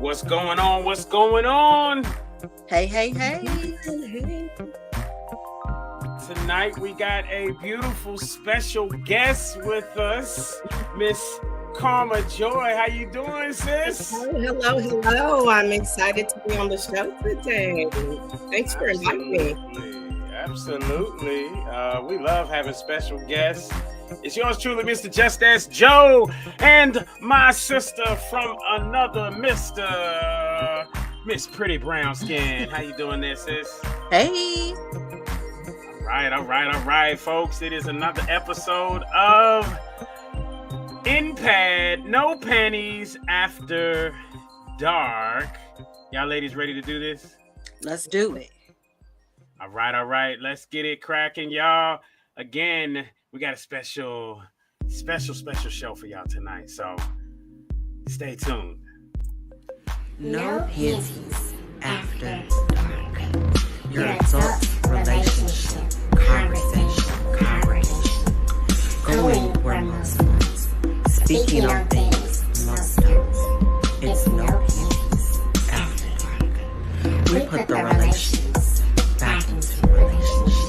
What's going on? What's going on? Hey. Tonight we got a beautiful special guest with us, Miss Karma Joy. How you doing, sis? Hello. I'm excited to be on the show today. Thanks for inviting me. Absolutely. We love having special guests. It's yours truly, Mr. Just Ask Joe, and my sister from another Mr. Miss Pretty Brown Skin. How you doing there, sis? Hey. All right, folks. It is another episode of In-Pad, No Panties After Dark. Y'all ladies ready to do this? Let's do it. All right. Let's get it cracking, y'all. Again, we got a special show for y'all tonight. So stay tuned. No panties after dark. Your adult relationship conversation. Going where most ones. Speaking on things most don't. It's no panties after dark. We put the relations back into relationships.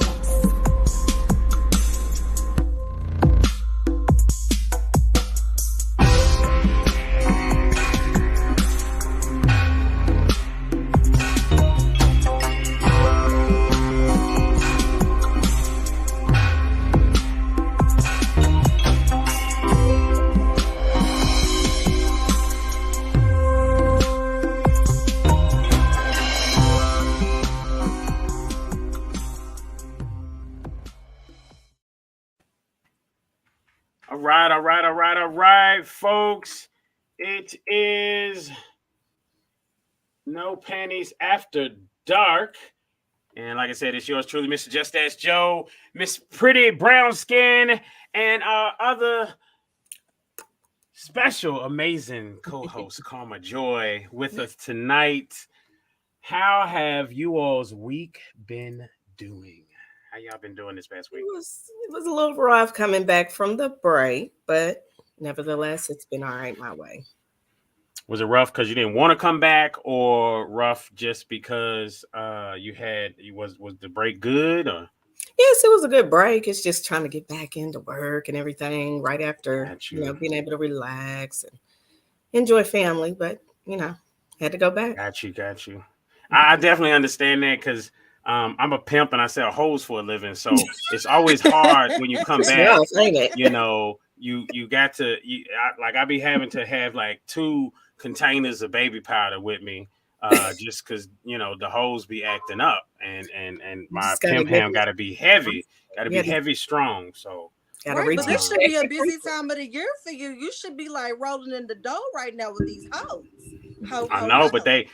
All right, folks. It is No Panties After Dark. And like I said, it's yours truly, Mr. Just Ask Joe, Miss Pretty Brown Skin, and our other special, amazing co-host, Karma Joy, with us tonight. How have you all's week been doing? How y'all been doing this past week? It was a little rough coming back from the break, but nevertheless, it's been all right my way. Was it rough because you didn't want to come back, or rough just because was the break good? Or yes, it was a good break. It's just trying to get back into work and everything right after being able to relax and enjoy family, but had to go back. Got you. I definitely understand that because I'm a pimp and I sell hoes for a living, so it's always hard when you come back. You got to I be having to have like 2 containers of baby powder with me, just because the hoes be acting up, and my pimp ham got to be heavy, heavy, strong. So. Right, but this should be a busy time of the year for you. You should be like rolling in the dough right now with these hoes. I know, but they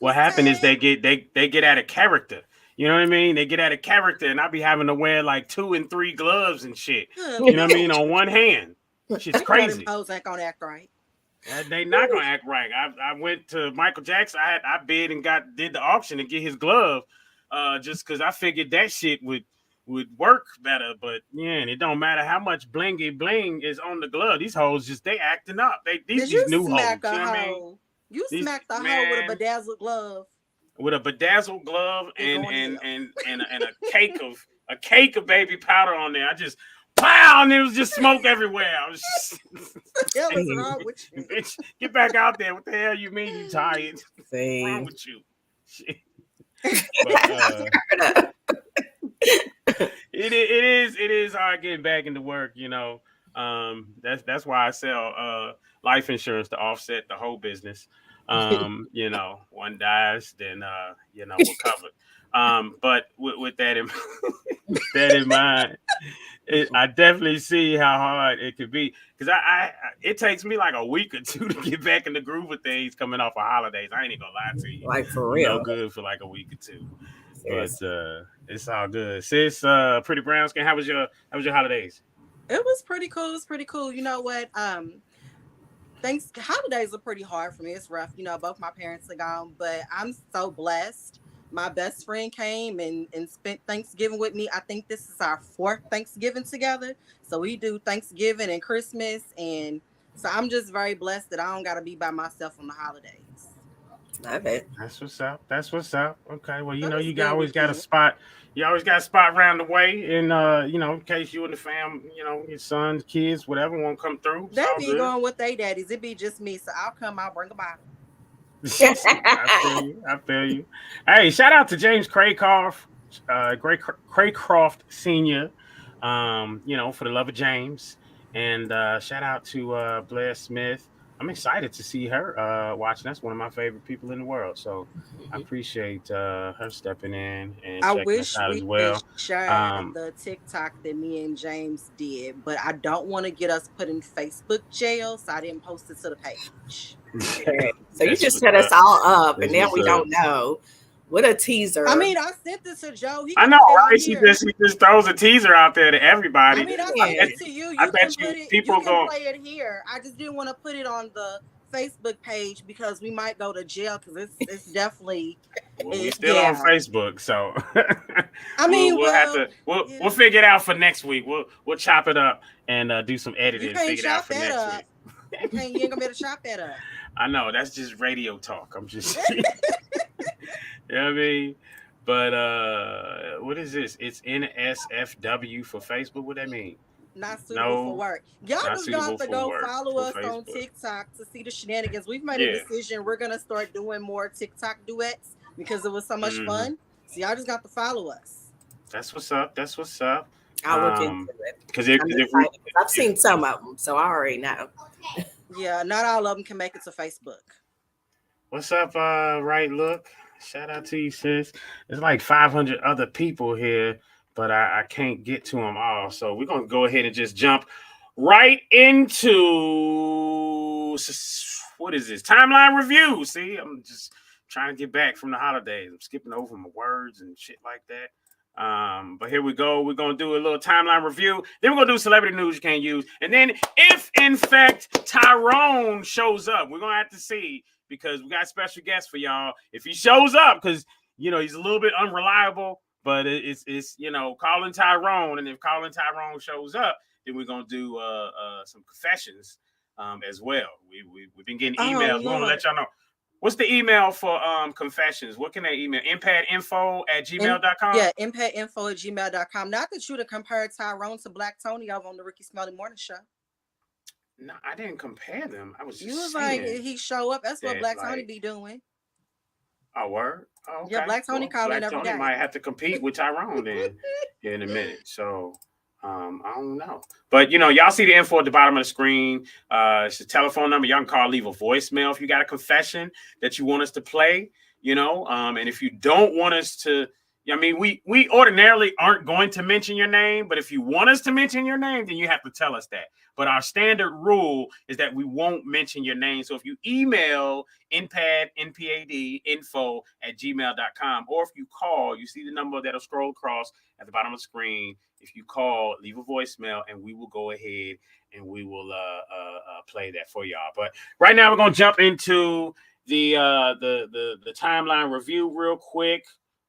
what happened is they get out of character. You know what I mean? They get out of character, and I be having to wear like 2 and 3 gloves and shit. You know what I mean? On one hand, shit's crazy. Hoes ain't gonna act right. They not gonna act right. I went to Michael Jackson. I bid and did the auction to get his glove, just because I figured that shit would work better. But yeah, it don't matter how much blingy bling is on the glove. These hoes they acting up. These new hoes. You know what I mean? You smacked the hoe with a bedazzled glove. With a bedazzled glove and a cake of baby powder on there. I just pow, and there was just smoke everywhere. I was just what's wrong with you? Bitch, get back out there. What the hell you mean you tired? What's wrong with you? Shit. But, it is hard getting back into work, That's why I sell life insurance to offset the whole business. One dies, then we're covered. But with that in mind, I definitely see how hard it could be, because it takes me like a week or 2 to get back in the groove of things coming off of holidays. I ain't even gonna lie to you. Like for real. No good for like a week or 2. But it's all good. Sis, Pretty Brown Skin, how was your holidays? It was pretty cool. You know what? Holidays are pretty hard for me. It's rough. Both my parents are gone, but I'm so blessed. My best friend came and spent Thanksgiving with me. I think this is our 4th Thanksgiving together. So we do Thanksgiving and Christmas. And so I'm just very blessed that I don't got to be by myself on the holidays. Love it. That's what's up. That's what's up. Okay. Well, That was you good always got a weekend. spot. You always got a spot around the way, and in case you and the fam, your sons, kids, whatever, won't come through. It's They all be good. going with their daddies. It be just me, so I'll come. I'll bring a bottle. I feel you. I feel you. Hey, shout out to James Craycroft, Craycroft Senior. For the love of James, and shout out to Blair Smith. I'm excited to see her watching. That's one of my favorite people in the world. So I appreciate her stepping in and I checking us wish out we as could well. share the TikTok that me and James did, but I don't want to get us put in Facebook jail, so I didn't post it to the page. Right. So you just set us all up, and now we don't know. What a teaser. I mean, I sent this to Joe. He I can know, put it on right? She here. just throws a teaser out there to everybody. I mean, I Yeah. sent it to you. I You bet can you put it. people You can gon- play it here. I just didn't want to put it on the Facebook page because we might go to jail because it's definitely. Well, we still on Facebook, so I mean, we'll have to we'll figure it out for next week. We'll chop it up and do some editing. You And can't figure it out chop for that next up. week. You ain't gonna be able to chop that up. I know that's just radio talk. I'm just, you know what I mean. But what is this? It's NSFW for Facebook. What that mean? Not suitable for work. Y'all just gonna have to go follow us Facebook. on TikTok to see the shenanigans. We've made a decision. We're gonna start doing more TikTok duets because it was so much fun. So y'all just got to follow us. That's what's up. That's what's up. I'll look into it. Because I've seen some of them, so I already know. Yeah, not all of them can make it to Facebook. What's up, Right Look? Shout out to you, sis. There's like 500 other people here, but I can't get to them all. So we're going to go ahead and just jump right into, what is this? Timeline review. See, I'm just trying to get back from the holidays. I'm skipping over my words and shit like that. But here we go. We're going to do a little timeline review. Then we're going to do celebrity news you can't use. And then if, in fact, Tyrone shows up, we're going to have to see, because we got special guests for y'all. If he shows up, because, he's a little bit unreliable, but it's calling Tyrone. And if calling Tyrone shows up, then we're going to do some confessions as well. We've been getting emails. We want to let y'all know. What's the email for confessions? What can they email? impadinfo@gmail.com? Yeah, impadinfo@gmail.com. Not that you to compare Tyrone to Black Tony over on the Ricky Smiley Morning Show. No, I didn't compare them. I was just you was saying. like, he show up. That's what Black Tony be doing. Oh, word? Oh, okay. Yeah, Black Tony calling every day. Black Tony might have to compete with Tyrone then in a minute. So I don't know. But y'all see the info at the bottom of the screen. It's a telephone number. Y'all can call, leave a voicemail if you got a confession that you want us to play. And if you don't want us to, we ordinarily aren't going to mention your name, but if you want us to mention your name, then you have to tell us that. But our standard rule is that we won't mention your name. So if you email npadinfo@gmail.com, or if you call, you see the number that'll scroll across at the bottom of the screen. If you call, leave a voicemail, and we will go ahead and we will play that for y'all. But right now, we're gonna jump into the timeline review real quick.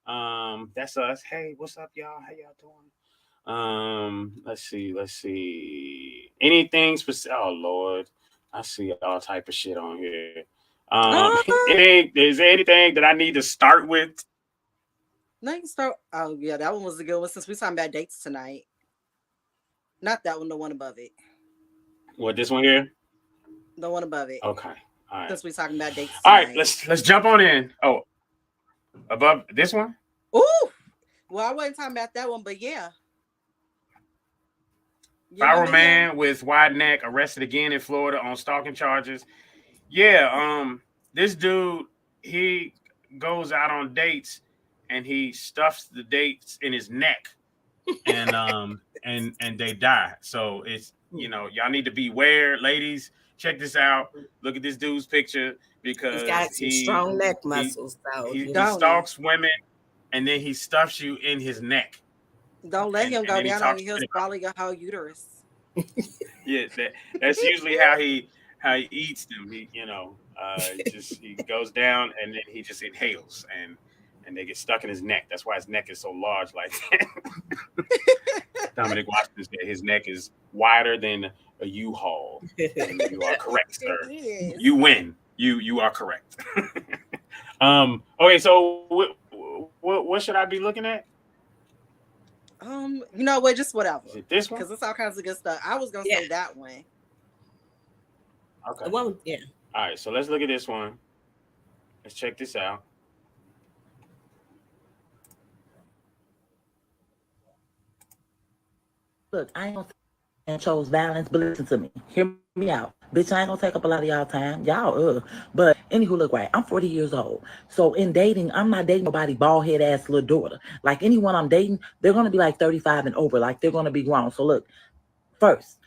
That's us. Hey, what's up, y'all? How y'all doing? Let's see. Anything specific? Oh Lord, I see all type of shit on here. Is there anything that I need to start with? No, you can start. Oh yeah, that one was a good one since we're talking about dates tonight. Not that one, the one above it. What, this one here? The one above it. Okay. All right. Since we're talking about dates tonight. All right, let's jump on in. Oh, above this one? Ooh. Well, I wasn't talking about that one, but yeah. Viral man with wide neck arrested again in Florida on stalking charges. Yeah, this dude, he goes out on dates and he stuffs the dates in his neck, and and they die. So it's y'all need to beware, ladies. Check this out. Look at this dude's picture, because he's got some strong neck muscles. He stalks women and then he stuffs you in his neck. Don't let him go down on you. He'll swallow your whole uterus. Yeah, that's usually how he eats them. He he goes down and then he just inhales and they get stuck in his neck. That's why his neck is so large like that. Dominic Washington said his neck is wider than a U-Haul. And you are correct, sir. You win. You are correct. Okay, so what should I be looking at? You know what? Just whatever. Is it this one? Because it's all kinds of good stuff. I was gonna say that one. Okay. The one, yeah. All right, so let's look at this one. Let's check this out. Look, I ain't gonna and chose violence, but listen to me. Hear me out. Bitch, I ain't gonna take up a lot of y'all time. Y'all, But anywho, look, right. I'm 40 years old. So in dating, I'm not dating nobody bald head ass little daughter. Like anyone I'm dating, they're gonna be like 35 and over. Like they're gonna be grown. So look, first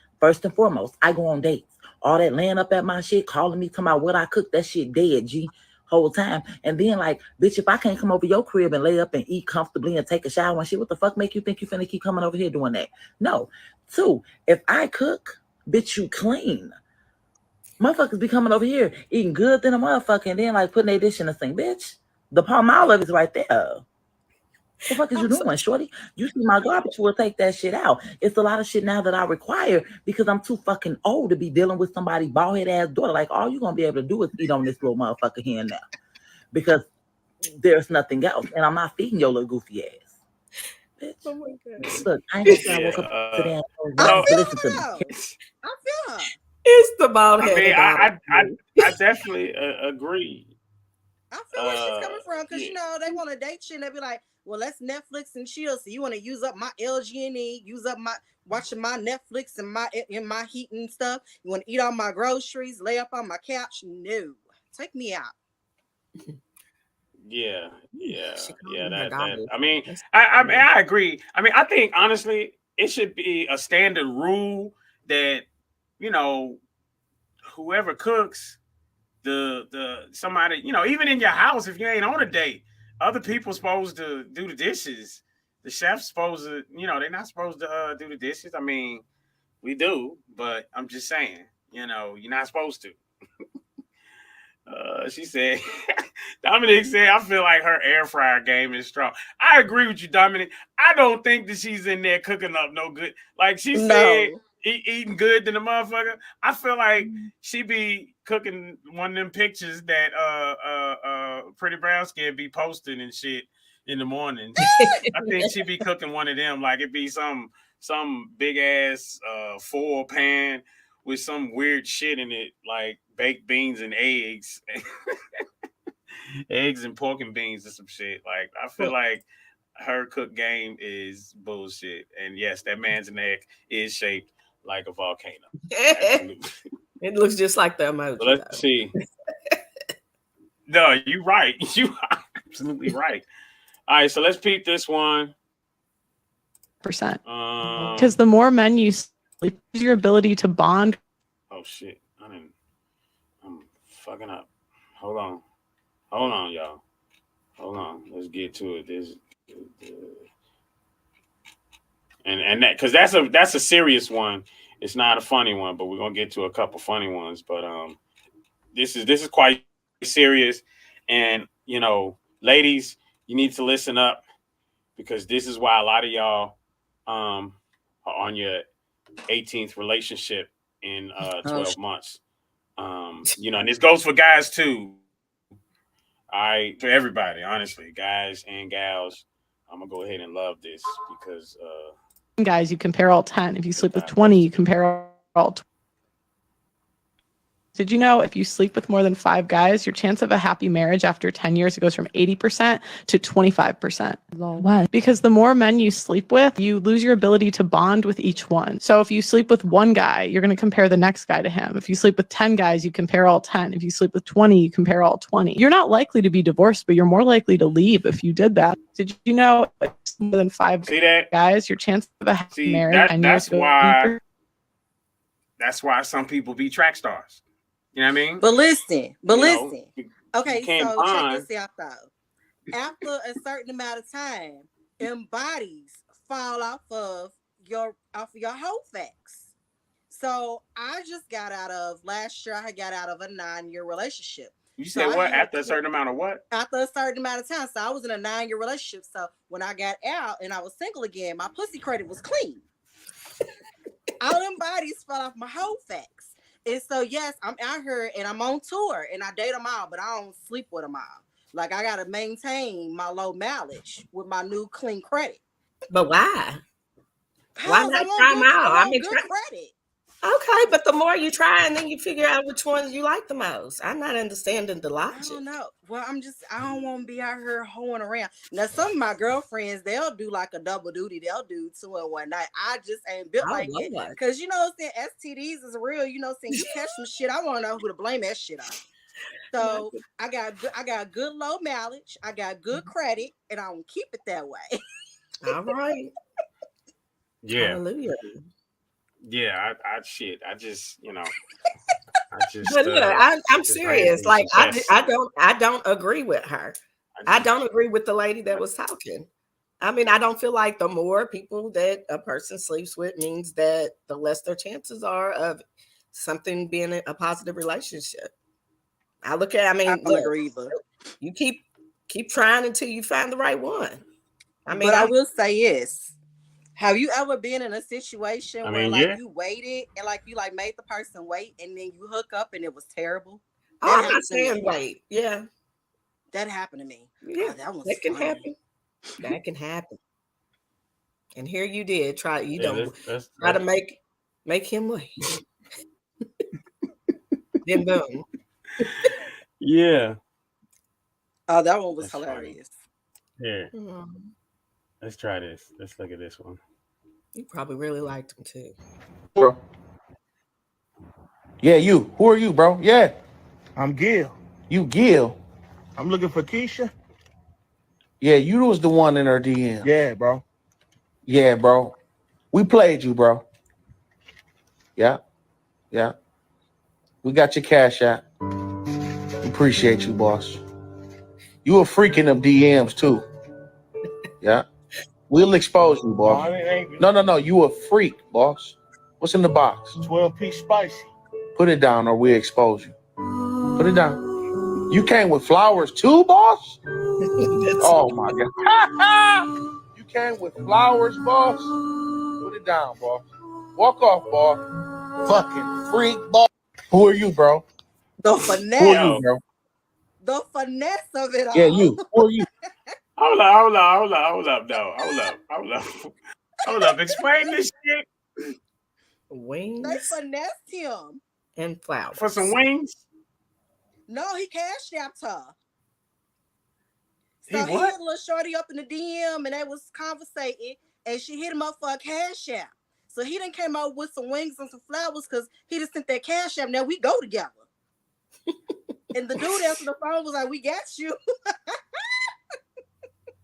and foremost, I go on dates. All that laying up at my shit, calling me, talking about what I cook, that shit dead, G. Whole time. And then like, bitch, if I can't come over your crib and lay up and eat comfortably and take a shower and shit, what the fuck make you think you finna keep coming over here doing that? No. 2, if I cook, bitch, you clean. Motherfuckers be coming over here eating good than a motherfucker and then like putting their dish in the sink, bitch. The Palmolive is right there. What the fuck is you doing, shorty? You see my garbage, will take that shit out. It's a lot of shit now that I require because I'm too fucking old to be dealing with somebody bald head ass daughter. Like all you're gonna be able to do is eat on this little motherfucker here and there. Because there's nothing else. And I'm not feeding your little goofy ass. Bitch. Oh my God. Look, I ain't gonna say I woke up today and listen to me. I feel her. It's the bald head. I definitely agree. I feel where she's coming from because you know they want to date you and they be like, well, let's Netflix and chill. So you want to use up my LG&E, use up my watching my Netflix and my heat and stuff. You want to eat all my groceries, lay up on my couch? No, take me out. Yeah. I mean, I agree. I mean, I think honestly, it should be a standard rule that you know, whoever cooks, the somebody, you know, even in your house, if you ain't on a date, other people supposed to do the dishes. The chef's supposed to, you know, they're not supposed to do the dishes. I mean, we do, but I'm just saying, you know, you're not supposed to. She said, Dominic said, I feel like her air fryer game is strong. I agree with you, Dominic. I don't think that she's in there cooking up no good. Like she said, eating good than a motherfucker. I feel like she be cooking one of them pictures that Pretty Brown Skin be posting and shit in the morning. I think she be cooking one of them. Like it be some big ass foil pan with some weird shit in it, like baked beans and eggs. Eggs and pork and beans or some shit. Like I feel like her cook game is bullshit. And yes, that man's neck is shaped like a volcano. Absolutely. It looks just like the emoji. But let's see. No, you're right. You are absolutely right. All right, so let's peep this one. Percent. Because the more men you sleep, your ability to bond. Oh shit! I'm fucking up. Hold on, y'all. Hold on. Let's get to it. And that because that's a serious one. It's not a funny one, but we're gonna get to a couple funny ones. But this is quite serious, and you know, ladies, you need to listen up because this is why a lot of y'all are on your 18th relationship in 12 months. You know, and this goes for guys too. For everybody, honestly, guys and gals, I'm gonna go ahead and love this because guys, you compare all 10. If you sleep with 20, you compare all 20. Did you know if you sleep with more than 5 guys, your chance of a happy marriage after 10 years, it goes from 80% to 25%. What? Because the more men you sleep with, you lose your ability to bond with each one. So if you sleep with one guy, you're going to compare the next guy to him. If you sleep with 10 guys, you compare all 10. If you sleep with 20, you compare all 20. You're not likely to be divorced, but you're more likely to leave if you did that. Did you know if more than 5 guys, your chance of a happy marriage? That's why some people be track stars. You know what I mean? But listen. Okay, so check this out though. After a certain amount of time, them bodies fall off of your whole facts. So I just got out of last year. I got out of a 9-year relationship. You said what? After a certain amount of what? After a certain amount of time. So I was in a 9-year relationship. So when I got out and I was single again, my pussy credit was clean. All them bodies fell off my whole facts. And so, yes, I'm out here and I'm on tour and I date them all, but I don't sleep with them all. Like I gotta maintain my low mileage with my new clean credit. But why? Why Cause not try them out? I mean, good credit. Okay, but the more you try, and then you figure out which ones you like the most. I'm not understanding the I logic. don't know. Well, I don't want to be out here hoeing around. Now, some of my girlfriends, they'll do like a double duty. They'll do 2 in one night. I just ain't built like that. Lord. Because, you know, saying STDs is real. You know, saying you catch some shit, I want to know who to blame that shit on. So I got good low mileage. I got good credit, and I'm gonna keep it that way. All right. Yeah. Hallelujah. Yeah, I just, you know, But yeah, I'm just serious. raising Like some tests. I don't agree with her. I don't agree with the lady that was talking. I mean, I don't feel like the more people that a person sleeps with means that the less their chances are of something being a positive relationship. I don't agree either. You keep trying until you find the right one. I mean, but I will say yes. Have you ever been in a situation where you waited and like you like made the person wait and then you hook up and it was terrible? I'm not saying wait. Yeah. That happened to me. Yeah, that can happen. That can happen. And here you did try to make him wait. Then boom. Yeah. Oh, that one was hilarious. Here. Let's try this. Let's look at this one. You probably really liked him too. Bro. Yeah, you. Who are you, bro? Yeah. I'm Gil. You Gil. I'm looking for Keisha. Yeah, you was the one in her DM. Yeah, bro. Yeah, bro. We played you, bro. Yeah. Yeah. We got your cash out. Appreciate you, boss. You a freak in them DMs too. Yeah. We'll expose you, boss. No. You a freak, boss. What's in the box? 12-piece spicy. Put it down or we expose you. Put it down. You came with flowers too, boss? Oh my God. You came with flowers, boss? Put it down, boss. Walk off, boss. Fucking freak, boss. Who are you, bro? The finesse. Who are you, bro? The finesse of it all. Yeah, you. Who are you? Hold up. Hold up. Explain this shit. Wings. They finessed him. And flowers. For some wings? No, he cashed out her. So He he what? hit a little shorty up in the DM and they was conversating and she hit him up for a cash app. So he done came out with some wings and some flowers because he just sent that cash app. Now we go together. And the dude answered the phone was like, we got you.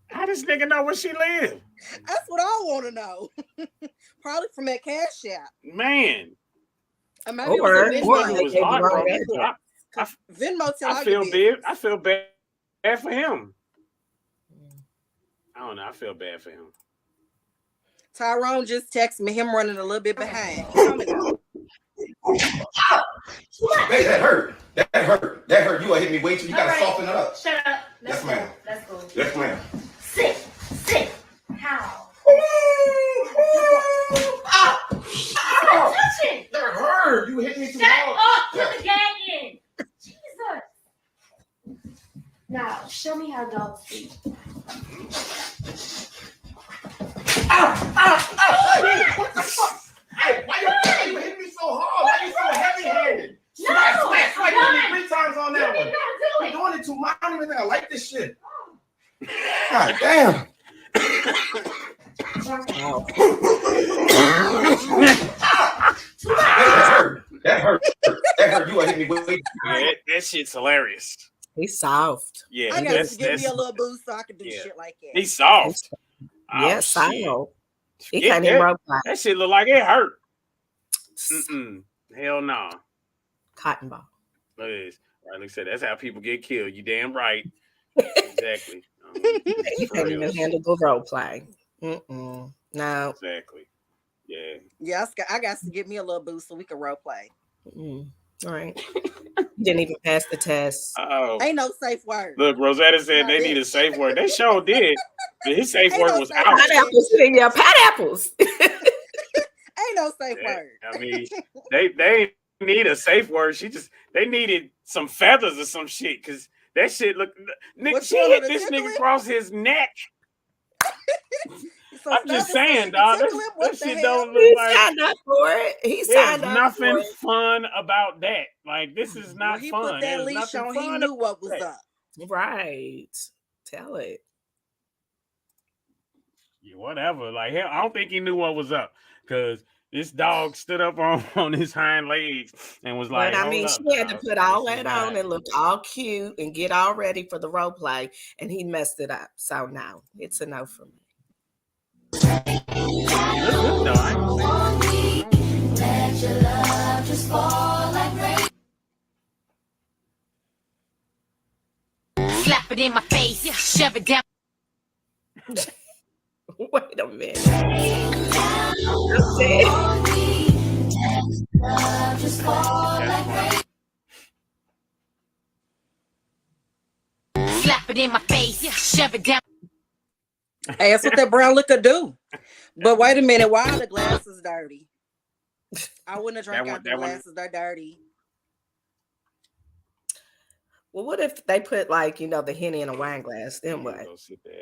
How does nigga know where she live? That's what I want to know. Probably from that cash app. Man. Or maybe it was Venmo. Venmo. I feel bad for him. I don't know. I feel bad for him. Tyrone just texted me him running a little bit behind. Hey, that hurt. That hurt. You gonna hit me way too. You gotta soften it up. Shut up. Yes, ma'am. Let's go. Yes, ma'am. Sit. How? Ow! Touch it. That hurt. You hit me too Shut hard. up. Put the gag in. Jesus. Now, show me how dogs speak. Ow! Hey, what the fuck? Hey, why you hitting me so hard? Why you so heavy-handed? Smack. You hit me 3 times on that one. I'm doing it too much. I don't even think I like this shit. God damn. That hurt. You gonna hit me with that shit's hilarious. He's soft. Yeah, I got to give me a little boost so I can do shit like that. He's soft. Yes, I know. He Yeah, can't even rope that shit look like it hurt. Hell no. Cotton ball. Look at this. Right, like I said, that's how people get killed. You damn right. Exactly. You can't even handle the role play. No. Exactly. Yeah. Yeah, I got to give me a little boost so we can role play. All right. Didn't even pass the test. Ain't no safe word. Look, Rosetta said they need a safe word. They sure did. But his safe word was out. Pineapples. Yeah, pineapples. Ain't no safe word. I mean, they need a safe word. They needed some feathers or some shit because That shit look. Nick, What she you want her hit to this tickle nigga him? across his neck. So I'm just stop it so saying, she can dog. tickle him? What That the shit hell? don't look He like. signed up for it. He There's signed up for nothing it. fun about that. Like this is When not he fun. put that There's leash nothing on, he fun knew about what was that. up. Right. Tell it. Yeah, whatever. Like hell, I don't think he knew what was up because this dog stood up on his hind legs and was like, But I "Hold mean, up, she had to dog. put all This is that on not." and look all cute and get all ready for the role play, and he messed it up. So no, it's a no for me. He look good though. I ain't gonna Slap it in my face, shove it down. Wait a minute. That's it. Slap it in my face, shove it down. Hey, that's what that brown liquor do. But wait a minute, why are the glasses dirty? I wouldn't have drank out the glasses. They're dirty. Well, what if they put like the Henny in a wine glass? Then what?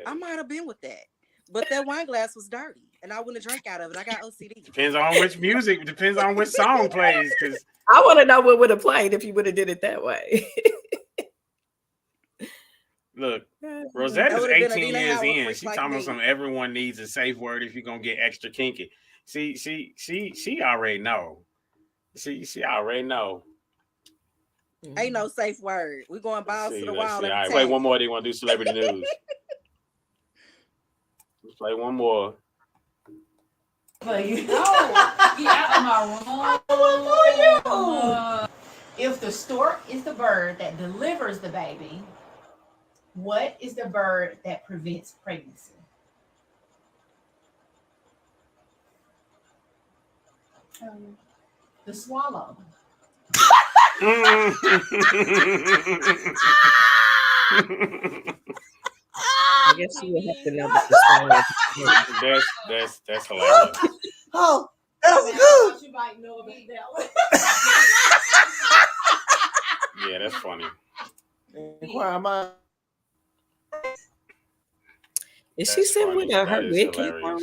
I might have been with that. But that wine glass was dirty, and I wouldn't have drank out of it. I got OCD. Depends on which music. Depends on which song plays. Because I want to know what would have played if you would have did it that way. look, Rosetta's 18 years Howard in. freak She like talking about me. some everyone needs a safe word if you're gonna get extra kinky. She already know. She already know. Ain't no safe word. We going balls to the wall. All every right, time. wait one more. They want to do celebrity news. Let's play one more. Get out of my room. If the stork is the bird that delivers the baby, what is the bird that prevents pregnancy? The swallow. I guess you would have to know that the story. That's hilarious. Oh, that was good. You might know about that one. Yeah, that's funny. Inquire my. Is she sitting with her wig cap on?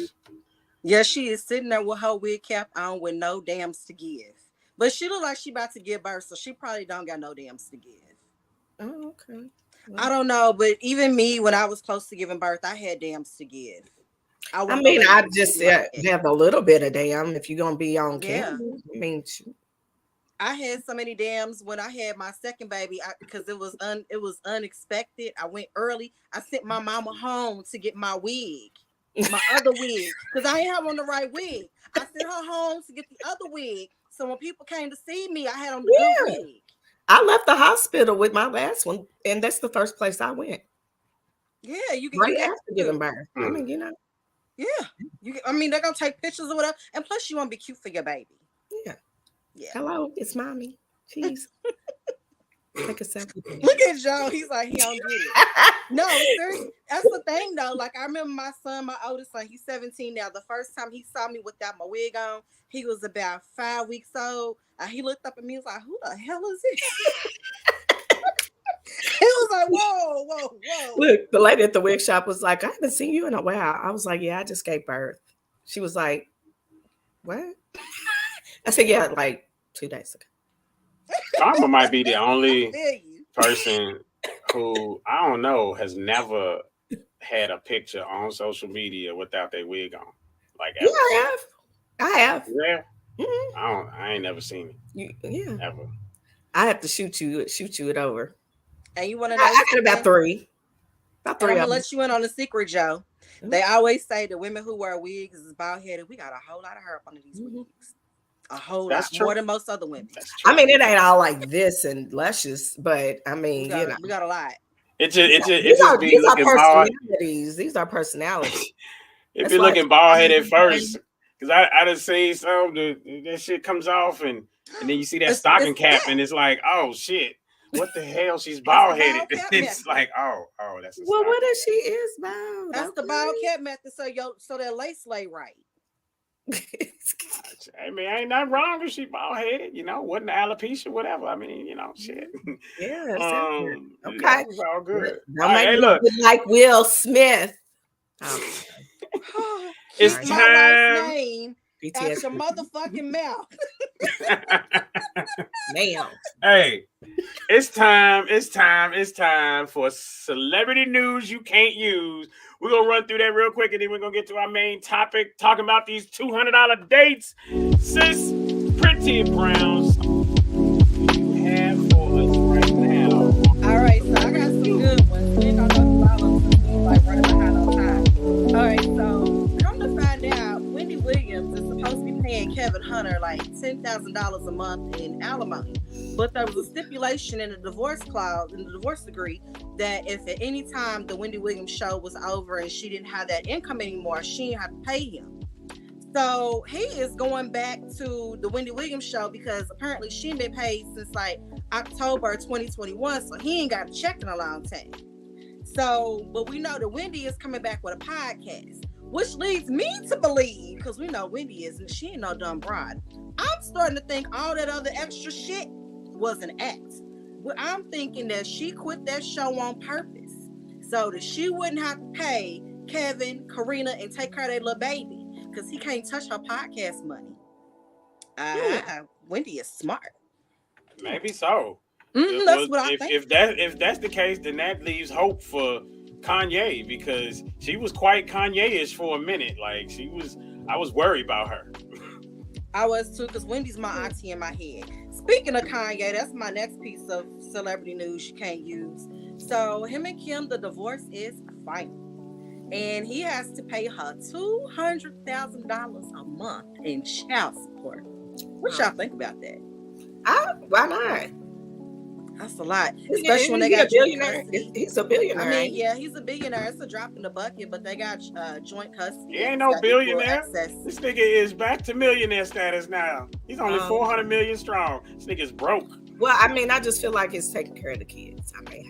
Yeah, she is sitting there with her wig cap on with no dams to give. But she look like she about to give birth, so she probably don't got no dams to give. Oh, okay. I don't know, but even me, when I was close to giving birth, I had dams to give. I mean, I just have a little bit of damn if you're gonna be on Yeah. camera. I mean, I had so many dams when I had my second baby because it was unexpected. I went early. I sent my mama home to get my wig, my other wig, because I ain't have on the right wig. I sent her home to get the other wig. So when people came to see me, I had on the good wig. I left the hospital with my last one, and that's the first place I went. Yeah, you can Right get after giving birth. I mean, Yeah, I mean, they're gonna take pictures or whatever, and plus you want to be cute for your baby. Yeah. Yeah. Hello, it's mommy. Jeez. Take a second. Look at Joe. He's like, he don't get it. No, seriously. That's the thing though. Like I remember my son, my oldest son, he's 17 now. The first time he saw me without my wig on, he was about 5 weeks old. He looked up at me and was like, who the hell is this? He was like, whoa. Look, the lady at the wig shop was like, I haven't seen you in a while. I was like, yeah, I just gave birth. She was like, what? I said, yeah, like 2 days ago. Karma might be the only person who, I don't know, has never had a picture on social media without their wig on. Like ever. Yeah, I have. Yeah. Mm-hmm. I ain't never seen it. Yeah. Ever. I have to shoot you it over. And you want to know? I got about three. I'm gonna let you in on a secret, Joe. They always say the women who wear wigs is bald headed. We got a whole lot of hair up under these wigs. A whole lot more than most other women. I mean, it ain't all like this and luscious, but I mean, we got a lot. It just these are looking bald. personalities. These are personalities. If you're looking bald headed first, because I done seen some that shit comes off and then you see that stocking cap and it's like, oh shit, what the hell? She's bald headed. It's like, oh, that's a well, what if she is bald? That's the bald cap method, so that lace lay right. I mean, ain't nothing wrong if she bald headed, wasn't alopecia, whatever. I mean, shit. Yeah, it sounds good. That Okay. was all good. Don't make Hey, me look, look like Will Smith. it's Keep my wife's time. name out your motherfucking mouth. Ma'am. Hey, it's time for celebrity news you can't use. We're gonna run through that real quick, and then we're gonna get to our main topic, talking about these $200 dates. Sis, Pretty Browns, you have for us right now. All right, so I got some good ones. We ain't gonna go through all of them, like running behind on time. All right, so come to find out, Wendy Williams is supposed to be paying Kevin Hunter like $10,000 a month in alimony, but there was a stipulation in the divorce clause, in the divorce decree, that if at any time the Wendy Williams show was over and she didn't have that income anymore, she didn't have to pay him. So he is going back to the Wendy Williams show because apparently she ain't been paid since like October 2021, so he ain't got a check in a long time. So, but we know that Wendy is coming back with a podcast, which leads me to believe, because we know Wendy is, and she ain't no dumb broad. I'm starting to think all that other extra shit was an act. I'm thinking that she quit that show on purpose so that she wouldn't have to pay Kevin, Karina, and take care of their little baby, because he can't touch her podcast money. Wendy is smart. Maybe so. That's what I think. If that's the case, then that leaves hope for Kanye, because she was quite Kanye-ish for a minute. Like I was worried about her. I was too, because Wendy's my auntie in my head. Speaking of Kanye, that's my next piece of celebrity news you can't use. So him and Kim, the divorce is final. And he has to pay her $200,000 a month in child support. What y'all think about that? Why not? That's a lot, especially when they got joint custody. He's a billionaire. I mean, yeah, he's a billionaire. It's a drop in the bucket, but they got joint custody. He ain't no billionaire. This nigga is back to millionaire status now. He's only 400 million strong. This nigga's broke. Well, I mean, I just feel like he's taking care of the kids. I mean,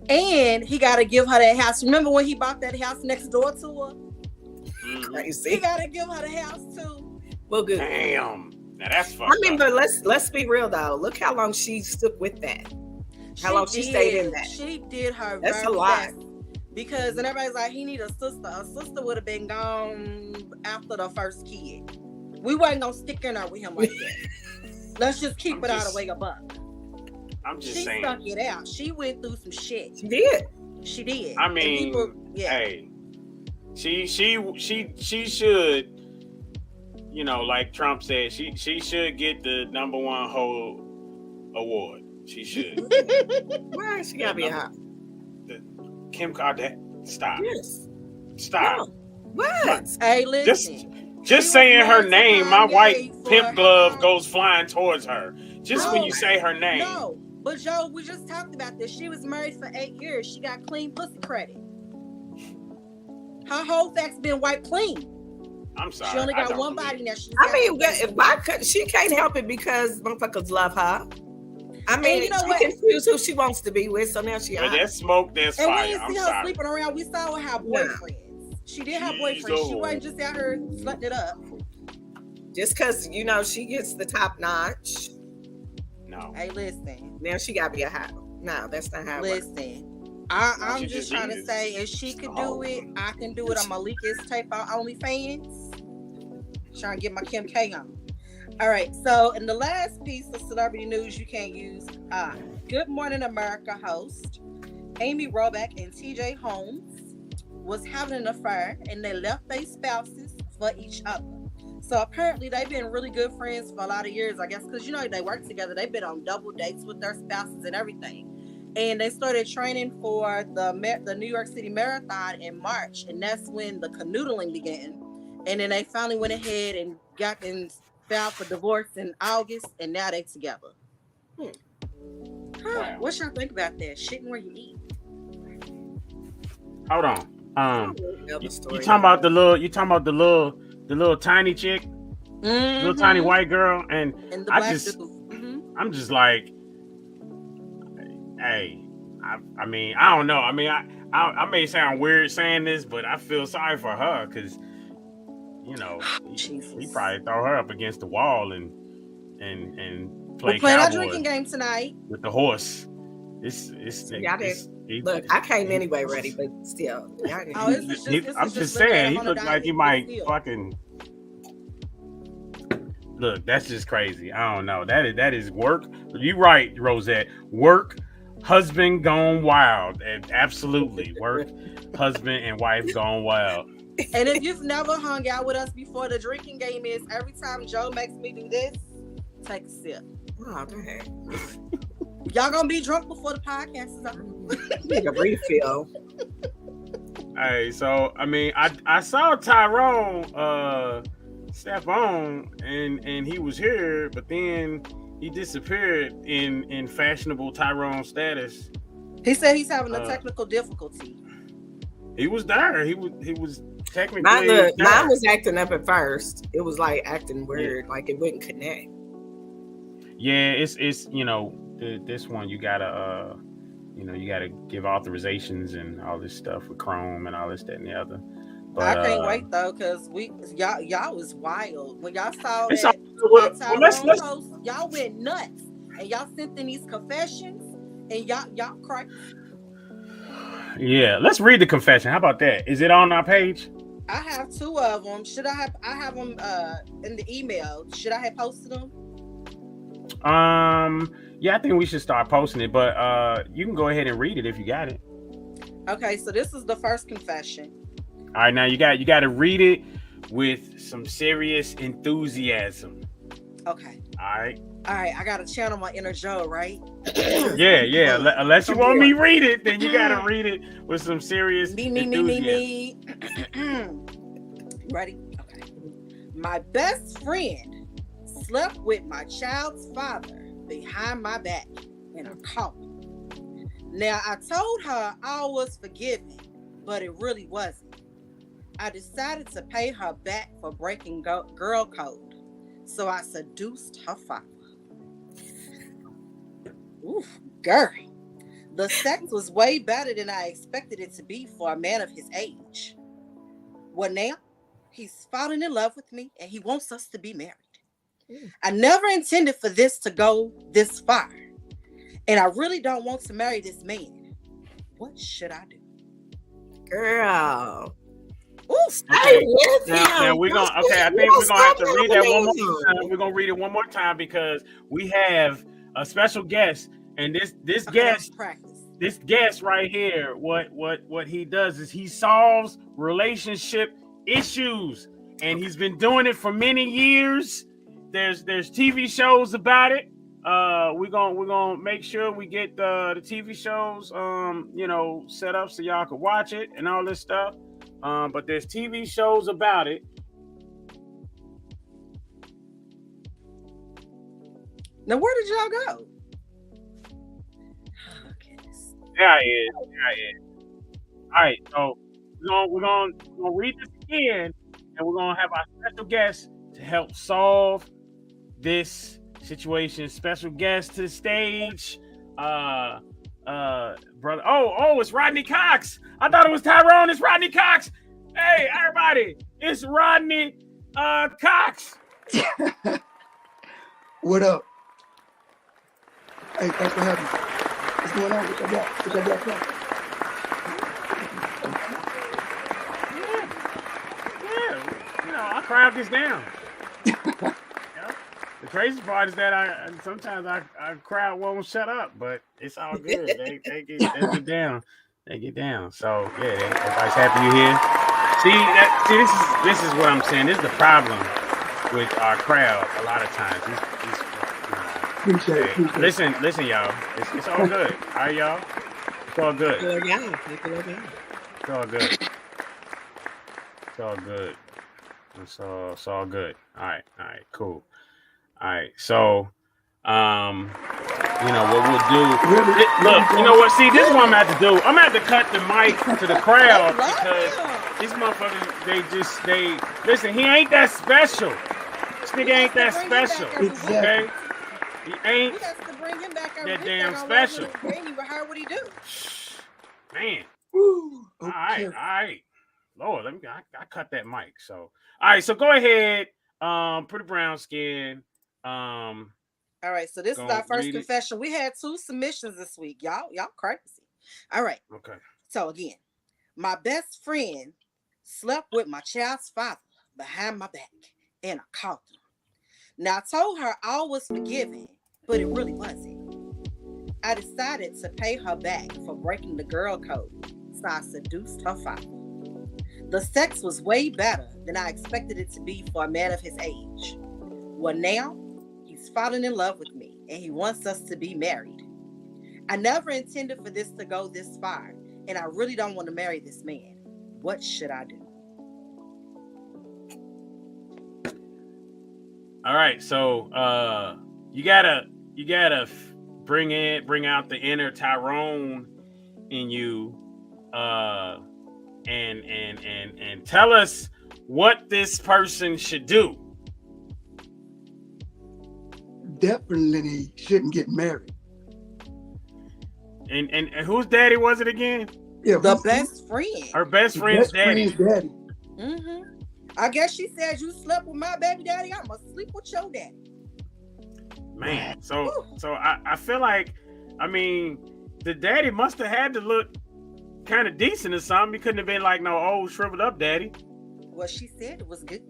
and he got to give her that house. Remember when he bought that house next door to her? Crazy. He got to give her the house too. Well, good. Damn. Now that's fucked up. But let's be real though. Look how long she stuck with that. How long she stayed in that. She did her. That's very a lot. best. Because and everybody's like, he need a sister. A sister would have been gone after the first kid. We wasn't gonna stick in there with him like that. Let's just keep it out of way a buck. I'm just she saying. Stuck it out. She went through some shit. She did. She did. I mean, hey, she should, like Trump said, she should get the #1 hoe award. She should. Why she gotta be hot? Kim Kardashian. Stop. Yes. Stop. No. What? Hey, listen. Just saying her name, my white pimp glove goes flying towards her. Just when you say her name. No, but Joe, we just talked about this. She was married for 8 years. She got clean pussy credit. Her whole fact's been wiped clean. I'm sorry. She only got one body now. She can't help it because motherfuckers love her. I mean, you know she can choose who she wants to be with, so now she. But there's smoke, there's fire. And we didn't see her sleeping around. We saw her have boyfriends. She did have boyfriends. She wasn't just out here slutting it up. Just because she gets the top notch. No. Hey, listen. Now she gotta be a hot. No, that's not how it works. Listen. I'm just trying to say, if she could do it, I can do it. I'm gonna leak this tape on OnlyFans. Trying to get my Kim K on. All right, so in the last piece of celebrity news you can't use, Good Morning America host Amy Robach and TJ Holmes was having an affair, and they left their spouses for each other. So apparently they've been really good friends for a lot of years, I guess, because they work together. They've been on double dates with their spouses and everything. And they started training for the New York City Marathon in March, and that's when the canoodling began. And then they finally went ahead and filed for divorce in August, and now they together. Wow. What y'all think about that? Shitting where you eat. Hold on. You talking about the little tiny chick, little tiny white girl, and the I black just, dude. I'm just like, hey, I mean, I don't know. I mean, I may sound weird saying this, but I feel sorry for her because you know, he Jesus. probably throw her up against the wall and play We're playing our cowboy drinking game tonight. with the horse. It's Y'all look, I came anyway ready, but still. Oh, this is I'm just saying, he looked like he might fucking. Look, that's just crazy. I don't know. That is work. You right, Rosette. Work, husband gone wild, and absolutely work, husband and wife gone wild. And if you've never hung out with us before, the drinking game is every time Joe makes me do this, take a sip. Oh, dang. Y'all gonna be drunk before the podcast is over. Need a refill. Hey, so I mean, I saw Tyrone step on and he was here, but then he disappeared in fashionable Tyrone status. He said he's having a technical difficulty. He was there. He was technically Mine there. was acting up at first. It was like acting weird, like it wouldn't connect. Yeah, it's you know, this one you gotta you gotta give authorizations and all this stuff with Chrome and all this, that, and the other. But, I can't wait though, cause y'all was wild when y'all saw it's that. all- let's- Post, y'all went nuts and y'all sent in these confessions and y'all cried. Yeah, let's read the confession. How about that? Is it on our page? I have 2 of them. I have them in the email. Should I have posted them? Yeah, I think we should start posting it, but you can go ahead and read it if you got it. Okay, so this is the first confession. All right, now you got to read it with some serious enthusiasm. Okay. All right, I gotta channel my inner Joe, right? Yeah. Unless you want me to read it, then you got to read it with some serious enthusiasm. Me. Ready? Okay. My best friend slept with my child's father behind my back in a car. Now, I told her I was forgiven, but it really wasn't. I decided to pay her back for breaking girl code, so I seduced her father. Oof, girl. The sex was way better than I expected it to be for a man of his age. Well, now, he's fallen in love with me and he wants us to be married. I never intended for this to go this far, and I really don't want to marry this man. What should I do? Girl. Oof. Okay. Now we're gonna. Okay, I think we're gonna have to read that one more time. We're gonna read it one more time because we have a special guest, and this guest right here, what he does is he solves relationship issues, and he's been doing it for many years. There's TV shows about it. We're gonna make sure we get the TV shows set up so y'all can watch it and all this stuff. But there's TV shows about it. Now where did y'all go? Yeah, it is. All right, so we're gonna read this again, and we're gonna have our special guest to help solve this situation. Special guest to the stage, brother. Oh, it's Rodney Cox. I thought it was Tyrone. It's Rodney Cox. Hey, everybody, it's Rodney Cox. What up? Hey, thanks for having me. What's going on? What y'all got? What y'all got planned? Yeah. Our crowd gets down. The crazy part is that sometimes our crowd won't shut up, but it's all good. They get down. They get down. So yeah, everybody's happy you're here. See, this is what I'm saying. This is the problem with our crowd. A lot of times, Appreciate it. Listen, y'all. It's all good. All right, y'all. It's all good. It's all good. It's all good. It's all good. All right, cool. All right, so, what we'll do. Look, you know what? See, this is what I'm gonna have to do. I'm gonna have to cut the mic to the crowd because these motherfuckers, they listen. He ain't that special. This nigga ain't that special. Okay, he ain't that damn special. You heard what he do? Man. Woo, okay. All right. Lord, I cut that mic. So all right, so go ahead. Pretty brown skin. All right, so this is Gonna our first read it. confession. We had 2 submissions this week. Y'all crazy. All right. Okay. So again, my best friend slept with my child's father behind my back, and I caught him. Now I told her all was forgiven, but it really wasn't. I decided to pay her back for breaking the girl code, so I seduced her father. The sex was way better than I expected it to be for a man of his age. Well, now he's fallen in love with me, and he wants us to be married. I never intended for this to go this far, and I really don't want to marry this man. What should I do? All right, so you gotta bring out the inner Tyrone in you, and tell us what this person should do. Definitely shouldn't get married. And whose daddy was it again? Yeah, The best friend. Her best friend's daddy. Friend's daddy. Mm-hmm. I guess she said you slept with my baby daddy. I'm gonna sleep with your daddy. Man, so I feel like, I mean, the daddy must have had to look kind of decent or something. He couldn't have been like no old shriveled up daddy. Well, she said it was good.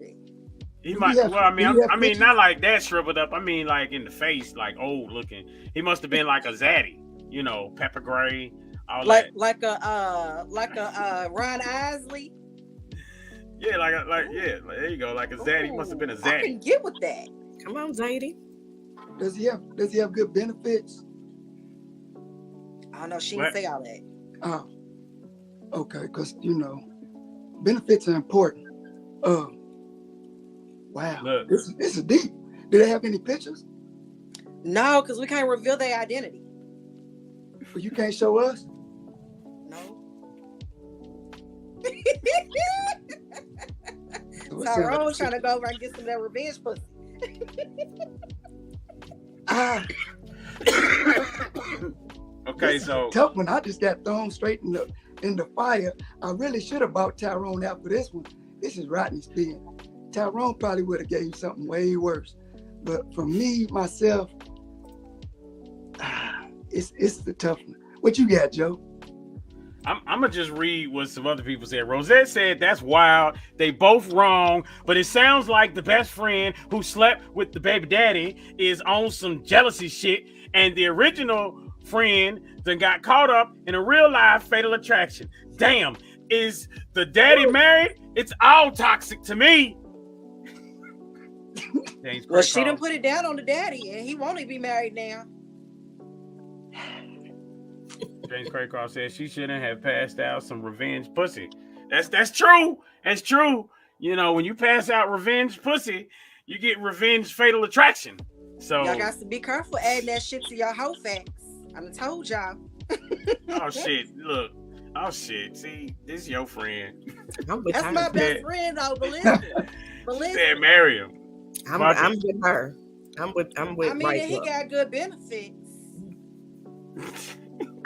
He might. have- Well, I do mean, you have I mean, pictures? not like that shriveled up. I mean, like in the face, like old looking. He must have been like a zaddy, you know, pepper gray, all Like that. a Ron Isley. Yeah, there you go, like a zaddy. He must have been a I zaddy. can get with that. Come on, Zadie. Does he have good benefits? I don't know. She What? didn't say all that. Oh, okay, because benefits are important. Wow, Look. this is deep. Do they have any pictures? No, because we can't reveal their identity. Well, you can't show us. No. So it sounds Tyrone like- trying to go over and get some of that revenge pussy. Ah, Okay, this is so a tough one. I just got thrown straight in the fire. I really should have bought Tyrone out for this one. This is Rodney's pen. Tyrone probably would have gave you something way worse. But for me, myself, it's the tough one. What you got, Joe? I'm gonna just read what some other people said. Rosette said that's wild. They both wrong, but it sounds like the best friend who slept with the baby daddy is on some jealousy shit, and the original friend then got caught up in a real life fatal attraction. Damn, is the daddy married? It's all toxic to me. James Well, she Craycraft. done put it down on the daddy, and he won't even be married now. James Craycraft said she shouldn't have passed out some revenge pussy. That's true. That's true. You know, when you pass out revenge pussy, you get revenge fatal attraction. So Y'all got to be careful adding that shit to your whole facts. I done told y'all. oh shit, look. Oh shit. See, this is your friend. I'm with That's her. my best friend, though. But listen, but She listen. said marry him. I'm with her. I'm with I mean, right and he Club. got good benefits.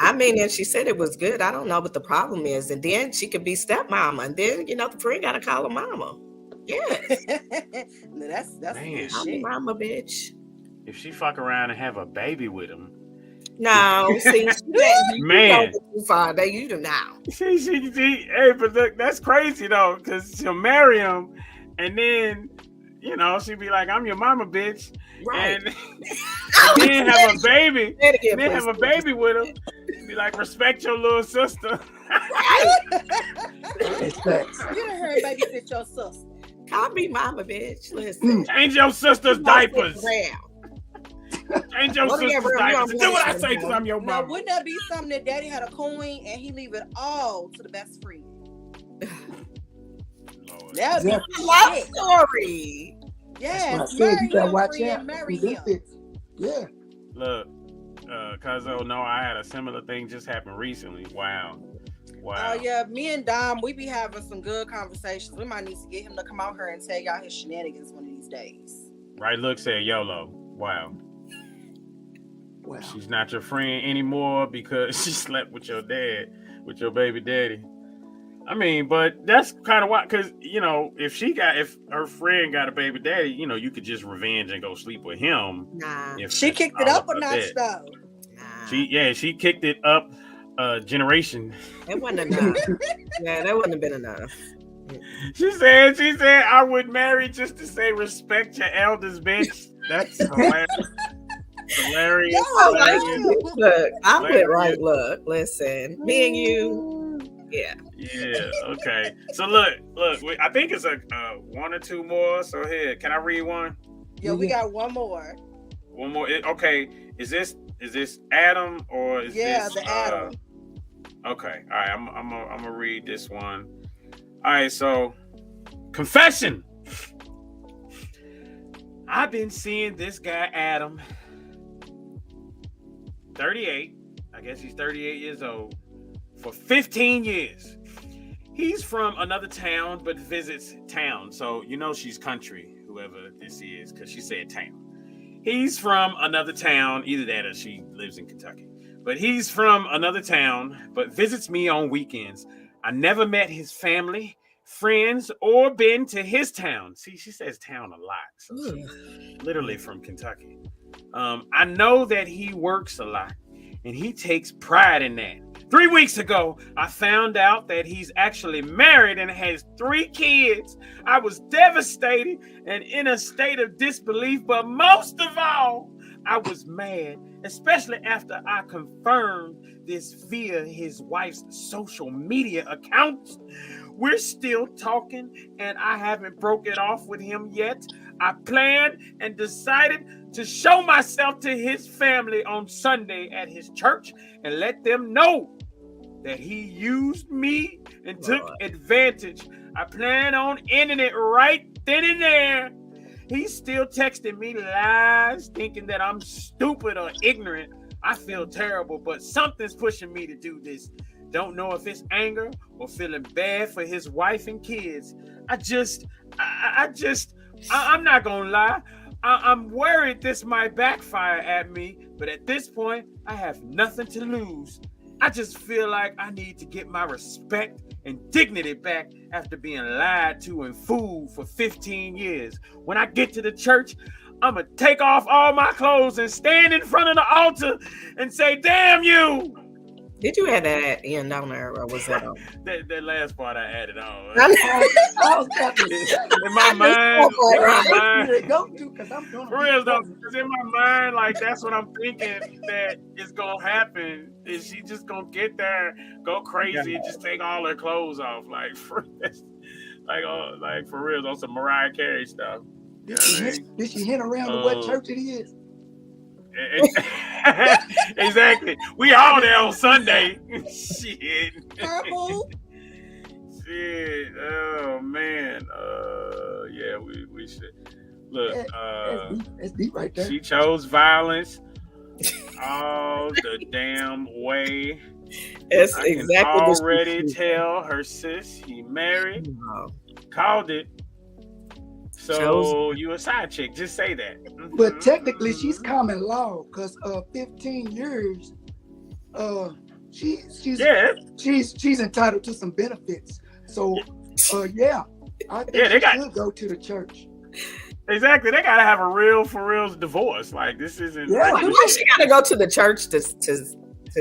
I mean, and she said it was good. I don't know what the problem is. And then she could be stepmama. And then, the friend got to call her mama. Yeah. No, that's Man. I'm shit. mama, bitch. If she fuck around and have a baby with him. No, see, Man. too far. They you do now. See, hey, but look, that's crazy though, because she'll marry him and then, she'll be like, I'm your mama, bitch. Right. And then have a baby. Say it again, Then please. have a baby with him. Be like, respect your little sister. It's facts. You done heard babysit your sister. Call me mama, bitch. Listen. Change your sister's diapers. Around. Change your Whatever, sister's you diapers. don't Do what I want say to because know. I'm your Now, mama. wouldn't that be something that daddy had a coin and he leave it all to the best friend? Lord. That would be Exactly. Love shit. story. Yes, I said marry you gotta your watch friend, out. marry Some him. benefits. Yeah. Look, Cuzzo, no, I had a similar thing just happen recently. Wow. Oh yeah, me and Dom, we be having some good conversations. We might need to get him to come out here and tell y'all his shenanigans one of these days. Right look said YOLO. Wow. Wow. She's not your friend anymore because she slept with your dad, with your baby daddy. I mean, but that's kind of why, because if her friend got a baby daddy, you could just revenge and go sleep with him. Nah. She kicked it up a notch though. She kicked it up a generation. It wasn't enough. Yeah, that wouldn't have been enough. She said I would marry just to say respect your elders, bitch. That's hilarious. Hilarious. Look, I'm with right. Look, listen, me and you. Yeah. Yeah. Okay. So look. I think it's a one or two more. So here, can I read one? Yeah, we got one more. One more. Okay. Is this Adam or is this the Adam? Okay. All right. I'm gonna read this one. All right. So, confession. I've been seeing this guy Adam. 38. I guess he's 38 years old. For 15 years. He's from another town, but visits town. So, she's country, whoever this is, because she said town. He's from another town, either that or she lives in Kentucky. But he's from another town, but visits me on weekends. I never met his family, friends, or been to his town. See, she says town a lot. So she's literally from Kentucky. I know that he works a lot, and he takes pride in that. 3 weeks ago, I found out that he's actually married and has 3 kids. I was devastated and in a state of disbelief, but most of all, I was mad, especially after I confirmed this via his wife's social media accounts. We're still talking, and I haven't broke it off with him yet. I planned and decided to show myself to his family on Sunday at his church and let them know that he used me and took advantage. I plan on ending it right then and there. He's still texting me lies, thinking that I'm stupid or ignorant. I feel terrible, but something's pushing me to do this. Don't know if it's anger or feeling bad for his wife and kids. I'm not gonna lie. I'm worried this might backfire at me, but at this point, I have nothing to lose. I just feel like I need to get my respect and dignity back after being lied to and fooled for 15 years. When I get to the church, I'm going to take off all my clothes and stand in front of the altar and say, damn you. Did you add that in down there, or was that on? that last part I added on. In my mind, for real though, because in my mind, like that's what I'm thinking that is gonna happen. Is she just gonna get there, go crazy, and just take all her clothes off, like for real, on some Mariah Carey stuff. You know what I mean? Did she hint around to what church it is? Exactly. We all there on Sunday. Shit. Shit. Oh man. Yeah, we should look. That's deep right there. She chose violence all the damn way. That's I can exactly already tell her sis he married. Called it. So you a side chick? Just say that. But technically, she's common law because 15 years. She's entitled to some benefits. So yeah, I think she should go to the church. Exactly, they gotta have a real for real divorce. Like this isn't. Yeah, she gotta go to the church to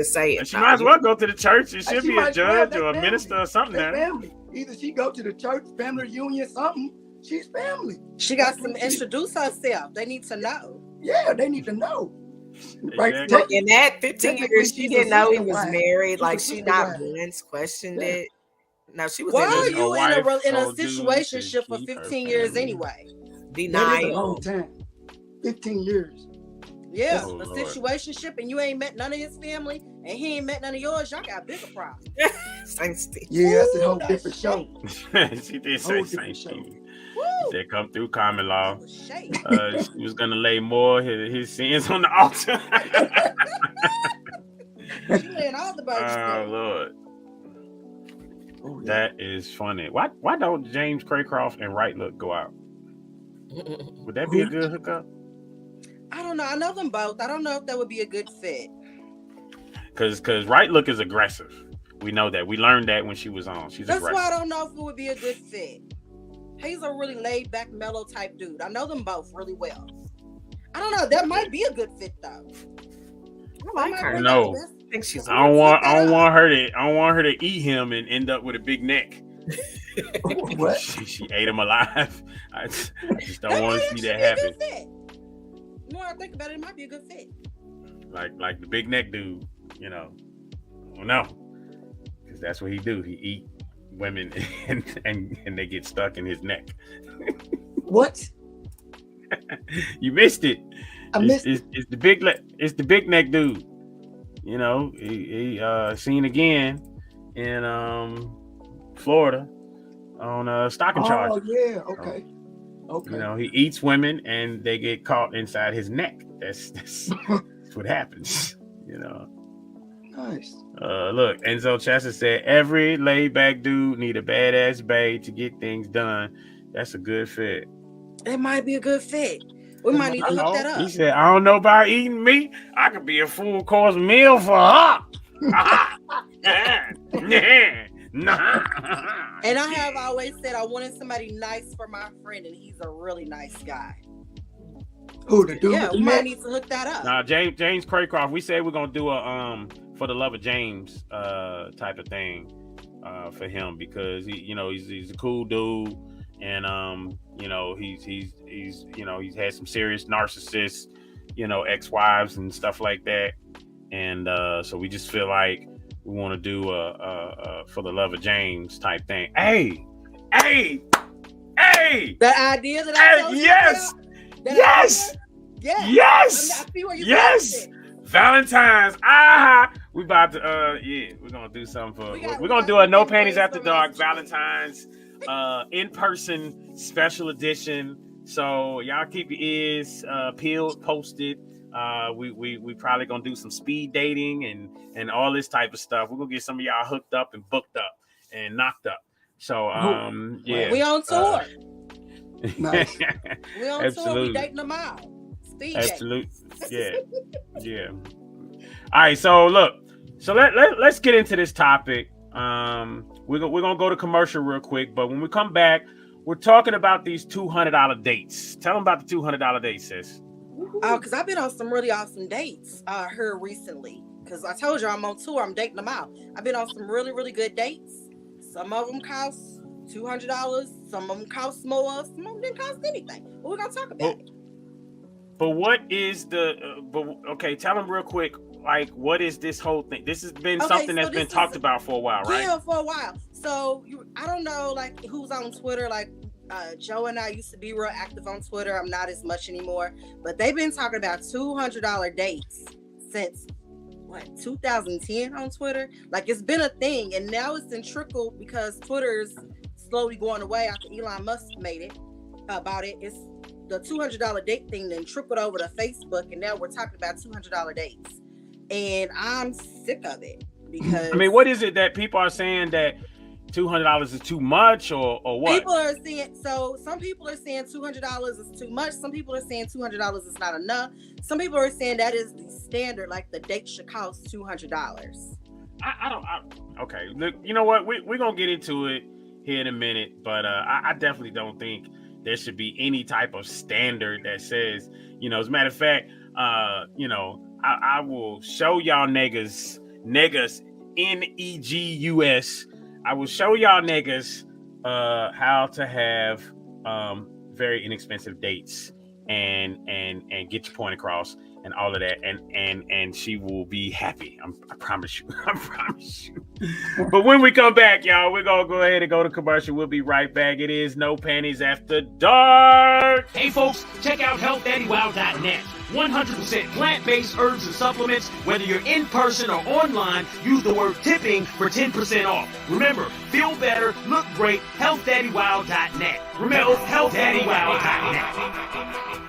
say it. She might as well go to the church. It should be a judge or a minister or something there. Family. Either she go to the church, family reunion, something. She's family. She got to introduce herself. They need to know. Yeah, they need to know. Right. In that 15 years, she didn't know he was married. Like she not once questioned it. No, she was. Why are you in a situationship for 15 years anyway? That is a long time. 15 years. Yeah, a situationship, and you ain't met none of his family, and he ain't met none of yours. Y'all got bigger problems. Yeah, that's a whole different show. She did say Saint Steve. They come through common law. She was gonna lay more his sins on the altar. She laying all the burdens. Oh Lord, that is funny. Why don't James Craycroft and Right Look go out? Would that be a good hookup? I don't know. I know them both. I don't know if that would be a good fit. Because Right Look is aggressive. We know that. We learned that when she was on. She's That's aggressive. why I don't know if it would be a good fit. He's a really laid back, mellow type dude. I know them both really well. I don't know. That might be a good fit though. I like her. No. I think she's. I don't want her to eat him and end up with a big neck. What? She ate him alive. I just don't want to see that happen. The more I think about it, it might be a good fit. Like the big neck dude, you know. Well, no, because that's what he do. He eat women and they get stuck in his neck. What? You missed it. I missed it. It's the big neck dude. You know, he seen again in Florida on stalking charges. Oh yeah, okay. Okay. You know, he eats women and they get caught inside his neck. That's what happens. You know. Nice. Look, Enzo Chester said every laid back dude need a badass bae to get things done. That's a good fit. It might be a good fit. We might need to look that up. He said, I don't know about eating meat. I could be a full course meal for her. And I have always said I wanted somebody nice for my friend, and he's a really nice guy. Who, the dude? Yeah, we might need to hook that up. Nah, James Craycroft. We said we're gonna do a For the Love of James type of thing for him because he's a cool dude, and he's had some serious narcissists, ex-wives and stuff like that, and so we just feel like we want to do a For the Love of James type thing. Hey! The idea that I told you yes! about, Yes! Yes! I see where you're Yes! Valentine's. We about to we're gonna do something for we're gonna do a No Panties After Dark Valentine's in-person special edition. So y'all keep your ears peeled, posted. We probably gonna do some speed dating and all this type of stuff. We're gonna get some of y'all hooked up and booked up and knocked up. So yeah. We on tour. Nice. We on tour, we dating them out. Absolutely. Yeah. All right, so look. So let's get into this topic. We're gonna go to commercial real quick, but when we come back, we're talking about these $200 dates. Tell them about the $200 dates, sis. Oh, because I've been on some really awesome dates here recently. Because I told you I'm on tour, I'm dating them out. I've been on some really, really good dates. Some of them cost $200, some of them cost more, some of them didn't cost anything. But we're gonna talk about it. But what is okay, tell them real quick, like, what is this whole thing? This has been something that's been talked about for a while, right? Yeah, for a while. So I don't know, like, who's on Twitter. Like, Joe and I used to be real active on Twitter. I'm not as much anymore. But they've been talking about $200 dates since, 2010 on Twitter? Like, it's been a thing. And now it's in trickle because Twitter's slowly going away after Elon Musk made it about it. It's the $200 date thing then trickled over to Facebook, and now we're talking about $200 dates. And I'm sick of it because what is it that people are saying that $200 is too much or what? People are saying, so some people are saying $200 is too much. Some people are saying $200 is not enough. Some people are saying that is the standard, like the date should cost $200. Okay, look, you know what? We're going to get into it here in a minute, but I definitely don't think there should be any type of standard that says, as a matter of fact, I will show y'all niggas, Negus. I will show y'all niggas how to have very inexpensive dates and get your point across and all of that, and she will be happy. I promise you. But when we come back, y'all, we're gonna go ahead and go to commercial. We'll be right back. It is No Panties After Dark. Hey folks, check out healthdaddywow.net. 100% plant-based herbs and supplements. Whether you're in person or online, use the word tipping for 10% off. Remember, feel better, look great, healthdaddywow.net. Remember, healthdaddywow.net.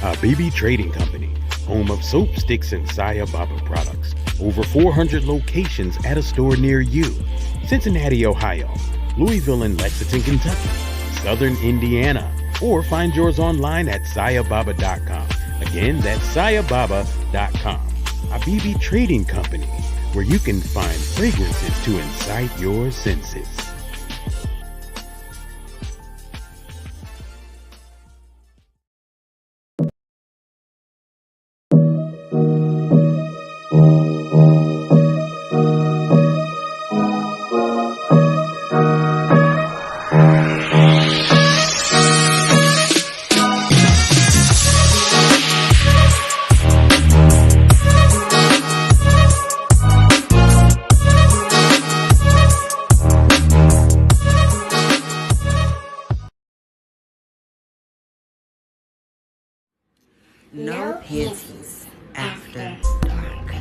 Habibi Trading Company, home of soap sticks and Saya Baba products. Over 400 locations at a store near you. Cincinnati, Ohio, Louisville and Lexington, Kentucky, Southern Indiana, or find yours online at sayababa.com. Again, that's sayababa.com. Habibi Trading Company, where you can find fragrances to incite your senses. No panties after dark.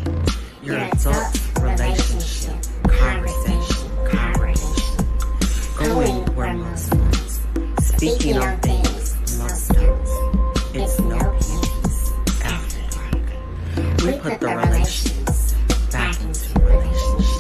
Your adult relationship conversation. Going where most ones. Speaking on things most don't. It's no panties after dark. We put the relations back into relationships.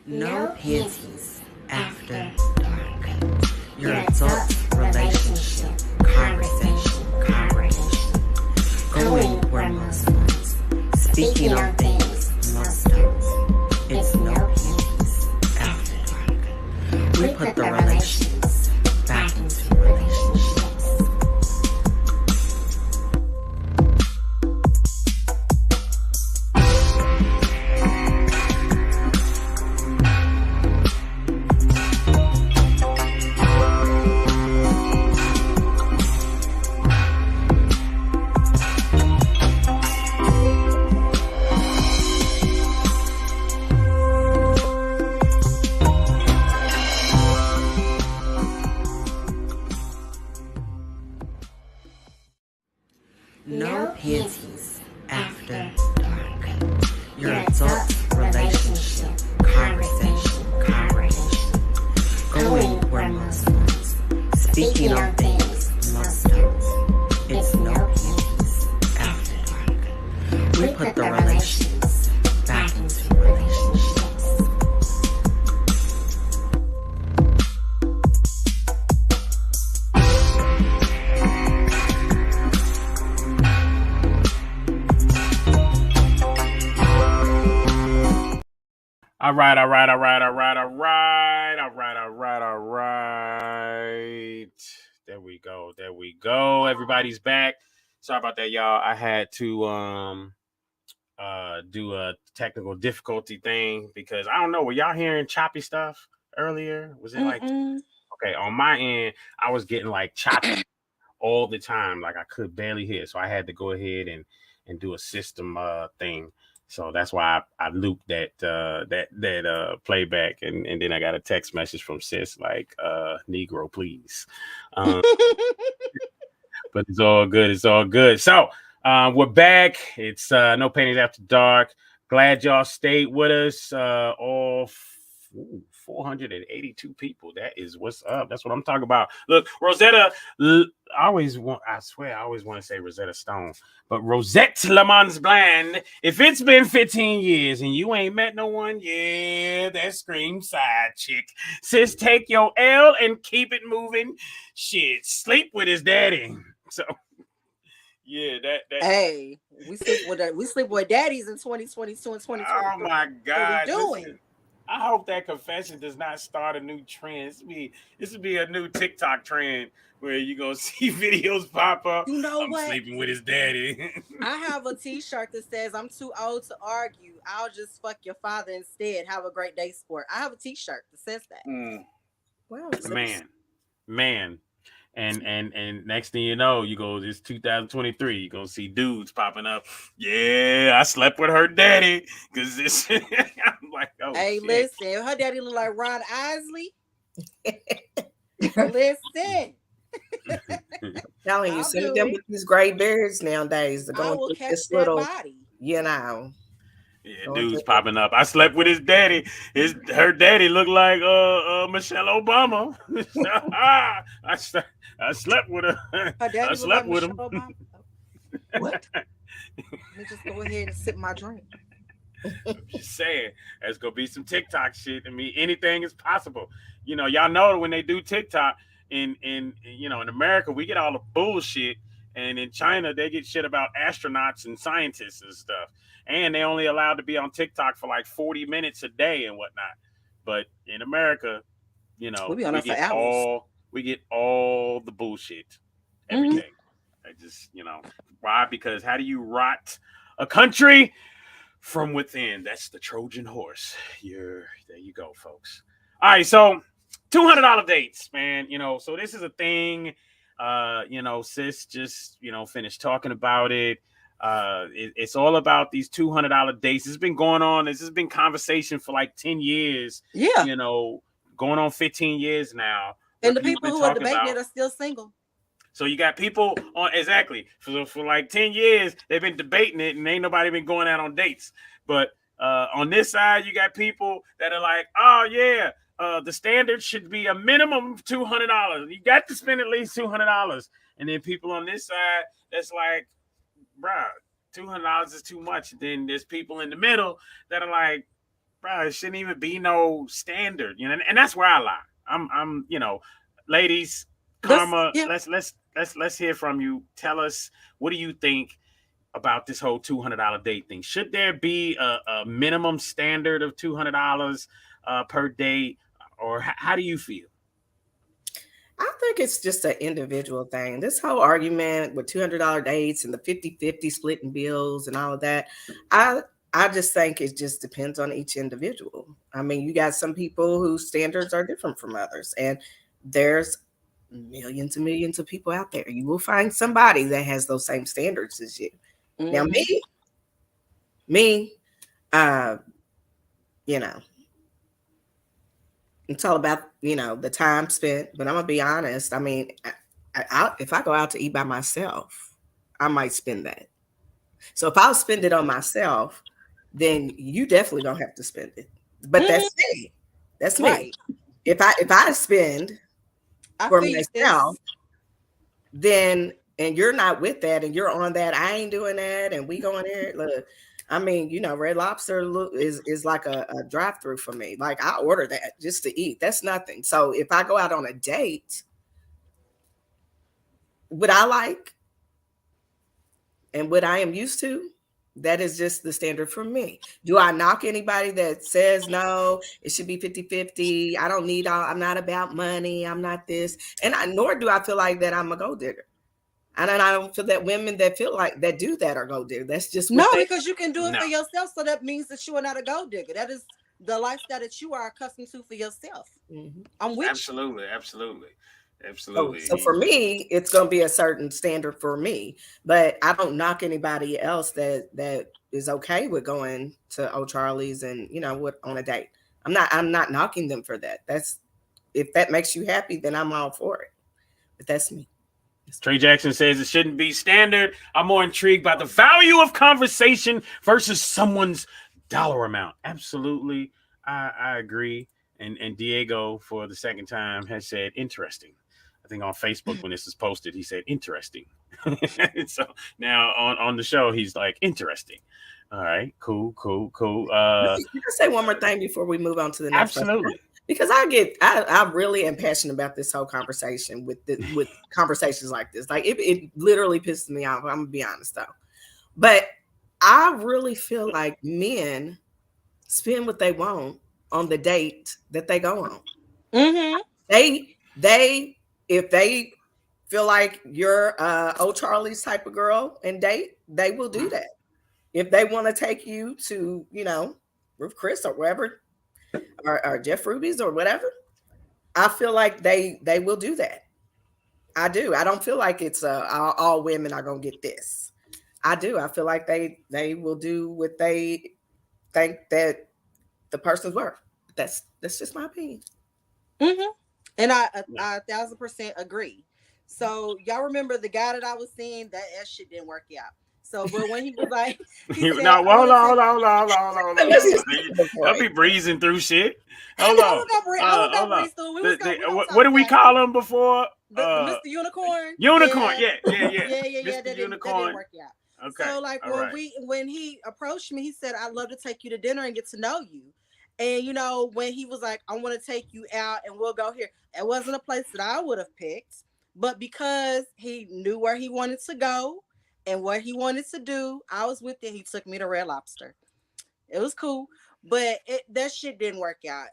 No panties after dark. Your adult relationship conversation. Going where most ones. Speaking on things most don't. It's no panties after dark. We put the relations back into relationships. No panties after dark. Your adult relationship conversation. Going where most ones. Speaking on things most don't. It's no panties after dark. We put the relations back into relationships. All right. There we go. Everybody's back. Sorry about that, y'all. I had to do a technical difficulty thing because I don't know. Were y'all hearing choppy stuff earlier? Was it like okay? On my end, I was getting like choppy all the time, like I could barely hear. So I had to go ahead and do a system thing. So that's why I looped that playback, and then I got a text message from sis like Negro, please. But it's all good. So we're back. It's No Panties After Dark. Glad y'all stayed with us. All 482 people. That is what's up. That's what I'm talking about. Look, Rosetta, I swear I always want to say Rosetta Stone, but Rosette Lamont Bland. If it's been 15 years and you ain't met no one, yeah, that scream side chick. Sis, take your L and keep it moving. Shit, sleep with his daddy. So yeah, that. Hey, we sleep with daddies in 2022 and 2023. Oh my God! What we doing? Listen, I hope that confession does not start a new trend. This would be a new TikTok trend where you gonna see videos pop up. You know I'm what? sleeping with his daddy. I have a T-shirt that says "I'm too old to argue. I'll just fuck your father instead. Have a great day, sport." I have a T-shirt that says that. Man. And next thing you know, you go, it's 2023. You're gonna see dudes popping up. Yeah, I slept with her daddy. Cause this I'm like, oh hey, shit. listen, her daddy look like Ron Isley. Listen. Telling you, I'll some of do them it. with these gray beards nowadays are I going will through catch this that little, body. you know. Yeah, Going dudes through- popping up. I slept with his daddy. Her daddy looked like Michelle Obama. I slept with her. Her daddy I look slept like with Michelle him. Obama. What? Let me just go ahead and sip my drink. Just saying, there's gonna be some TikTok shit. I mean, anything is possible. You know, y'all know when they do TikTok in America, we get all the bullshit, and in China they get shit about astronauts and scientists and stuff. And they only allowed to be on TikTok for like 40 minutes a day and whatnot. But in America, you know, We'll be on there for hours. we get all the bullshit every day. I just, why? Because how do you rot a country from within? That's the Trojan horse. There you go, folks. All right, so $200 dates, man. So this is a thing. Sis just finished talking about it. It's all about these $200 dates. It's been going on. This has been conversation for like 10 years. Yeah. Going on 15 years now. And the people who are debating it are still single. So you got people on for like 10 years, they've been debating it and ain't nobody been going out on dates. But on this side, you got people that are like, oh yeah, the standard should be a minimum of $200. You got to spend at least $200. And then people on this side, that's like, bruh, $200 is too much. Then there's people in the middle that are like, bruh, it shouldn't even be no standard, and that's where I lie. I'm ladies, Karma, let's hear from you. Tell us, what do you think about this whole $200 date thing? Should there be a minimum standard of $200 per date, or how do you feel? I think it's just an individual thing. This whole argument with $200 dates and the 50-50 splitting bills and all of that, I just think it just depends on each individual. I mean, you got some people whose standards are different from others, and there's millions and millions of people out there. You will find somebody that has those same standards as you. Mm-hmm. Now, me, it's all about, the time spent, but I'm gonna be honest. I mean, if I go out to eat by myself, I might spend that. So if I'll spend it on myself, then you definitely don't have to spend it. But that's me. That's me. Right. If I spend for myself, then, and you're not with that and you're on that, I ain't doing that, and we going there. Look, I mean, Red Lobster is like a drive-through for me. Like, I order that just to eat. That's nothing. So if I go out on a date, what I like and what I am used to, that is just the standard for me. Do I knock anybody that says no, it should be 50-50? I don't need I'm not about money. I'm not this. And nor do I feel like that I'm a gold digger. And I don't feel that women that feel like that do that are gold digger. That's just because you can do it for yourself. So that means that you are not a gold digger. That is the lifestyle that you are accustomed to for yourself. Mm-hmm. I'm with absolutely. So for me, it's going to be a certain standard for me, but I don't knock anybody else that is okay with going to O'Charlie's and on a date. I'm not knocking them for that. If that makes you happy, then I'm all for it. But that's me. Trey Jackson says it shouldn't be standard. I'm more intrigued by the value of conversation versus someone's dollar amount. Absolutely. I agree. And Diego, for the second time, has said interesting. I think on Facebook when this is posted, he said interesting. So now on the show, he's like interesting. All right, cool. You can say one more thing before we move on to the next. Absolutely. Because I really am passionate about this whole conversation with conversations like this. Like it literally pisses me off. I'm gonna be honest though, but I really feel like men spend what they want on the date that they go on. Mm-hmm. They if they feel like you're O'Charlie's type of girl and date, they will do that. If they want to take you to Ruth Chris or wherever. Or Jeff Ruby's or whatever, I feel like they will do that. I do. I don't feel like it's all women are gonna get this. I do. I feel like they will do what they think that the person's worth. That's just my opinion. Mm-hmm. And I 1,000% agree. So y'all remember the guy that I was seeing, that shit didn't work out. So, but when he was like, he said, no, well, hold on. Don't be breezing through shit. Hold on. What did we call him before? Mr. Unicorn. Unicorn, yeah. That didn't work out. Okay. So like when he approached me, he said, "I'd love to take you to dinner and get to know you." And you know, when he was like, "I want to take you out and we'll go here," it wasn't a place that I would have picked, but because he knew where he wanted to go and what he wanted to do, I was with it. He took me to Red Lobster. It was cool, but that shit didn't work out.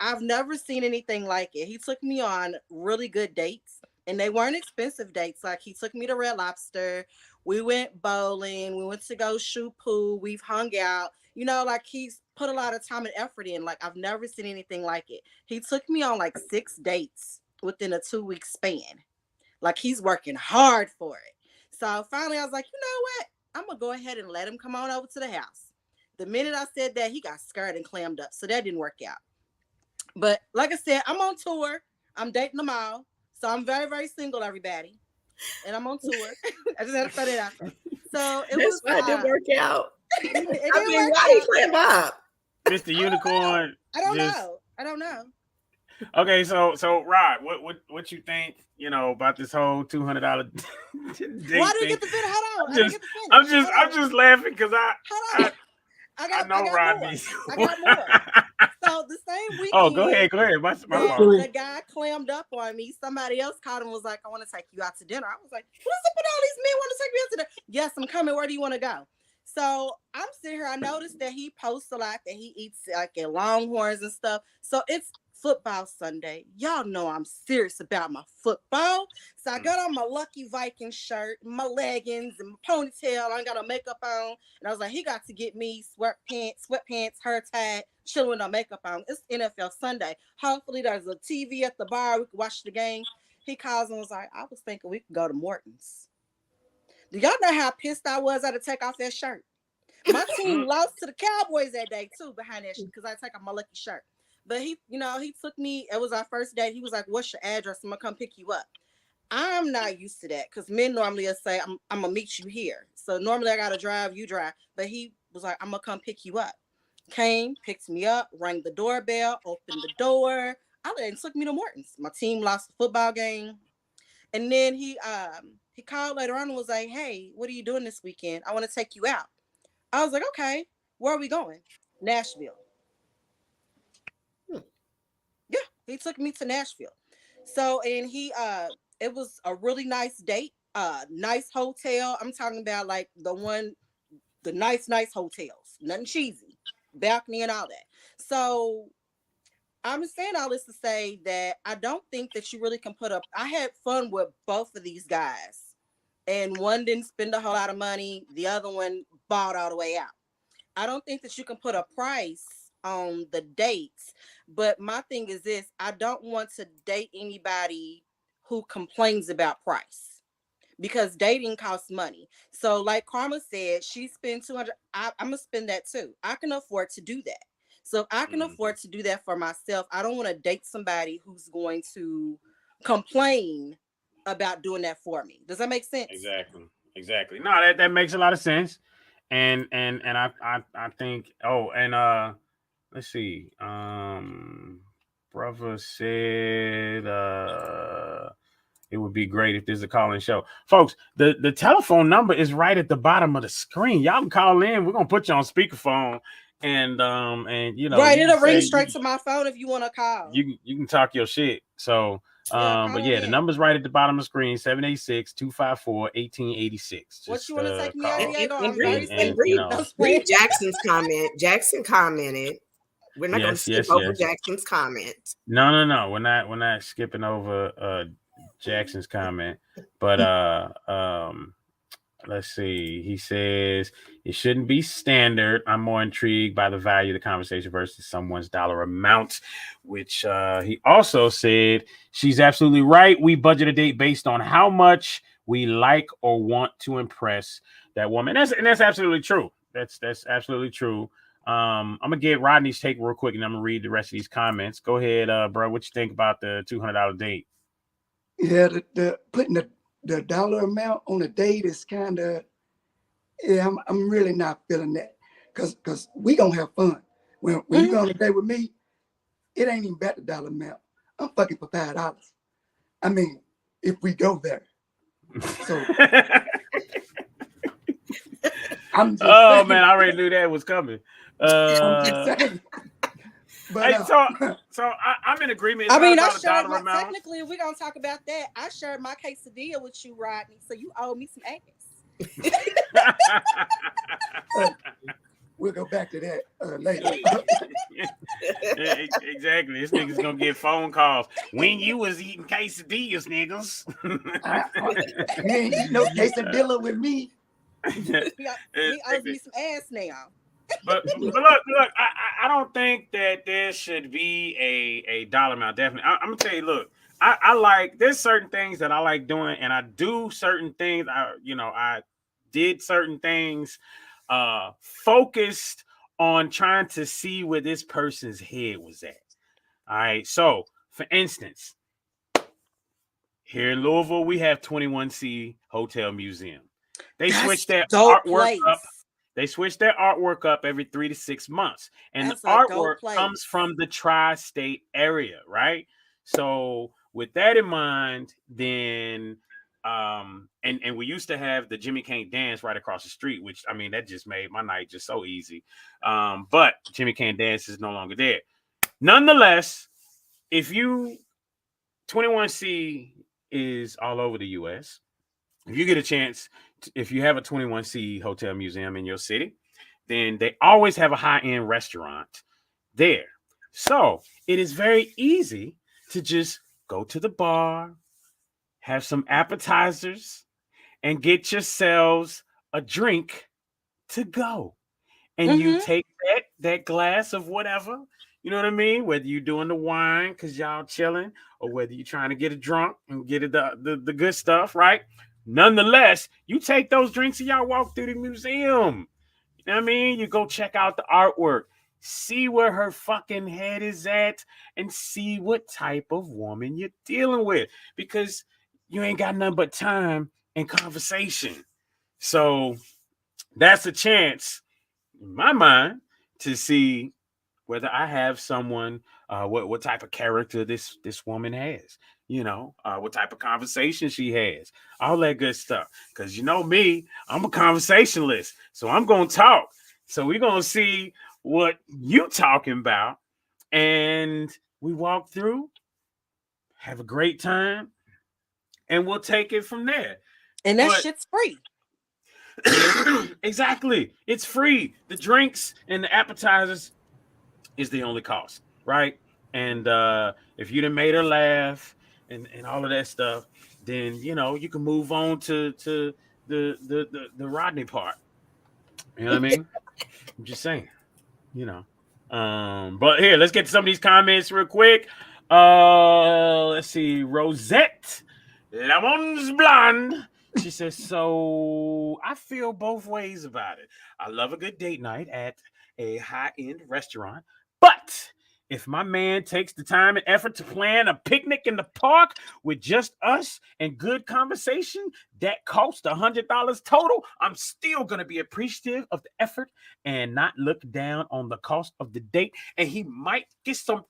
I've never seen anything like it. He took me on really good dates, and they weren't expensive dates. Like, he took me to Red Lobster. We went bowling. We went to go shoot pool. We've hung out. You know, like, he's put a lot of time and effort in. Like, I've never seen anything like it. He took me on like 6 dates within a 2-week span. Like, he's working hard for it. So finally I was like, you know what? I'm going to go ahead and let him come on over to the house. The minute I said that, he got scared and clammed up. So that didn't work out. But like I said, I'm on tour. I'm dating them all. So I'm very, very single, everybody. And I'm on tour. I just had to throw that out. So it didn't work out. Why he clammed up? Mr. Unicorn. I don't know. Okay, so Rod, what you think, you know, about this whole $200 Why did you get the fit? Hold on. I'm just laughing because I know Rodney. I got more. So the same weekend. Oh, go ahead. My fault. The guy clammed up on me. Somebody else called him and was like, "I want to take you out to dinner." I was like, "What's up with all these men want to take me out to dinner?" "Yes, I'm coming. Where do you want to go?" So I'm sitting here. I noticed that he posts a lot, that he eats like at Longhorns and stuff. So it's football Sunday. Y'all know I'm serious about my football. So I got on my Lucky Viking shirt, my leggings, and my ponytail. I ain't got no makeup on. And I was like, he got to get me sweatpants, hair tied, chilling with no makeup on. It's NFL Sunday. Hopefully there's a TV at the bar. We can watch the game. He calls and was like, "I was thinking we could go to Morton's." Do y'all know how pissed I was? I had to take off that shirt. My team lost to the Cowboys that day too, behind that shit, because I take off my lucky shirt. But he took me. It was our first date. He was like, "What's your address? I'm gonna come pick you up." I'm not used to that, because men normally will say, I'm gonna meet you here. So normally I gotta drive, you drive. But he was like, "I'm gonna come pick you up." Came, picked me up, rang the doorbell, opened the door. And took me to Morton's. My team lost the football game. And then he called later on and was like, "Hey, what are you doing this weekend? I want to take you out." I was like, "Okay, where are we going?" "Nashville." Yeah, he took me to Nashville. So, and it was a really nice date, nice hotel. I'm talking about like the nice hotels, nothing cheesy, balcony and all that. So I'm saying all this to say that I don't think that you really can put up. I had fun with both of these guys, and one didn't spend a whole lot of money. The other one bought all the way out. I don't think that you can put a price on the dates, but my thing is this: I don't want to date anybody who complains about price, because dating costs money. So like Karma said, she spent $200. I'm gonna spend that too. I can afford to do that. So if I can afford to do that for myself, I don't want to date somebody who's going to complain about doing that for me. Does that make sense? Exactly. No, that makes a lot of sense. And I think, let's see. Brother said it would be great if there's a call-in show. Folks, the telephone number is right at the bottom of the screen. Y'all can call in. We're gonna put you on speakerphone. And you know, right, it'll ring straight to my phone if you want to call. You can talk your shit. So but yeah, the number's right at the bottom of the screen, 786-254-1886. What you want to take me out, Diego? Read Jackson's comment. Jackson commented. We're not going to skip over Jackson's comment. No. We're not skipping over Jackson's comment. But Let's see. He says it shouldn't be standard. I'm more intrigued by the value of the conversation versus someone's dollar amount, which he also said she's absolutely right. We budget a date based on how much we like or want to impress that woman. That's absolutely true. That's absolutely true. I'm gonna get Rodney's take real quick, and I'm gonna read the rest of these comments. Go ahead, bro. What you think about the $200 date? Yeah, the putting the dollar amount on a date is kind of, yeah, I'm really not feeling that, because we gonna have fun. When you go on a date with me, it ain't even about the dollar amount. I'm fucking for $5. I mean, if we go there. So I'm just saying. Man, I already knew that was coming. I'm just saying. But, hey, so I'm in agreement. I mean, I about shared dollar amount. technically, if we're gonna talk about that, I shared my quesadilla with you, Rodney. So you owe me some ass. We'll go back to that later. Exactly. This nigga's gonna get phone calls when you was eating quesadillas, niggas. You ain't eating no quesadilla with me. He owes me some ass now. But look, I don't think that there should be a dollar amount. Definitely, I'm gonna tell you. Look, I like, there's certain things that I like doing, and I do certain things. I did certain things, focused on trying to see where this person's head was at. All right. So, for instance, here in Louisville, we have 21C Hotel Museum. They switch their artwork up. They switch their artwork up every 3 to 6 months. And the artwork comes from the tri-state area, right? So with that in mind, then and we used to have the Jimmy Can't Dance right across the street, which, I mean, that just made my night just so easy. But Jimmy Can't Dance is no longer there. Nonetheless, if 21C is all over the US, if you get a chance, if you have a 21C Hotel Museum in your city, then they always have a high-end restaurant there. So it is very easy to just go to the bar, have some appetizers, and get yourselves a drink to go. And you take that glass of whatever, you know what I mean? Whether you're doing the wine because y'all chilling, or whether you're trying to get it drunk and get it the good stuff, right? Nonetheless, you take those drinks and y'all walk through the museum. You know what I mean? You go check out the artwork, see where her fucking head is at, and see what type of woman you're dealing with, because you ain't got nothing but time and conversation. So that's a chance, in my mind, to see whether I have someone, what type of character this woman has. You know, what type of conversation she has, all that good stuff. Because you know me, I'm a conversationalist, so I'm gonna talk. So we're gonna see what you talking about, and we walk through, have a great time, and we'll take it from there. And that shit's free. Exactly, it's free. The drinks and the appetizers is the only cost, right? And if you done made her laugh and all of that stuff, then you know you can move on to the Rodney part. You know what I mean? I'm just saying, you know. But here, let's get to some of these comments real quick. Let's see, Rosette Lemons Blonde. She says, so I feel both ways about it. I love a good date night at a high-end restaurant, but if my man takes the time and effort to plan a picnic in the park with just us and good conversation that costs $100 total, I'm still going to be appreciative of the effort and not look down on the cost of the date. And he might get some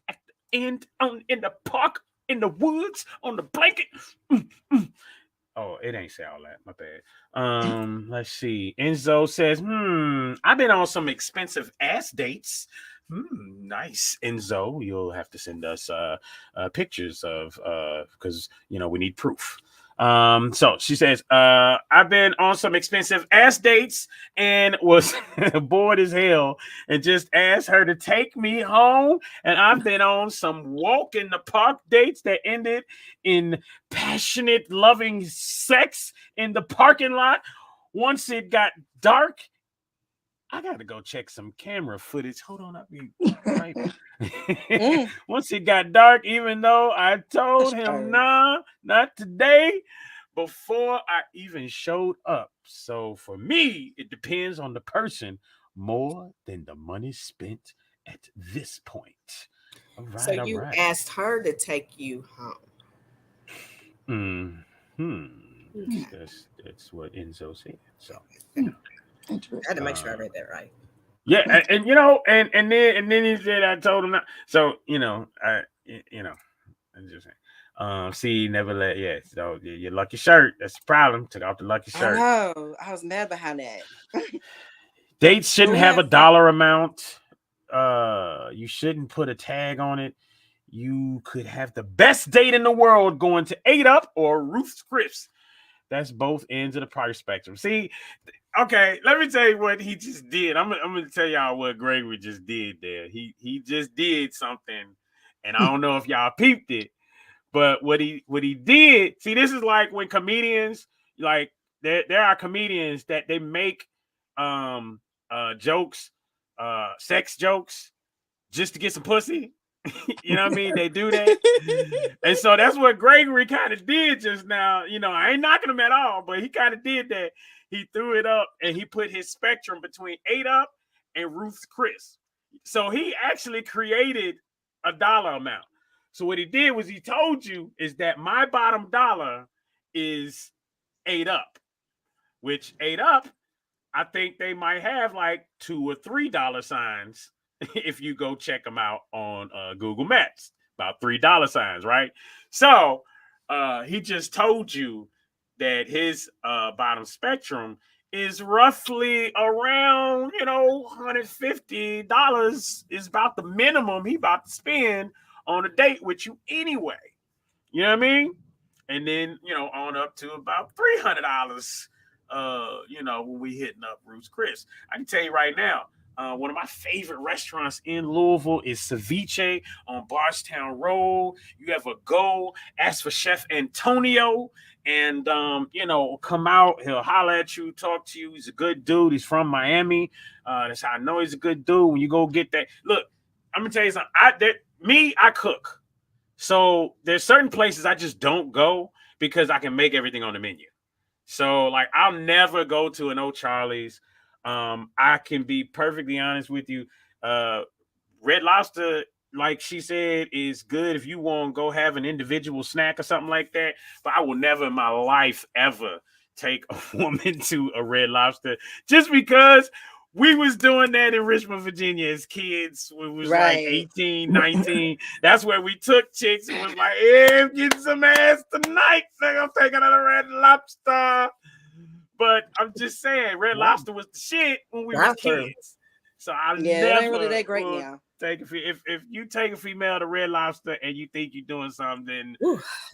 at the end in the park, in the woods, on the blanket. Oh, it ain't say all that. My bad. Let's see. Enzo says, I've been on some expensive ass dates. Nice, Enzo. You'll have to send us pictures of because you know we need proof. So she says, I've been on some expensive ass dates and was bored as hell and just asked her to take me home. And I've been on some walk in the park dates that ended in passionate, loving sex in the parking lot. Once it got dark, I got to go check some camera footage. Hold on, I'll be right. Once it got dark, even though I told him, nah, not today, before I even showed up. So for me, it depends on the person more than the money spent at this point. All right, So you asked her to take you home. Okay. That's what Enzo said. So I had to make sure I read that right. Yeah, and you know, and then he said I told him not. So I'm just saying. See, never let so your lucky shirt. That's the problem. Took off the lucky shirt. Oh, I was mad behind that. Dates shouldn't have a dollar amount. You shouldn't put a tag on it. You could have the best date in the world going to 8up or Ruth's Chris. That's both ends of the price spectrum. See, okay, let me tell you what he just did. I'm gonna tell y'all what Gregory just did there. He just did something, and I don't know if y'all peeped it, but what he did. See, this is like when comedians, like there are comedians that they make jokes, sex jokes, just to get some pussy. You know what I mean? They do that. And so that's what Gregory kind of did just now. You know, I ain't knocking him at all, but he kind of did that. He threw it up and he put his spectrum between 8up and Ruth's Chris. So he actually created a dollar amount. So what he did was he told you is that my bottom dollar is 8up, which 8up, I think they might have like $2 or $3 signs. If you go check them out on Google Maps, about $3 signs, right? So he just told you that his bottom spectrum is roughly around, $150 is about the minimum he about to spend on a date with you anyway. You know what I mean? And then, on up to about $300, when we hitting up Ruth's Chris. I can tell you right now, one of my favorite restaurants in Louisville is Ceviche on Bardstown Road. You ever go, ask for Chef Antonio, and come out. He'll holler at you, talk to you. He's a good dude. He's from Miami. That's how I know he's a good dude. When you go get that, look, I'm gonna tell you something. I cook, so there's certain places I just don't go because I can make everything on the menu. So like, I'll never go to an O'Charlie's. I can be perfectly honest with you. Red Lobster, like she said, is good if you want to go have an individual snack or something like that. But I will never in my life ever take a woman to a Red Lobster just because we was doing that in Richmond, Virginia as kids. We was like 18, 19. That's where we took chicks and was like, hey, I'm getting some ass tonight. So I'm taking out a Red Lobster. But I'm just saying, Red Lobster was the shit when we were kids. So I never ain't really that great now. Take if you take a female to Red Lobster and you think you're doing something,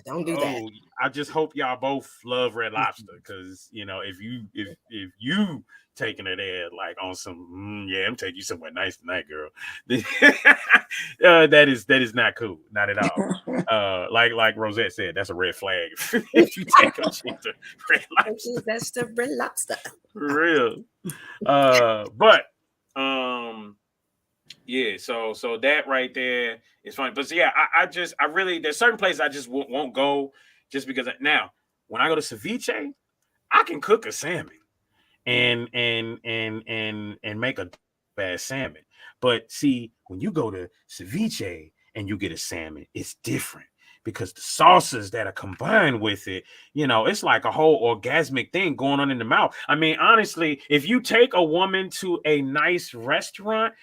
don't do that. I just hope y'all both love Red Lobster because if you taking it there like on some I'm taking you somewhere nice tonight, girl. That is not cool, not at all. Like Rosette said, that's a red flag. If you take a chick to Red Lobster, that's the Red Lobster. For real. But so that right there is funny. But yeah, I really there's certain places I just won't go just because now when I go to Ceviche, I can cook a salmon and make a bad salmon. But see, when you go to Ceviche and you get a salmon, it's different because the sauces that are combined with it, it's like a whole orgasmic thing going on in the mouth. I mean, honestly, if you take a woman to a nice restaurant,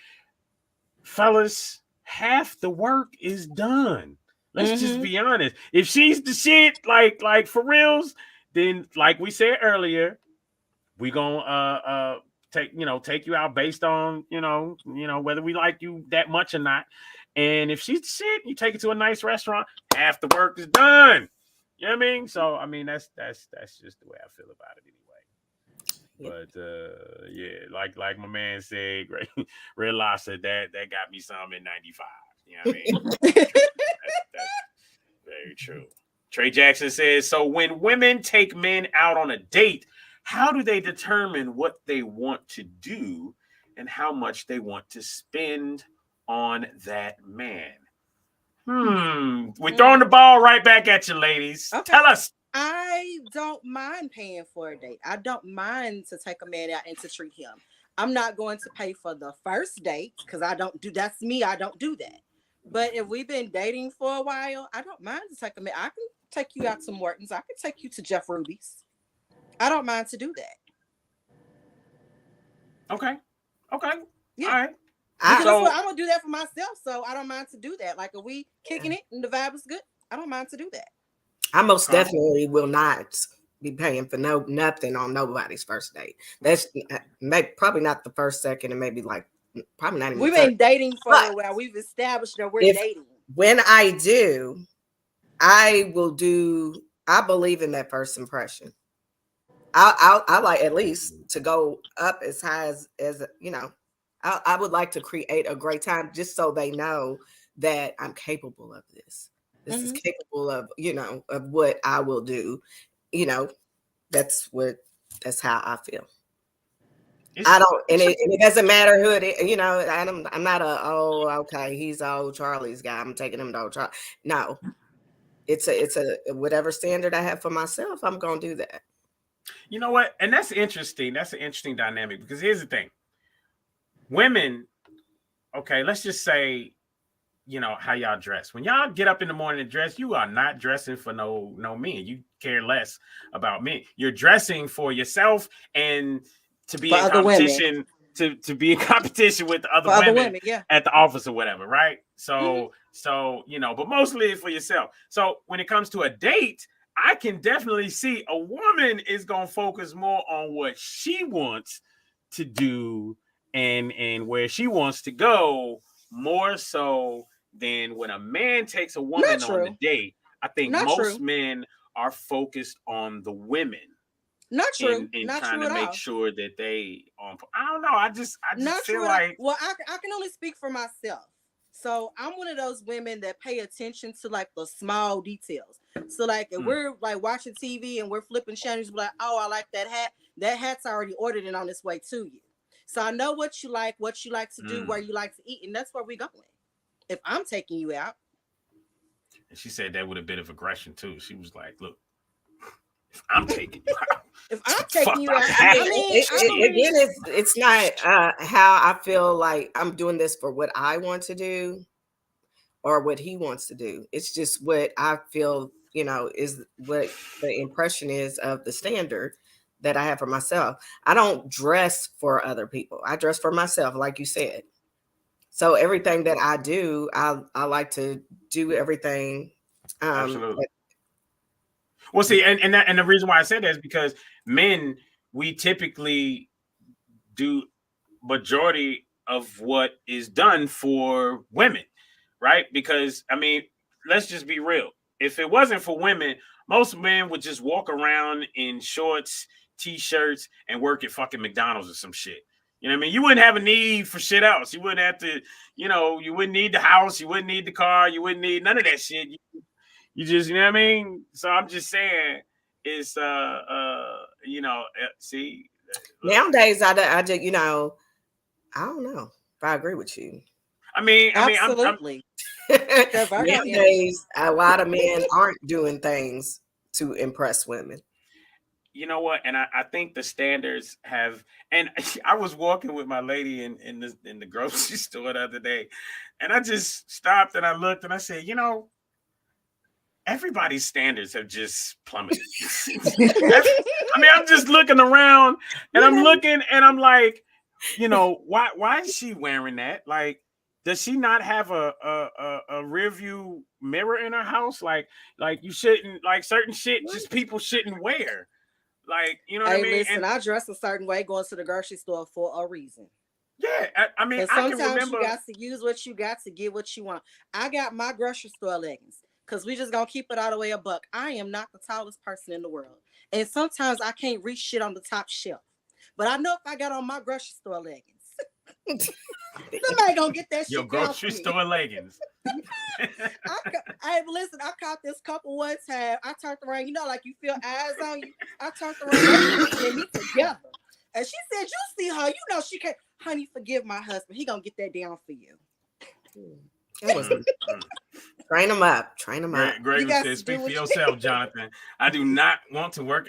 fellas, half the work is done. Let's just be honest. If she's the shit, like for reals, then like we said earlier, we gonna take you out based on whether we like you that much or not. And if she's the shit, you take it to a nice restaurant, half the work is done. You know what I mean? So I mean that's just the way I feel about it anyway. But yeah, like my man said, Red Lobster, that got me some in '95. You know what I mean? That's very true. Trey Jackson says, so when women take men out on a date, how do they determine what they want to do and how much they want to spend on that man? We're throwing the ball right back at you, ladies. Okay. Tell us. I don't mind paying for a date. I don't mind to take a man out and to treat him. I'm not going to pay for the first date because that's me. I don't do that. But if we've been dating for a while, I don't mind to take a man. I can take you out to Morton's. I can take you to Jeff Ruby's. I don't mind to do that. Okay. Yeah. All right. I don't do that for myself, so I don't mind to do that. Like if we kicking it and the vibe is good, I don't mind to do that. I most definitely will not be paying for nothing on nobody's first date. That's probably not the first, second, and maybe like probably not even. We've been dating for a while. We've established that we're dating. When I do, I will do. I believe in that first impression. I like at least to go up as high as you know. I would like to create a great time just so they know that I'm capable of this. This is capable of, of what I will do. That's how I feel. I don't, and it doesn't matter who it is. I'm not he's old Charlie's guy. I'm taking him to old Charlie. No, it's a whatever standard I have for myself, I'm going to do that. You know what? And that's interesting. That's an interesting dynamic because here's the thing. Women, okay, let's just say, how y'all dress. When y'all get up in the morning and dress, you are not dressing for no men. You care less about men. You're dressing for yourself and to be in competition, to be in competition with the other women at the office or whatever, right? So, but mostly for yourself. So when it comes to a date, I can definitely see a woman is going to focus more on what she wants to do and where she wants to go more so than when a man takes a woman on the date. I think most men are focused on the women. Not true. In not trying true to make sure that they I don't know. I just not feel true like I can only speak for myself. So I'm one of those women that pay attention to like the small details. So like if we're like watching TV and we're flipping channels, we're like, oh, I like that hat. That hat's already ordered and on its way to you. So I know what you like to do, where you like to eat, and that's where we're going. If I'm taking you out. And she said that with a bit of aggression too. She was like, look, if I'm taking you out. If I'm taking you out, it's not how I feel like I'm doing this for what I want to do or what he wants to do. It's just what I feel, is what the impression is of the standard that I have for myself. I don't dress for other people. I dress for myself, like you said. So everything that I do, I like to do everything. Absolutely. Well, see, and the reason why I said that is because men, we typically do majority of what is done for women, right? Because I mean, let's just be real. If it wasn't for women, most men would just walk around in shorts, t-shirts, and work at fucking McDonald's or some shit. You know what I mean? You wouldn't have a need for shit else. You wouldn't have to, you wouldn't need the house, you wouldn't need the car, you wouldn't need none of that shit. You just, you know what I mean? So I'm just saying, it's see. Nowadays, I don't know if I agree with you. Absolutely. Nowadays, a lot of men aren't doing things to impress women. You know what? And I think the standards have. And I was walking with my lady in the grocery store the other day, and I just stopped and I looked and I said, everybody's standards have just plummeted. I'm just looking around and I'm looking and I'm like, why is she wearing that? Like, does she not have a rear view mirror in her house? Like you shouldn't, like certain shit, just people shouldn't wear. Like, you know what I mean? Listen, I dress a certain way going to the grocery store for a reason. Yeah, I mean, sometimes I can remember. You got to use what you got to get what you want. I got my grocery store leggings. because we just gonna keep it all the way a buck. I am not the tallest person in the world. And sometimes I can't reach shit on the top shelf. But I know if I got on my grocery store leggings, somebody gonna get that shit. Your grocery store leggings. Hey, listen, I caught this couple one time. I turned around, you know, like you feel eyes on you. I turned around and me together. And she said, you see her, you know she can't. Honey, forgive my husband. He gonna get that down for you. Train them up. Train them up. Greg said, speak for yourself, Jonathan. I do not want to work.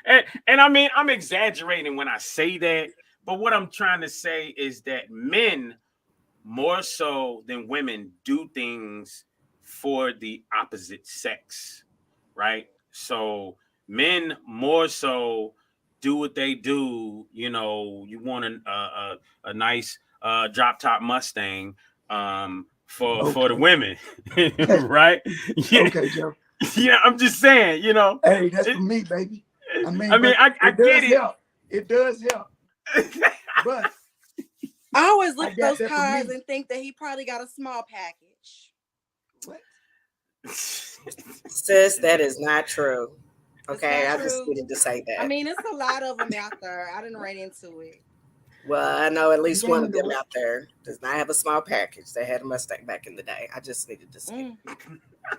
and I mean, I'm exaggerating when I say that. But what I'm trying to say is that men, more so than women, do things for the opposite sex, right? So men more so do what they do. You know, you want a nice drop top Mustang for the women, right? Yeah. Okay, Joe. Yeah, I'm just saying, you know. Hey, that's for me, baby. I mean, I get it. Help. It does help. But I always look at those cars and think that he probably got a small package. What? Sis, that is not true. Okay, not I just true. needed to say that. I mean, it's a lot of them out there. I didn't run into it. Well, I know at least one of them out there does not have a small package. They had a Mustang back in the day. I just needed to say.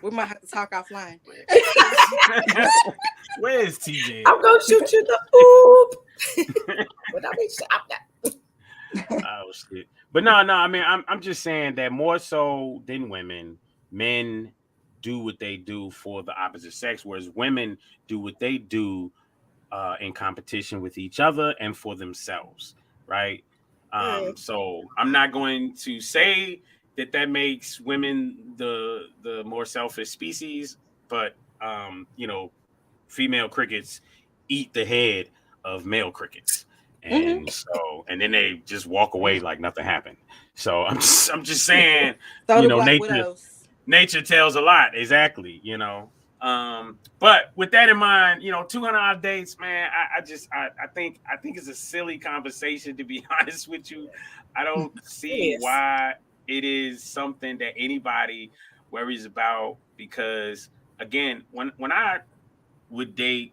We might have to talk offline. Where's TJ? I'm gonna shoot you the oop. But I mean, stop that. Oh shit! But no. I mean, I'm just saying that more so than women, men do what they do for the opposite sex, whereas women do what they do in competition with each other and for themselves, right? So I'm not going to say that makes women the more selfish species, but you know, female crickets eat the head of male crickets. And so, and then they just walk away like nothing happened. So I'm just saying, you know, nature tells a lot. Exactly. You know, but with that in mind, you know, 200 odd dates, man, I think it's a silly conversation, to be honest with you. I don't see why it is something that anybody worries about, because again, when I would date,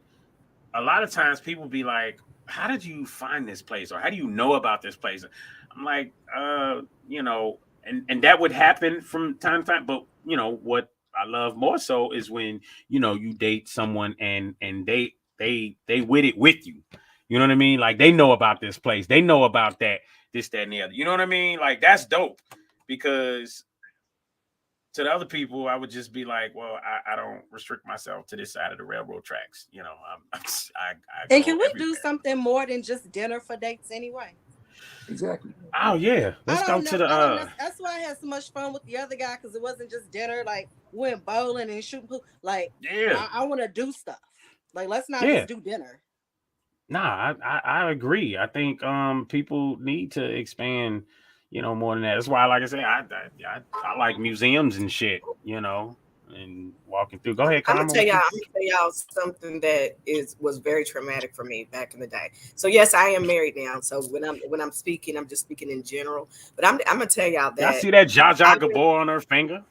a lot of times people be like, how did you find this place? Or how do you know about this place? I'm like, you know, and that would happen from time to time. But, you know, what I love more so is when, you know, you date someone and they with it with you. You know what I mean? Like, they know about this place. They know about that, this, that, and the other. You know what I mean? Like, that's dope, because to the other people, I would just be like, well, I don't restrict myself to this side of the railroad tracks. You know, I and can we do something more than just dinner for dates anyway? Exactly. Oh yeah, let's go to the. That's why I had so much fun with the other guy, because it wasn't just dinner. Like, we went bowling and shooting pool. Like, yeah, I want to do stuff. Like, let's not just do dinner. Nah, I agree. I think people need to expand, you know, more than that. That's why, like I said, I like museums and shit, you know, and walking through. Go ahead, I'm gonna tell y'all something that was very traumatic for me back in the day. So yes, I am married now. So when I'm speaking, I'm just speaking in general. But I'm gonna tell y'all that. I see that Zsa Zsa Gabor on her finger.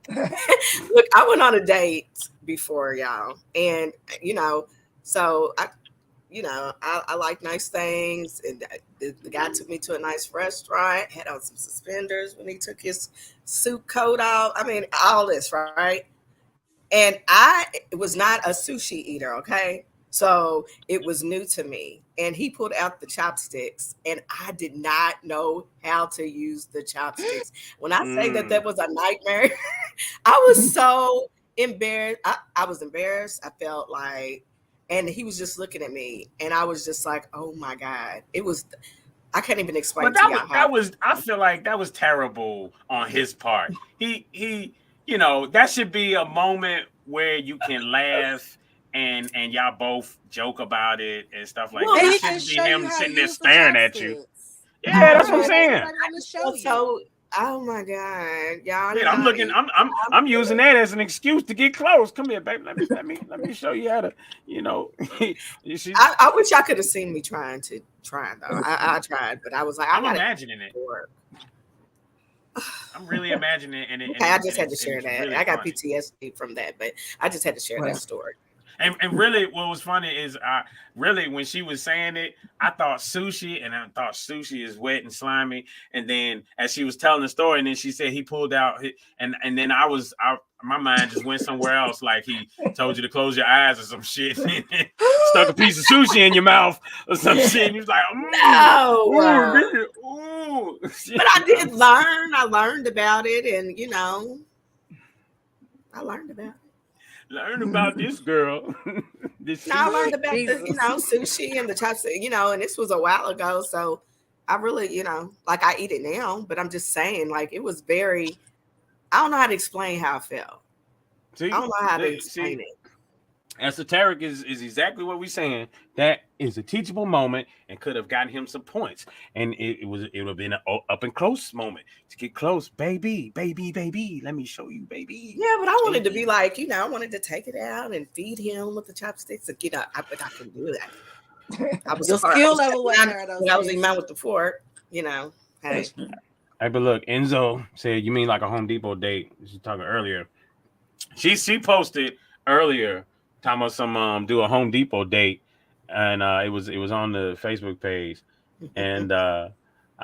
Look, I went on a date before, y'all, and you know, so I like nice things, and the guy took me to a nice restaurant, had on some suspenders when he took his suit coat off. I mean, all this, right? And I was not a sushi eater, okay? So it was new to me. And he pulled out the chopsticks, and I did not know how to use the chopsticks. When I say that was a nightmare, I was so embarrassed. I was embarrassed. I felt like, and he was just looking at me, and I was just like, "Oh my God!" It was. I can't even explain. But I feel like that was terrible on his part. He, you know, that should be a moment where you can laugh and y'all both joke about it and stuff like that. It shouldn't be him sitting there staring at you. Yeah, that's what I'm saying. So, oh my God, y'all! Yeah, I'm using that as an excuse to get close. Come here, baby. Let me show you how to. You know, I wish I could have seen me trying though. I tried, but I was like, I'm imagining it. I'm really imagining it. And Okay, I just had to share it's that. really I got funny. PTSD from that, but I just had to share Right. that story. And really, what was funny is, really when she was saying it, I thought sushi, and I thought sushi is wet and slimy. And then as she was telling the story, and then she said he pulled out, and then my mind just went somewhere else, like he told you to close your eyes or some shit, stuck a piece of sushi in your mouth or some shit, and he was like, No. ooh. But I did learn. I learned about it, and I learned about it. Learn about this girl. I learned about the, sushi and the chopstick, and this was a while ago. So I really, like I eat it now, but I'm just saying, like, it was very, I don't know how to explain how I felt. See, I don't know how to explain it. Esoteric is exactly what we're saying. That is a teachable moment and could have gotten him some points. And it would have been an up and close moment to get close. Baby. Let me show you, baby. Yeah, but I wanted to be like, I wanted to take it out and feed him with the chopsticks. But I couldn't do that. I was Your skill level was there, when I was eating mine with the fork, Hey. Hey, but look, Enzo said, you mean like a Home Depot date? She's talking earlier. She posted earlier talking about some do a Home Depot date, and it was on the Facebook page, and I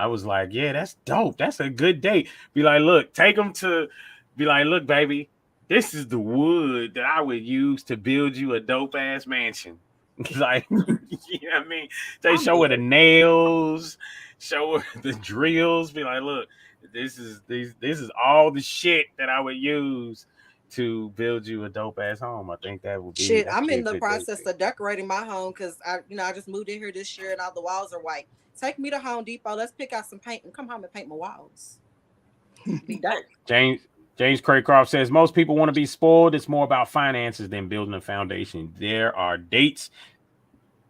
was like, yeah, that's dope. That's a good date. Be like, look, take them to be like, look, baby, this is the wood that I would use to build you a dope ass mansion. Like, you know what I mean? They show her the nails, show her the drills. Be like, look, this is all the shit that I would use to build you a dope ass home. I think that would be shit. I'm in the process of decorating my home because I just moved in here this year and all the walls are white. Take me to Home Depot. Let's pick out some paint and come home and paint my walls. Be done. James Craycroft says most people want to be spoiled. It's more about finances than building a foundation. There are dates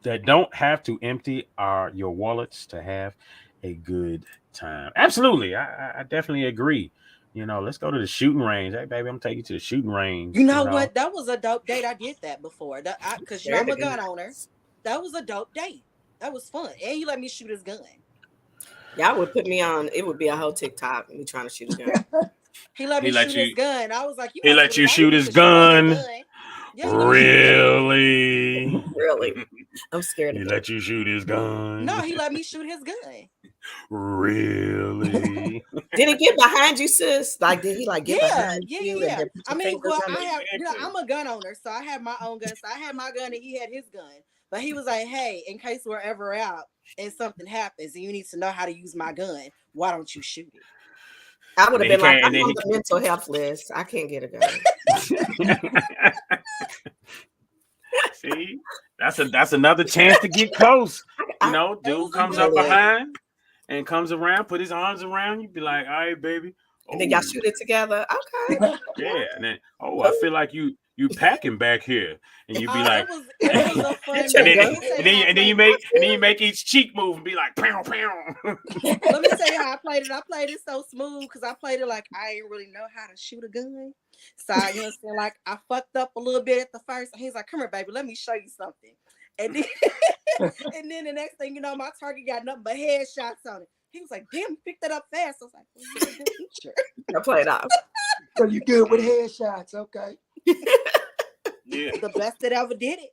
that don't have to empty your wallets to have a good time. Absolutely, I definitely agree. Let's go to the shooting range. Hey, baby, I'm taking you to the shooting range. You know what? That was a dope date. I did that before. Because I'm a gun owner. That was a dope date. That was fun. And you let me shoot his gun. Y'all would put me on. It would be a whole TikTok. Me trying to shoot a gun. He let me shoot his gun. I was like, he let you shoot his gun. Yeah, really? Really? I'm scared of He let you shoot his gun. No, he let me shoot his gun. Really? Did he get behind you, sis? Like, did he get behind you? Yeah. I mean, well, I'm a gun owner, so I have my own gun. So I had my gun and he had his gun. But he was like, hey, in case we're ever out and something happens and you need to know how to use my gun, why don't you shoot it? I would have been like, I'm on the mental health list. I can't get a gun. See, that's another chance to get close. Dude comes up behind and comes around, put his arms around you, be like, all right, baby. And then y'all shoot it together. Okay. Yeah, and then I feel like you packing back here, and you be like, it was a fun and then you make each cheek move and be like, pow pow. Let me tell you how I played it. I played it so smooth because I played it like I didn't really know how to shoot a gun. So like I fucked up a little bit at the first. And he's like, come here, baby, let me show you something. And then and then the next thing you know, my target got nothing but headshots on it. He was like, damn, you picked that up fast. I was like, well, you're a good teacher. I played off. So you good with headshots, okay? Yeah. The best that ever did it.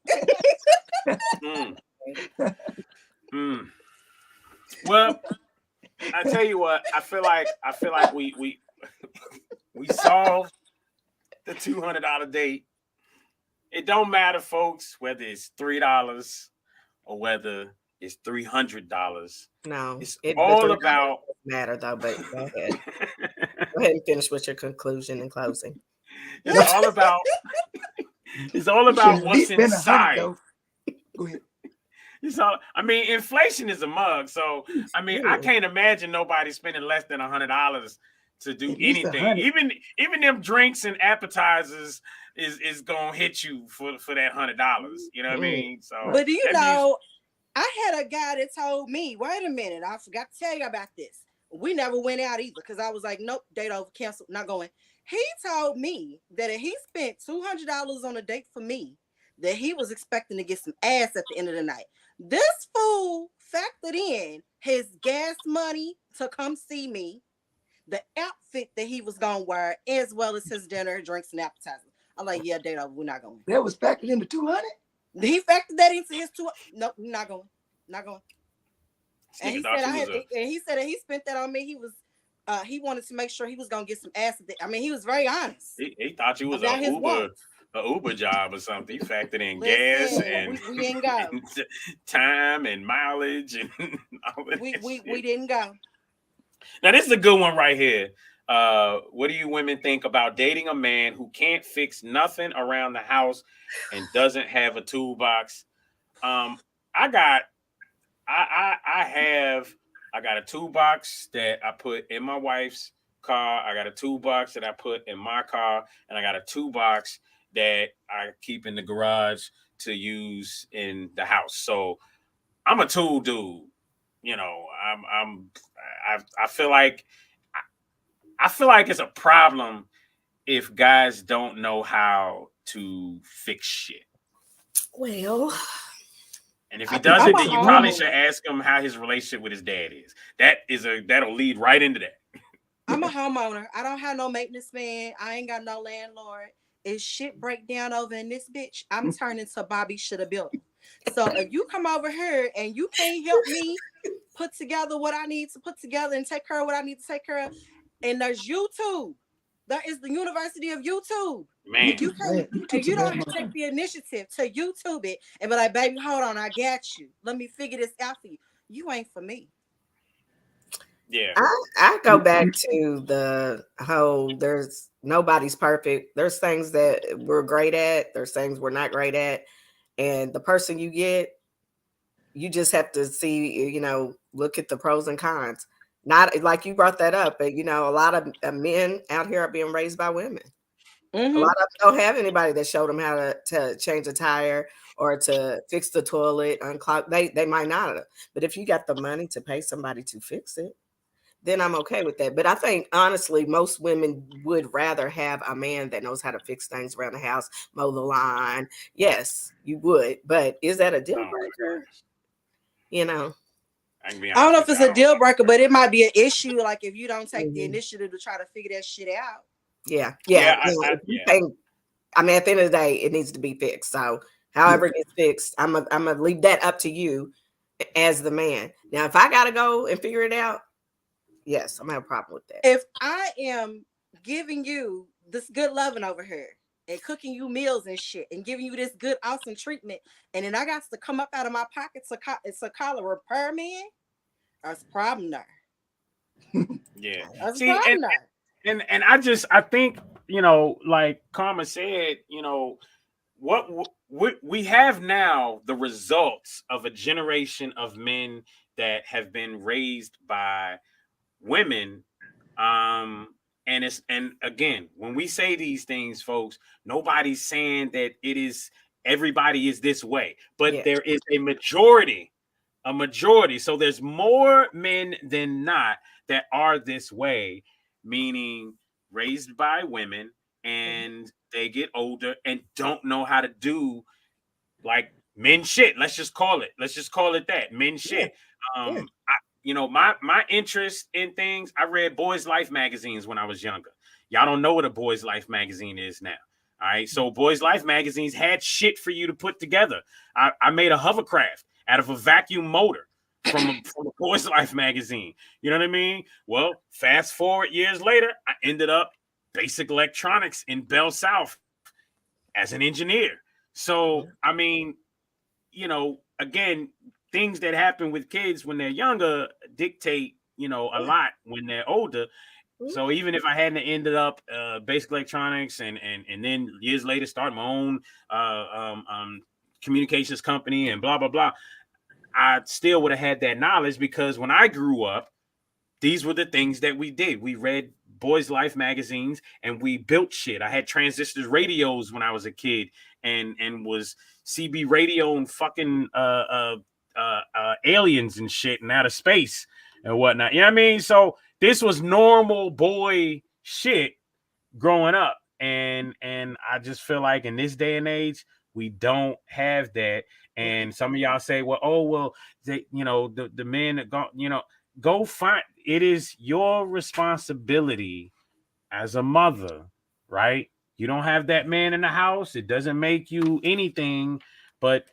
Well, I tell you what, I feel like we solved the $200 date. It don't matter, folks, whether it's $3 or whether it's $300. No, it's all about matter though. But go ahead. Go ahead and finish with your conclusion and closing. It's all about what's inside. Go ahead. Inflation is a mug. So, I can't imagine nobody spending less than $100 to do anything. Even them drinks and appetizers is gonna hit you for that $100. You know what I mean? So, but do you know, I had a guy that told me, wait a minute, I forgot to tell you about this. We never went out either because I was like, nope, date over, canceled, not going. He told me that if he spent $200 on a date for me, that he was expecting to get some ass at the end of the night. This fool factored in his gas money to come see me, the outfit that he was gonna wear, as well as his dinner, drinks, and appetizers. I'm like, yeah, date over. We're not going. That was factored into 200. He factored that into his 200. Nope, we're not going. Not going. And he Nigga said thought you was and he said that he spent that on me. He was he wanted to make sure he was gonna get some ass. I mean, he was very honest. He thought you was about his a Uber job or something. He factored in Listen, gas and we didn't go. and time and mileage and all of We didn't go. Now this is a good one right here. What do you women think about dating a man who can't fix nothing around the house and doesn't have a toolbox? I got a toolbox that I put in my wife's car. I got a toolbox that I put in my car, and I got a toolbox that I keep in the garage to use in the house. So I'm a tool dude. You know, I feel like it's a problem if guys don't know how to fix shit. Well, and if he doesn't, then you probably should ask him how his relationship with his dad is. That'll lead right into that. I'm a homeowner. I don't have no maintenance man. I ain't got no landlord. If shit break down over in this bitch, I'm turning to Bobby Shoulda Built. So if you come over here and you can't help me put together what I need to put together and take care of what I need to take care of, and there's YouTube. There is the University of YouTube. Man, you don't have to take the initiative to YouTube it and be like, baby, hold on, I got you. Let me figure this out for you. You ain't for me. Yeah. I go back to the whole there's nobody's perfect. There's things that we're great at, there's things we're not great at. And the person you get, you just have to see, look at the pros and cons. Not like you brought that up, but a lot of men out here are being raised by women. Mm-hmm. A lot of them don't have anybody that showed them how to change a tire or to fix the toilet, unclog. They might not have. But if you got the money to pay somebody to fix it, then I'm okay with that. But I think, honestly, most women would rather have a man that knows how to fix things around the house, mow the lawn. Yes, you would. But is that a deal breaker? I don't know if it's a deal breaker, but it might be an issue. Like if you don't take the initiative to try to figure that shit out. Yeah. I mean, at the end of the day, it needs to be fixed. So however it gets fixed, I'm gonna leave that up to you as the man. Now, if I gotta go and figure it out, yes, I'm gonna have a problem with that. If I am giving you this good loving over here and cooking you meals and shit and giving you this good, awesome treatment, and then I got to come up out of my pockets to call a repairman, that's a problem there. Yeah. That's a problem there. And I think, like Karma said, what we have now the results of a generation of men that have been raised by women. And again, when we say these things, folks, nobody's saying that everybody is this way, but there is a majority. So there's more men than not that are this way, meaning raised by women, and they get older and don't know how to do like men shit. Let's just call it that, men shit. My interest in things, I read Boys Life magazines when I was younger. Y'all don't know what a Boys Life magazine is now. All right. So Boys Life magazines had shit for you to put together. I made a hovercraft out of a vacuum motor from a Boys Life magazine. You know what I mean? Well, fast forward years later, I ended up Basic Electronics in Bell South as an engineer. So, I mean, again, things that happen with kids when they're younger dictate, a lot when they're older. So even if I hadn't ended up Basic Electronics and then years later start my own communications company and blah, blah, blah, I still would have had that knowledge because when I grew up, these were the things that we did. We read Boys Life magazines and we built shit. I had transistors radios when I was a kid and was CB radio and fucking aliens and shit and outer space and whatnot. You know what I mean? So this was normal boy shit growing up. And I just feel like in this day and age, we don't have that. And some of y'all say, well, the men are gone, go find. It is your responsibility as a mother, right? You don't have that man in the house. It doesn't make you anything, but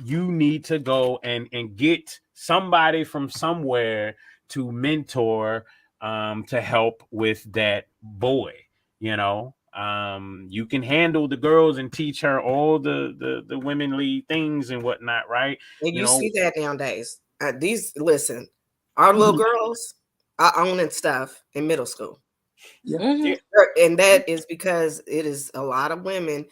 you need to go and get somebody from somewhere to mentor, to help with that boy. You know, you can handle the girls and teach her all the womanly things and whatnot, right? And you know, see that nowadays. Listen, our little girls are owning stuff in middle school. Yeah. And that is because it is a lot of women,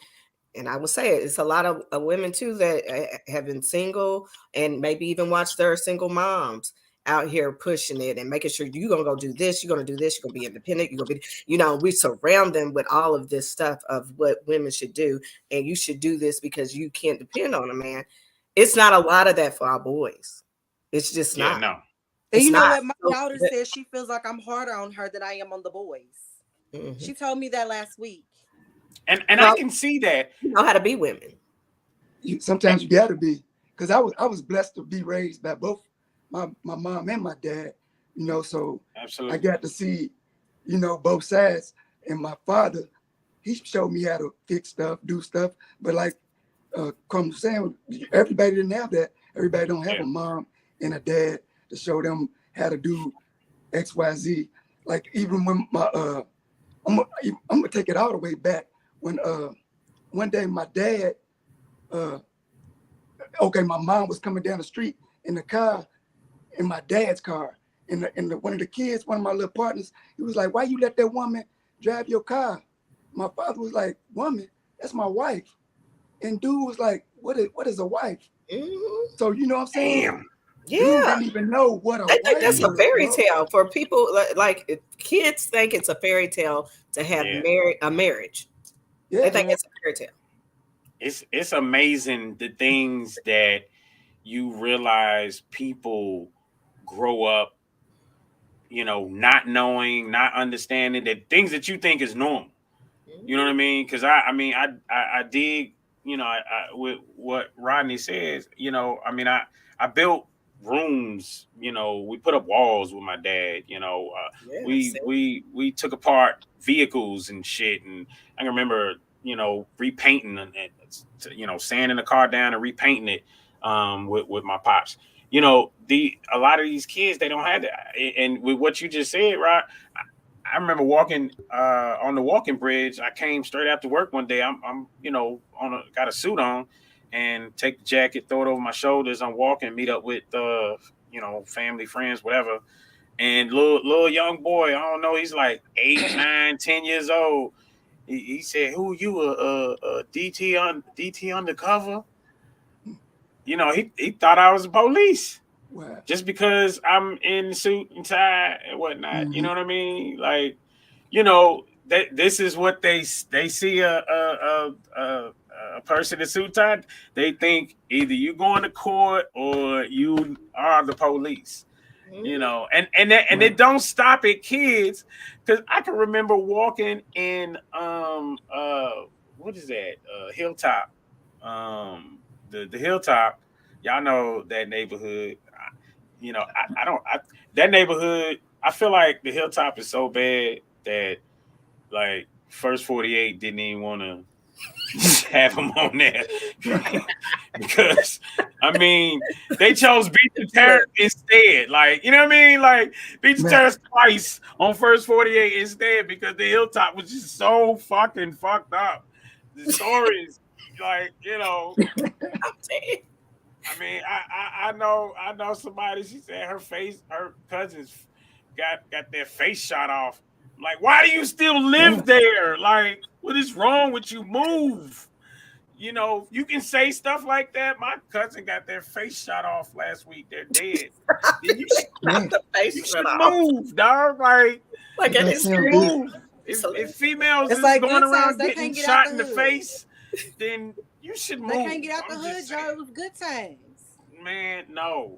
and I would say it's a lot of women too that have been single and maybe even watch their single moms out here pushing it and making sure you're gonna go do this, you're gonna do this, you're gonna be independent, you're gonna be, you know, we surround them with all of this stuff of what women should do, and you should do this because you can't depend on a man. It's not a lot of that for our boys. It's just not. No. And you know not. what? My daughter says she feels like I'm harder on her than I am on the boys. Mm-hmm. She told me that last week. And I can see that. You know how to be women. Sometimes you gotta be, because I was blessed to be raised by both my mom and my dad, you know, so absolutely I got to see, you know, both sides. And my father, he showed me how to fix stuff, do stuff. But like Crum was saying, everybody didn't have that. Everybody don't have a mom and a dad to show them how to do X, Y, Z. Like even when my I'm gonna take it all the way back when one day my dad my mom was coming down the street in the car, in my dad's car, and one of the kids, one of my little partners, he was like, "Why you let that woman drive your car?" My father was like, "Woman, that's my wife." And dude was like, what is a wife? Mm-hmm. So you know what I'm saying? Damn. Yeah, dude didn't even know what a wife that's a is, fairy bro. tale for people. Like kids think it's a fairy tale to have a marriage. Yeah. They think it's a fairy tale. It's amazing the things that you realize people grow up, you know, not knowing, not understanding, that things that you think is normal. You know what I mean? Because I dig, you know, I with what Rodney says. You know, I mean, I built rooms. You know, we put up walls with my dad. You know, we took apart vehicles and shit, and I can remember, you know, repainting and you know, sanding the car down and repainting it with my pops. You know, a lot of these kids, they don't have that. And with what you just said, Rod, I remember walking on the walking bridge. I came straight after work one day. I'm you know, got a suit on, and take the jacket, throw it over my shoulders. I'm walking, meet up with you know, family, friends, whatever. And little young boy, I don't know, he's like 8, 9, 10 years old. He said, "Who you a DT undercover?" You know, he thought I was the police. Wow. Just because I'm in suit and tie and whatnot. Mm-hmm. You know what I mean? Like, you know, this is what they see a person in suit tie. They think either you going to court or you are the police. Mm-hmm. You know, and it don't stop at kids, because I can remember walking in what is that? Hilltop. The Hilltop. Y'all know that neighborhood. You know, that neighborhood, I feel like the Hilltop is so bad that, like, First 48 didn't even want to have them on there. Because, I mean, they chose Beach and Terrace instead. Like, you know what I mean? Like, Beach and Terrace twice on First 48 instead, because the Hilltop was just so fucking fucked up. The stories, like, you know. I mean, I know somebody. She said her cousins got their face shot off. I'm like, why do you still live there? Like, what is wrong with you? Move. You know, you can say stuff like that. My cousin got their face shot off last week. They're dead. You should move, dog. Like it's move. If females is like going around getting shot in the face, then you should move. They can't get out the hood, Joe. It was good times. Man, no.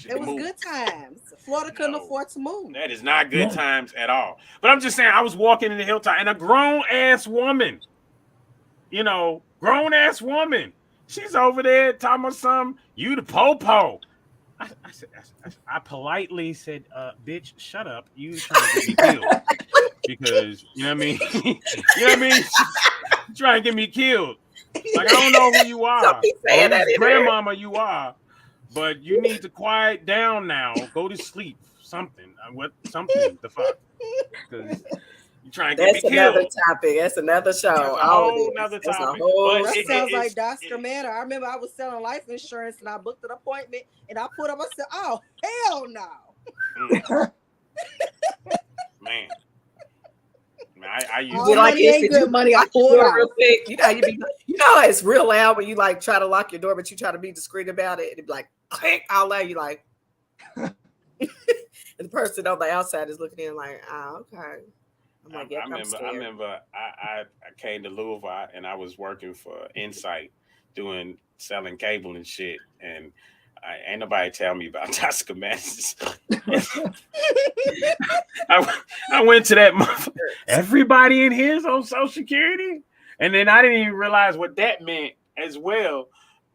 It was good times. Florida couldn't afford to move. That is not good times at all. But I'm just saying, I was walking in the Hilltop, and a grown-ass woman, you know, she's over there talking about something. You the po-po. I politely said, "Bitch, shut up! You trying to get me killed because you know what I mean? You know what I mean? You trying to get me killed? Like I don't know who you are, keep or saying that whose in there. grandmama you are, but you need to quiet down now. Go to sleep. Something. What? Something. The fuck? Because you trying to get That's me another killed. topic. That's another show. That's a All of whole this. nother That's a topic. whole. But That sounds like it's Oscar Manor. I remember I was selling life insurance and I booked an appointment and I put up. I said, "Oh hell no!" Man. I used All You like money it? ain't Did good you money. I lock your pulled door out. real quick? You know, it's real loud when you like try to lock your door, but you try to be discreet about it. It'd be like click all loud. You like, and the person on the outside is looking in like, oh, okay. I'm like, yeah, I remember I came to Louisville and I was working for Insight selling cable and shit. And ain't nobody tell me about Oscar Masses. I went to that motherfucker. Everybody in here is on Social Security. And then I didn't even realize what that meant as well.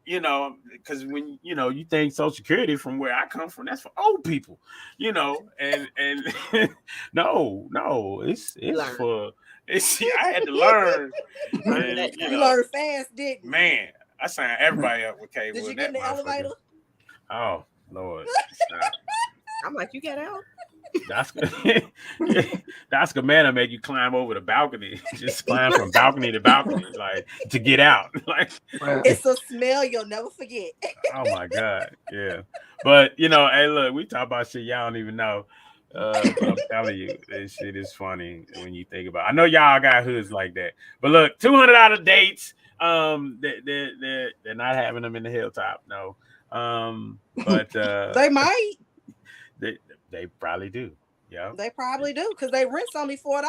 You know, because when you think Social Security from where I come from, that's for old people, and no, it's for I had to learn. And, You learned fast, didn't you? Man, I signed everybody up with cable. Did you get in the elevator? Oh Lord. I'm like, you get out. Oscar Manor make you climb over the balcony, just climb from balcony to balcony, like to get out. Like it's a smell you'll never forget. Oh my God, yeah. But hey, look, we talk about shit y'all don't even know. I'm telling you, this shit is funny when you think about it. I know y'all got hoods like that, but look, $200 dates. They're not having them in the Hilltop, no. But they might. They probably do. Yeah, they probably do because they rent's only $4.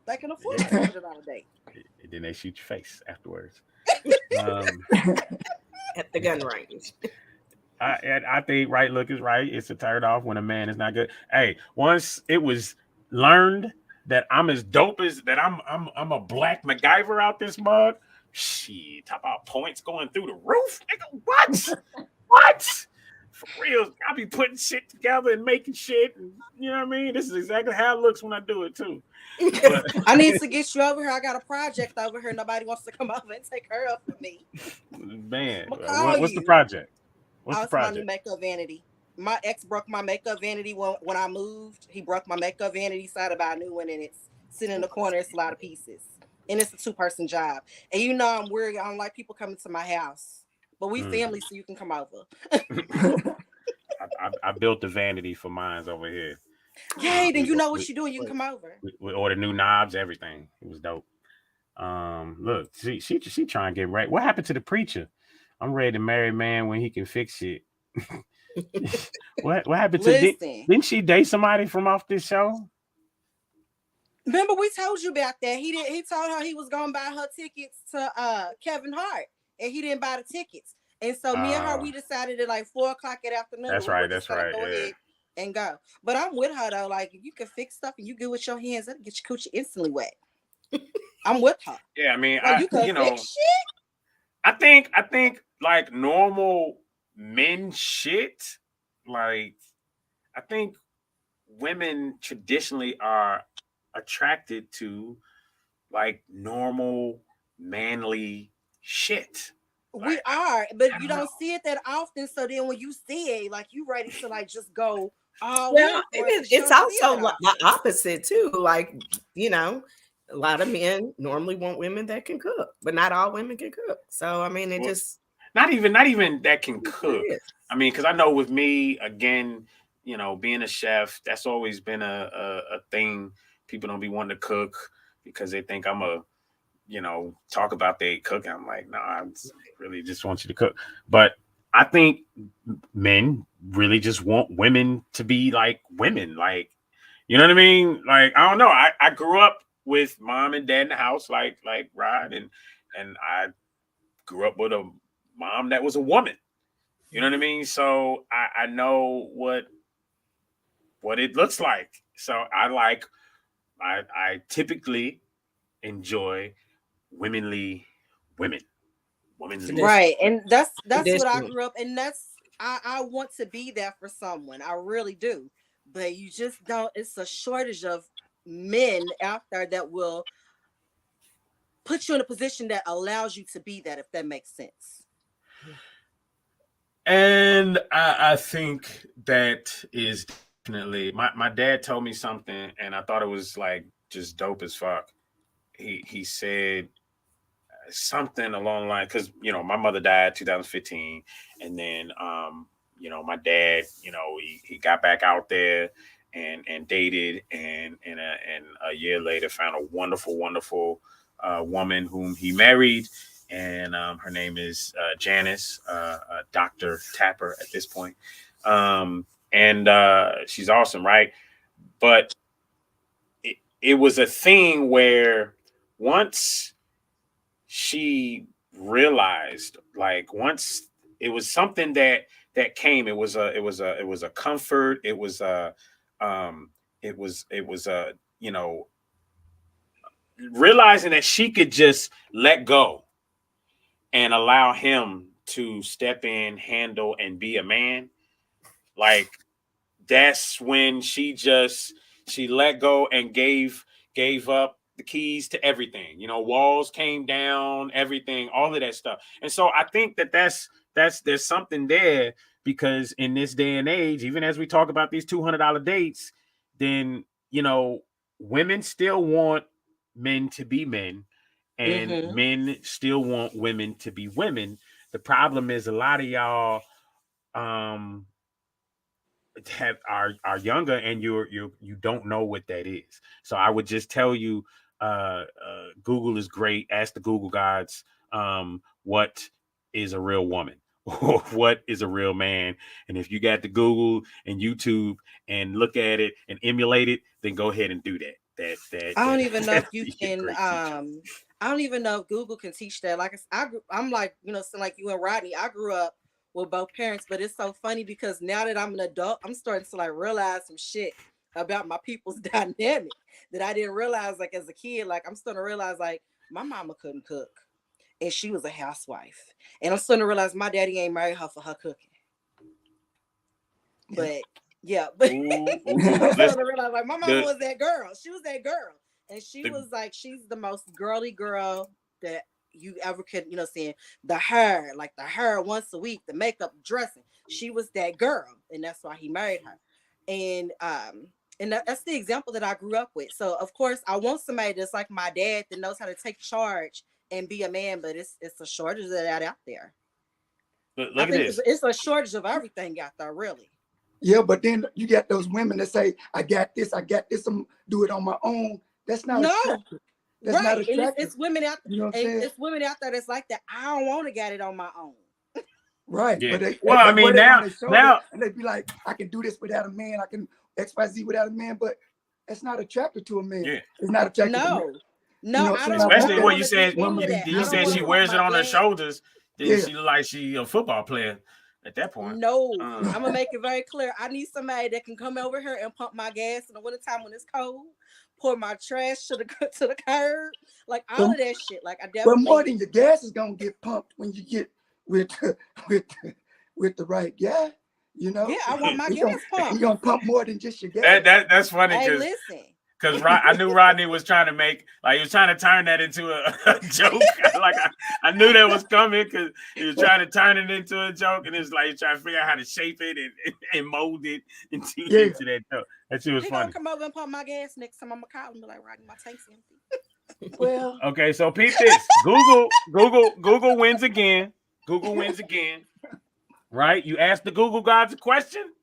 They can afford a $200 date. And then they shoot your face afterwards. At the gun range. I think right look is right. It's a turn off when a man is not good. Hey, once it was learned that I'm as dope as that, I'm a black MacGyver out this mug. Shit, talk about points going through the roof. Nigga, what? What? For real, I be putting shit together and making shit. And, you know what I mean? This is exactly how it looks when I do it too. But, I need to get you over here. I got a project over here. Nobody wants to come over and take her up for me. Man, what's the project? What's the project? My makeup vanity. My ex broke my makeup vanity when I moved. He broke my makeup vanity, so I had to buy a new one, and it's sitting in the corner. It's a lot of pieces, and it's a 2-person job. And I'm weird. I don't like people coming to my house. But we family, so you can come over. I built the vanity for mines over here. Yay, then you know what you're doing. You can come over. We ordered new knobs, everything. It was dope. Look, she trying to get right. What happened to the preacher? I'm ready to marry a man when he can fix shit. What happened to didn't she date somebody from off this show? Remember we told you about that. He told her he was gonna buy her tickets to Kevin Hart. And he didn't buy the tickets. And so me and her, we decided at like 4:00 in the afternoon. That's right. Go ahead and go. But I'm with her though. Like if you can fix stuff and you good with your hands, that'll get your coochie instantly wet. I'm with her. Yeah, I mean, like, fix shit. I think like normal men shit, like I think women traditionally are attracted to like normal manly shit. We are, but you don't see it that often. So then when you see it, like you ready to like just go all it's also the opposite too. Like, a lot of men normally want women that can cook, but not all women can cook. So I mean, not even that can cook. I mean, because I know with me, again, being a chef, that's always been a thing. People don't be wanting to cook because they think I'm talk about they cooking. I'm like, no, I really just want you to cook. But I think men really just want women to be like women. Like, you know what I mean? Like, I don't know. I grew up with mom and dad in the house, like Rod, and I grew up with a mom that was a woman. You know what I mean? So I know what it looks like. So I typically enjoy womanly women. Right. And that's what I grew up, and that's I want to be there for someone. I really do. But you just don't, it's a shortage of men out there that will put you in a position that allows you to be that, if that makes sense. And I think that is definitely my dad told me something, and I thought it was like just dope as fuck. He said something along the line, because my mother died 2015, and then my dad, he got back out there and dated, and a year later found a wonderful woman whom he married. And her name is Janice, Dr. Tapper at this point. And she's awesome, right? But it was a thing where once she realized, like, once it was something that came, it was a comfort. It was realizing that she could just let go and allow him to step in, handle, and be a man. Like, that's when she let go and gave up the keys to everything. Walls came down, everything, all of that stuff. And so I think there's something there, because in this day and age, even as we talk about these $200 dates, then women still want men to be men, and men still want women to be women. The problem is a lot of y'all are younger, and you don't know what that is. So I would just tell you, Google is great. Ask the Google gods, what is a real woman, or what is a real man? And if you got the Google and YouTube and look at it and emulate it, then go ahead and do that. I don't even know if you can. I don't even know if Google can teach that. Like I'm like, so like you and Rodney, I grew up with both parents, but it's so funny because now that I'm an adult, I'm starting to like realize some shit about my people's dynamic that I didn't realize like as a kid. Like I'm starting to realize like my mama couldn't cook, and she was a housewife, and I'm starting to realize my daddy ain't married her for her cooking. But yeah, but I'm starting to realize like my mama was that girl. She was that girl. And she was like, she's the most girly girl that you ever could, seeing the hair once a week, the makeup, dressing. She was that girl, and that's why he married her. And that's the example that I grew up with. So of course, I want somebody that's like my dad that knows how to take charge and be a man. But it's a shortage of that out there. But look at this. It's a shortage of everything out there, really. Yeah, but then you got those women that say, I got this, I'm do it on my own. That's not attractive. That's right. not attractive. It's women out there. It's women out there that's like that. I don't want to get it on my own. Right. Yeah. But I mean, now and they'd be like, I can do this without a man. I can XYZ without a man, but that's not attractive to a man. Yeah. It's not attractive. To no. I don't especially when you said she wears it on her shoulders. Then she look like she a football player at that point. No, I'm gonna make it very clear. I need somebody that can come over here and pump my gas in the wintertime when it's cold, pour my trash to the curb, like all of that shit. Like I definitely. But more than your gas is gonna get pumped when you get with the right guy. Yeah, I want my gas pumped. You're gonna pump more than just your gas. That's funny. Hey, listen. Because I knew Rodney was trying to he was trying to turn that into a joke. Like I knew that was coming, because he was trying to turn it into a joke, and it's like he's trying to figure out how to shape it and mold it into that joke. That shit was funny. He gonna come over and pump my gas next time. I'm gonna call him and be like, Rodney, my tank's empty. Well, okay, so peep this. Google wins again. Google wins again. Right? You ask the Google gods a question.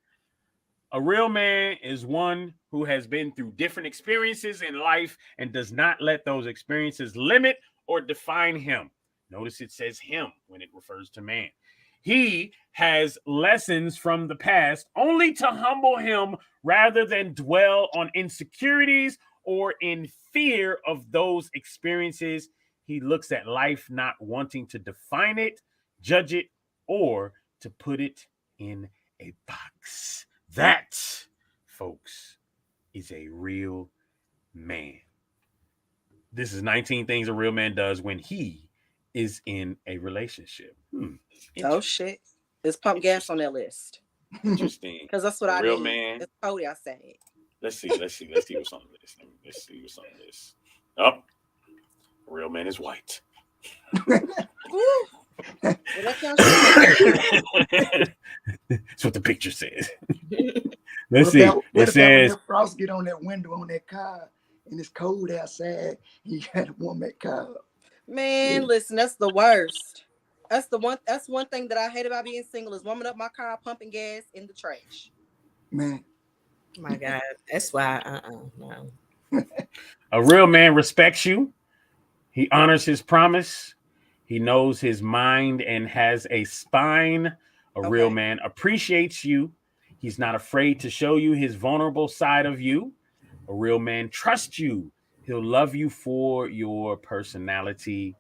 A real man is one who has been through different experiences in life and does not let those experiences limit or define him. Notice it says him when it refers to man. He has lessons from the past only to humble him rather than dwell on insecurities or in fear of those experiences. He looks at life not wanting to define it, judge it, or to put it in a box. That, folks, is a real man. This is 19 things a real man does when he is in a relationship. Oh, shit. Is pump gas on that list? Interesting. Because that's what A I real need. man. It's Cody I said. Let's see what's on the list. Let's see what's on the list. Oh, a real man is white. Well, that That's what the picture says. Let's see. It says frost get on that window on that car and it's cold outside. You gotta warm that car up. Man, listen, that's the worst. That's one thing that I hate about being single is warming up my car, pumping gas in the trash. Man. My God, that's why. No. a real man respects you. He honors his promise. He knows his mind and has a spine. A real man appreciates you. He's not afraid to show you his vulnerable side of you. A real man trusts you. He'll love you for your personality.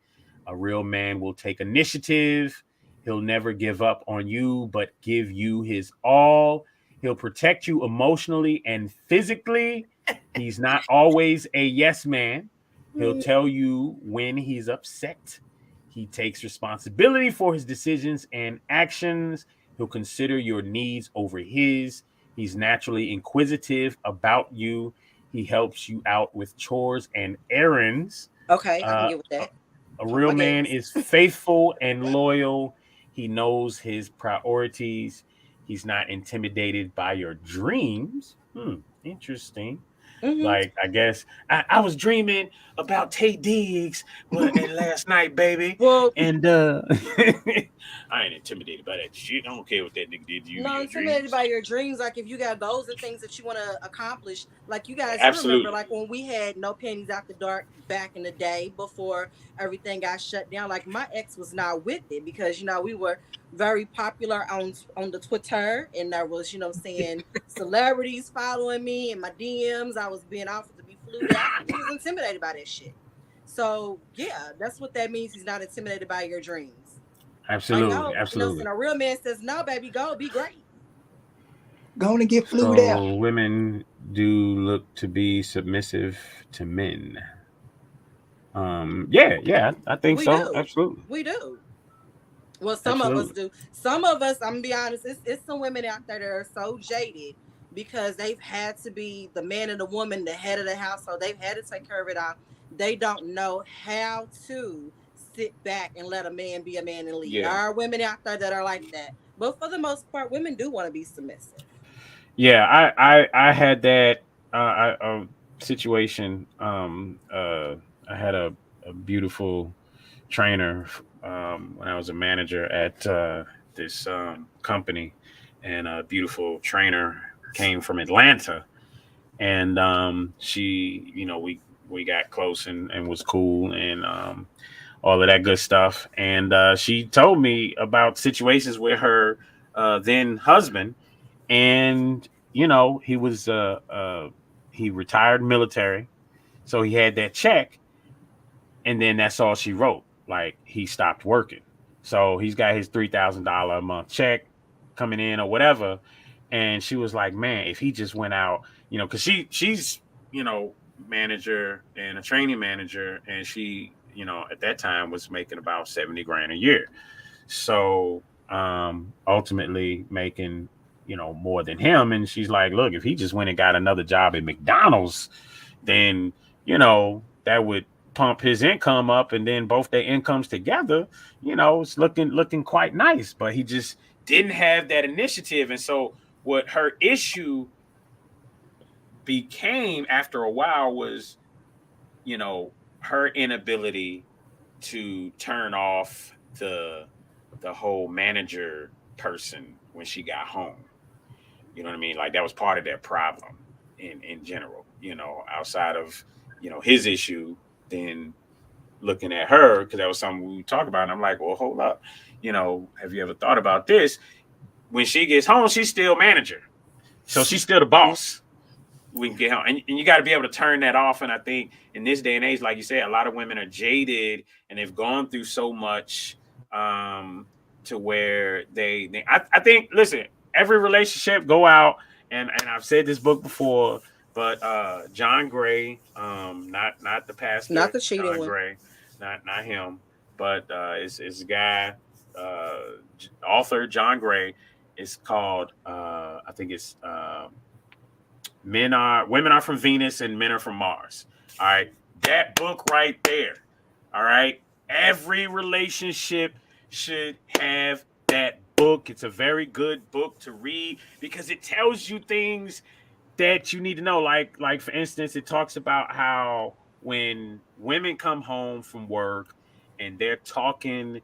A real man will take initiative. He'll never give up on you, but give you his all. He'll protect you emotionally and physically. He's not always a yes man. He'll tell you when he's upset. He takes responsibility for his decisions and actions. He'll consider your needs over his. He's naturally inquisitive about you. He helps you out with chores and errands. Okay, I can get with that. A real man is faithful and loyal. He knows his priorities. He's not intimidated by your dreams. Interesting. Mm-hmm. Like, I guess I was dreaming about Tate Diggs and last night, baby. Well, and I ain't intimidated by that shit. I don't care what that nigga did to you. No, intimidated by your dreams. Like if you got goals and things that you want to accomplish, like you guys Absolutely. remember, like when we had No Panties After Dark back in the day before everything got shut down. Like my ex was not with it because we were very popular on the Twitter, and there was saying celebrities following me in my DMs. I was being offered to be flued out. He was intimidated by that shit. So yeah, that's what that means. He's not intimidated by your dreams. Absolutely, absolutely. And a real man says, "No, baby, go, be great." Going to get flued out. Women do look to be submissive to men. Yeah, I think so. Absolutely, we do. Well, some of us do. Some of us, I'm gonna be honest, it's some women out there that are so jaded because they've had to be the man and the woman, the head of the household. They've had to take care of it all. They don't know how to sit back and let a man be a man and lead. Yeah. There are women out there that are like that, but for the most part, women do want to be submissive. Yeah, I had that a situation. I had a beautiful trainer when I was a manager at this company, and a beautiful trainer came from Atlanta, and she, we got close and was cool and all of that good stuff. And she told me about situations with her then husband, and he was he retired military, so he had that check, and then that's all she wrote. Like he stopped working, so he's got his $3,000 a month check coming in or whatever. And she was like, man, if he just went out, because she's manager and a training manager, and she at that time was making about $70,000 a year, so ultimately making more than him. And she's like, look, if he just went and got another job at McDonald's, then that would pump his income up, and then both their incomes together, it's looking quite nice. But he just didn't have that initiative. And so what her issue became after a while was, her inability to turn off the whole manager person when she got home. You know what I mean? Like that was part of their problem in general, outside of, his issue. Then looking at her, because that was something we talked about, and I'm like, well, hold up, have you ever thought about this? When she gets home, she's still manager, so she's still the boss. We can get home, and you got to be able to turn that off. And I think in this day and age, like you said, a lot of women are jaded and they've gone through so much to where I think, listen, every relationship, go out, and I've said this book before, but John Gray, not the pastor, not the cheating John one. Gray, not him, but it's a guy author John Gray. It's called I think it's Women Are from Venus and Men Are from Mars. All right, that book right there. All right, every relationship should have that book. It's a very good book to read because it tells you things that you need to know. Like for instance, it talks about how when women come home from work and they're talking,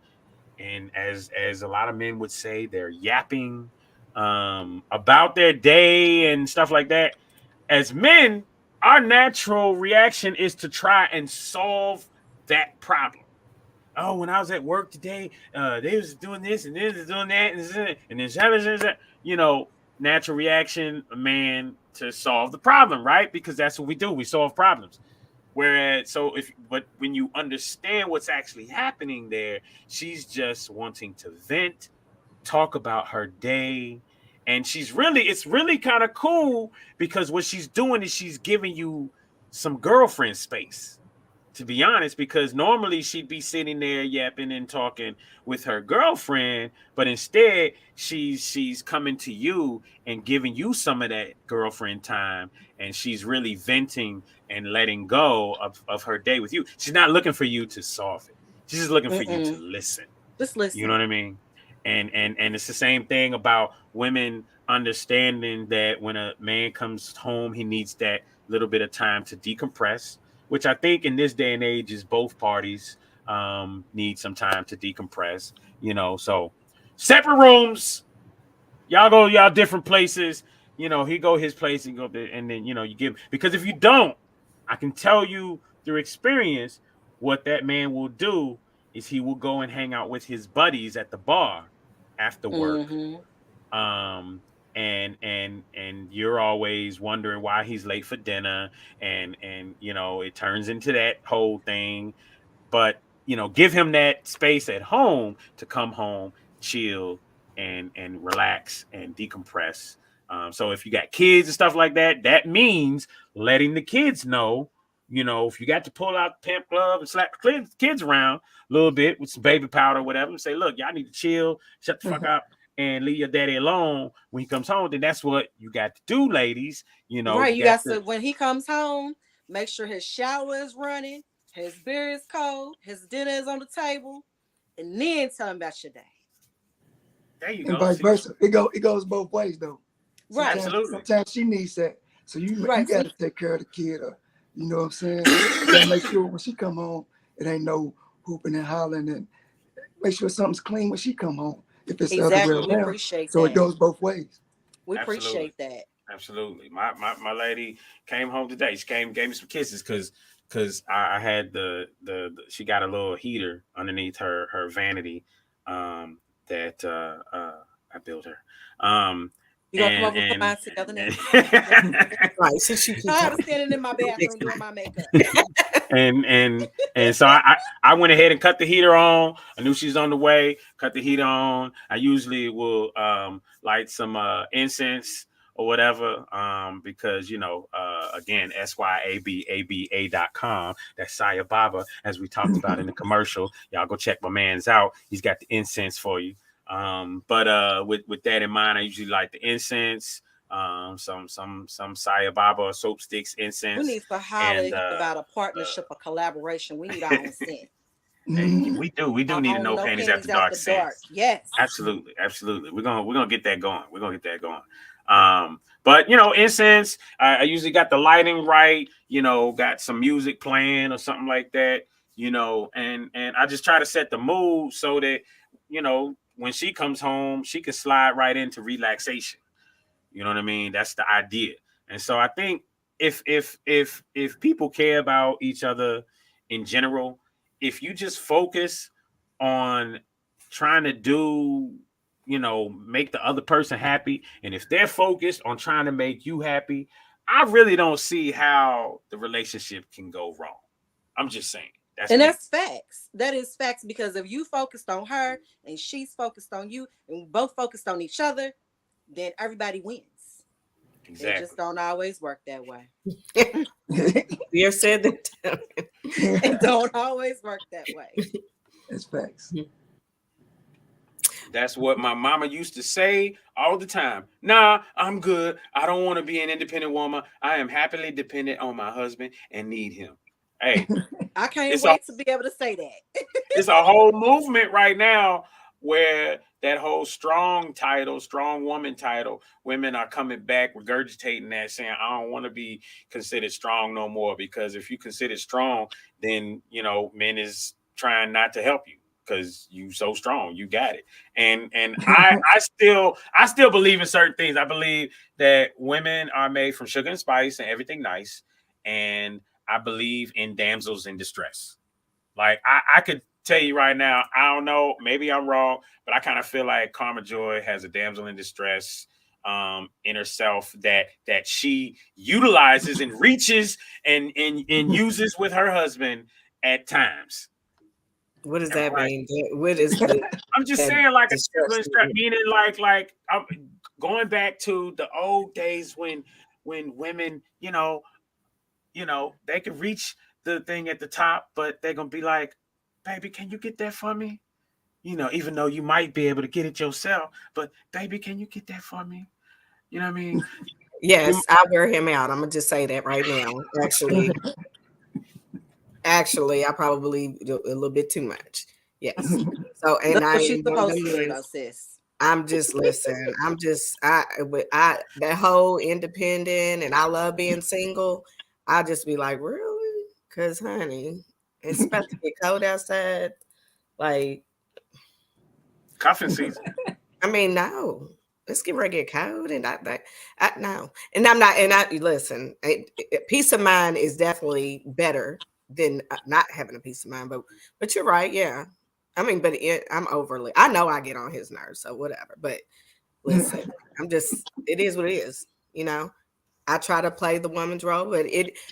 and as a lot of men would say, they're yapping about their day and stuff like that. As men, our natural reaction is to try and solve that problem. Oh, when I was at work today, they was doing this and this is doing that and then you know, natural reaction, a man to solve the problem, right? Because that's what we do. We solve problems. Whereas, but when you understand what's actually happening there, she's just wanting to vent, talk about her day. And it's really kind of cool because what she's doing is she's giving you some girlfriend space, to be honest, because normally she'd be sitting there yapping and talking with her girlfriend, but instead she's coming to you and giving you some of that girlfriend time, and she's really venting and letting go of her day with you. She's not looking for you to solve it. She's just looking for you to listen. Just listen. You know what I mean? And it's the same thing about women understanding that when a man comes home, he needs that little bit of time to decompress, which I think in this day and age is both parties need some time to decompress, you know. So separate rooms, y'all go y'all different places, you know. He go his place and go there, and then, you know, you give, because if you don't, I can tell you through experience what that man will do is he will go and hang out with his buddies at the bar after work. And you're always wondering why he's late for dinner, and you know, it turns into that whole thing. But, you know, give him that space at home to come home, chill and relax and decompress. So if you got kids and stuff like that, that means letting the kids know, you know, if you got to pull out the pimp glove and slap the kids around a little bit with some baby powder or whatever, and say, look, y'all need to chill, shut the fuck up, and leave your daddy alone when he comes home. Then that's what you got to do, ladies. You know, right? You got to, when he comes home, make sure his shower is running, his beer is cold, his dinner is on the table, and then tell him about your day. There you and go. Vice versa. It goes both ways though. Right. Sometimes she needs that, so you got to take care of the kid, or you know what I'm saying. You gotta make sure when she come home, it ain't no hooping and hollering, and make sure something's clean when she come home. If it's the other way around, we appreciate so that. it goes both ways. We appreciate that. Absolutely. My lady came home today. She came, gave me some kisses because I had the she got a little heater underneath her vanity that I built her. You gonna come over and put together now? Right. Since you I was standing in my bathroom doing my makeup. and so I went ahead and cut the heater on. I knew she's on the way. Cut the heater on. I usually will light some incense or whatever, because, you know, again, SYABABA.com. That's Saya Baba, as we talked about in the commercial. Y'all go check my man's out. He's got the incense for you. But with that in mind, I usually light the incense, some Saya Baba soap sticks, incense. We need to holler about a partnership, a collaboration. We need our own scent. We do need to know panties after dark scent. Yes, absolutely. We're gonna get that going. But, you know, incense, I usually got the lighting right, you know, got some music playing or something like that, you know, and I just try to set the mood so that, you know, when she comes home, she can slide right into relaxation. You know what I mean? That's the idea. And so I think if people care about each other in general, if you just focus on trying to do, you know, make the other person happy, and if they're focused on trying to make you happy, I really don't see how the relationship can go wrong. I'm just saying. That's facts. That is facts, because if you focused on her and she's focused on you and we both focused on each other, then everybody wins. Exactly. It just don't always work that way. You said that. It don't always work that way. That's facts. That's what my mama used to say all the time. Nah, I'm good. I don't want to be an independent woman. I am happily dependent on my husband and need him. Hey, I can't it's wait to be able to say that. it's a whole movement right now where that whole strong woman title, women are coming back, regurgitating that, saying, I don't want to be considered strong no more, because if you consider strong, then, you know, men is trying not to help you because you so strong, you got it. And I still believe in certain things. I believe that women are made from sugar and spice and everything nice. And I believe in damsels in distress. Like I could tell you right now, I don't know, maybe I'm wrong, but I kind of feel like Karma Joy has a damsel in distress in herself that she utilizes and reaches and uses with her husband at times. What does that mean? What is the, I'm just saying, like, meaning like I'm going back to the old days when women, you know, they could reach the thing at the top, but they're gonna be like, baby, can you get that for me? You know, even though you might be able to get it yourself, but baby, can you get that for me? You know what I mean? Yes, I wear him out. I'm gonna just say that right now. Actually, I probably do a little bit too much. Yes. So, and That's I what she's am one of supposed them to do, men. though, sis. I'm just listen. I that whole independent and I love being single. I just be like, really? Because, honey, it's about to get cold outside. Like cuffing season. I mean, no. Let's get ready to get cold, and no. And I'm not. And I listen. Peace of mind is definitely better than not having a peace of mind. But you're right. Yeah. I mean, but I'm overly. I know I get on his nerves, so whatever. But listen, it is what it is. You know, I try to play the woman's role, but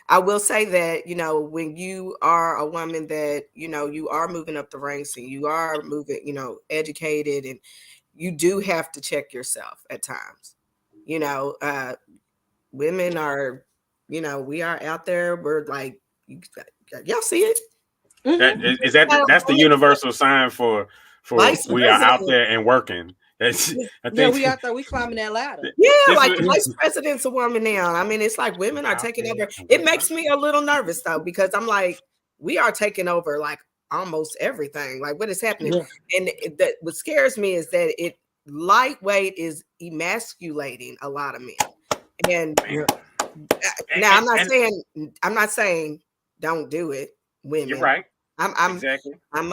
I will say that, you know, when you are a woman that, you know, you are moving up the ranks and you are moving, you know, educated, and you do have to check yourself at times. You know, women are, you know, we are out there. We're like, y'all see it? That's the universal sign for we are out there and working. I think, we out there, we climbing that ladder. Yeah, like the vice president's a woman now. I mean, it's like women are taking over. It makes me a little nervous though, because I'm like, we are taking over like almost everything. Like, what is happening? Yeah. And what scares me is that lightweight is emasculating a lot of men. And now I'm not saying don't do it, women. You're right. Exactly. I'm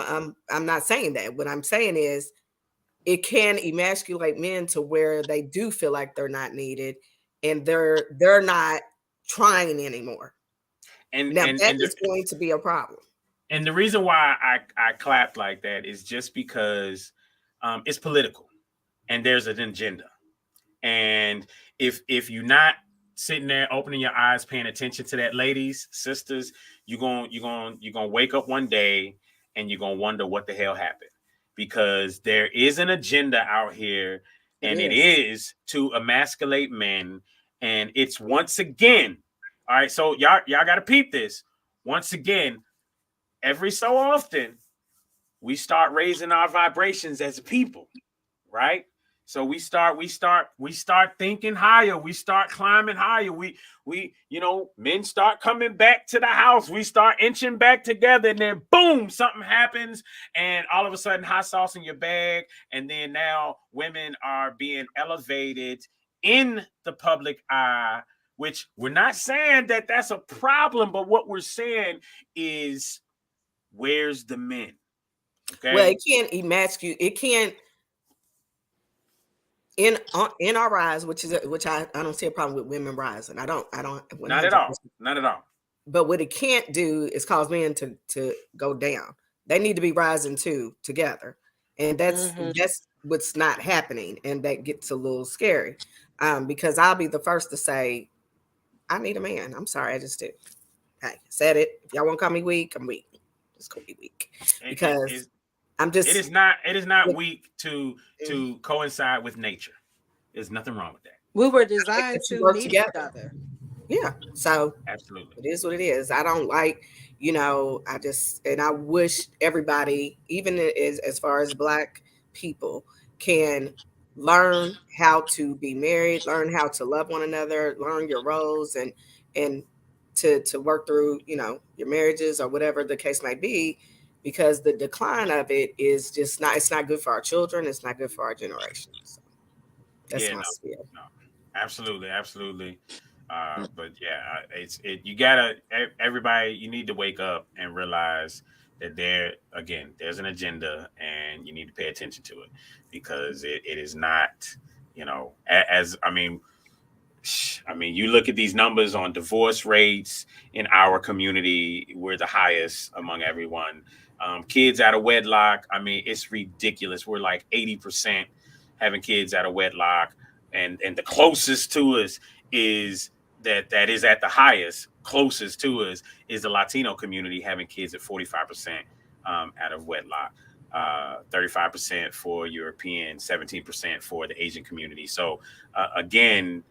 not saying that. What I'm saying is it can emasculate men to where they do feel like they're not needed and they're not trying anymore. And that is going to be a problem. And the reason why I clapped like that is just because it's political and there's an agenda. And if you're not sitting there opening your eyes, paying attention to that, ladies, sisters, you're gonna wake up one day and you're gonna wonder what the hell happened, because there is an agenda out here, and it is to emasculate men. And it's once again, all right. So y'all got to peep this. Once again, every so often, we start raising our vibrations as a people, right? So we start thinking higher. We start climbing higher. We men start coming back to the house. We start inching back together, and then boom, something happens, and all of a sudden, hot sauce in your bag. And then now women are being elevated in the public eye, which we're not saying that that's a problem, but what we're saying is, where's the men? Okay. Well, it can't emasculate. It can't. In our rise, which I don't see a problem with women rising. I don't. Not at all. But what it can't do is cause men to go down. They need to be rising too together, and that's what's not happening, and that gets a little scary. Because I'll be the first to say, I need a man. I'm sorry, I just do. Hey, said it. If y'all want to call me weak, I'm weak. Just gonna be weak because. It is not weak to coincide with nature. There's nothing wrong with that. We were designed to work together. Each other. Yeah. So absolutely, it is what it is. I don't like, I wish everybody, even as far as Black people, can learn how to be married, learn how to love one another, learn your roles, and to work through, you know, your marriages or whatever the case might be, because the decline of it is just not, it's not good for our children, it's not good for our generation. So that's Yeah, my no, spiel. no, absolutely. But yeah, you gotta, everybody, you need to wake up and realize that there's an agenda, and you need to pay attention to it, because it is not, you know, as I mean, you look at these numbers on divorce rates in our community, we're the highest among everyone. Kids out of wedlock, I mean, it's ridiculous. We're like 80% having kids out of wedlock, and the closest to us is that is at the highest. Closest to us is the Latino community, having kids at 45% out of wedlock. 35% for European, 17% for the Asian community. So again,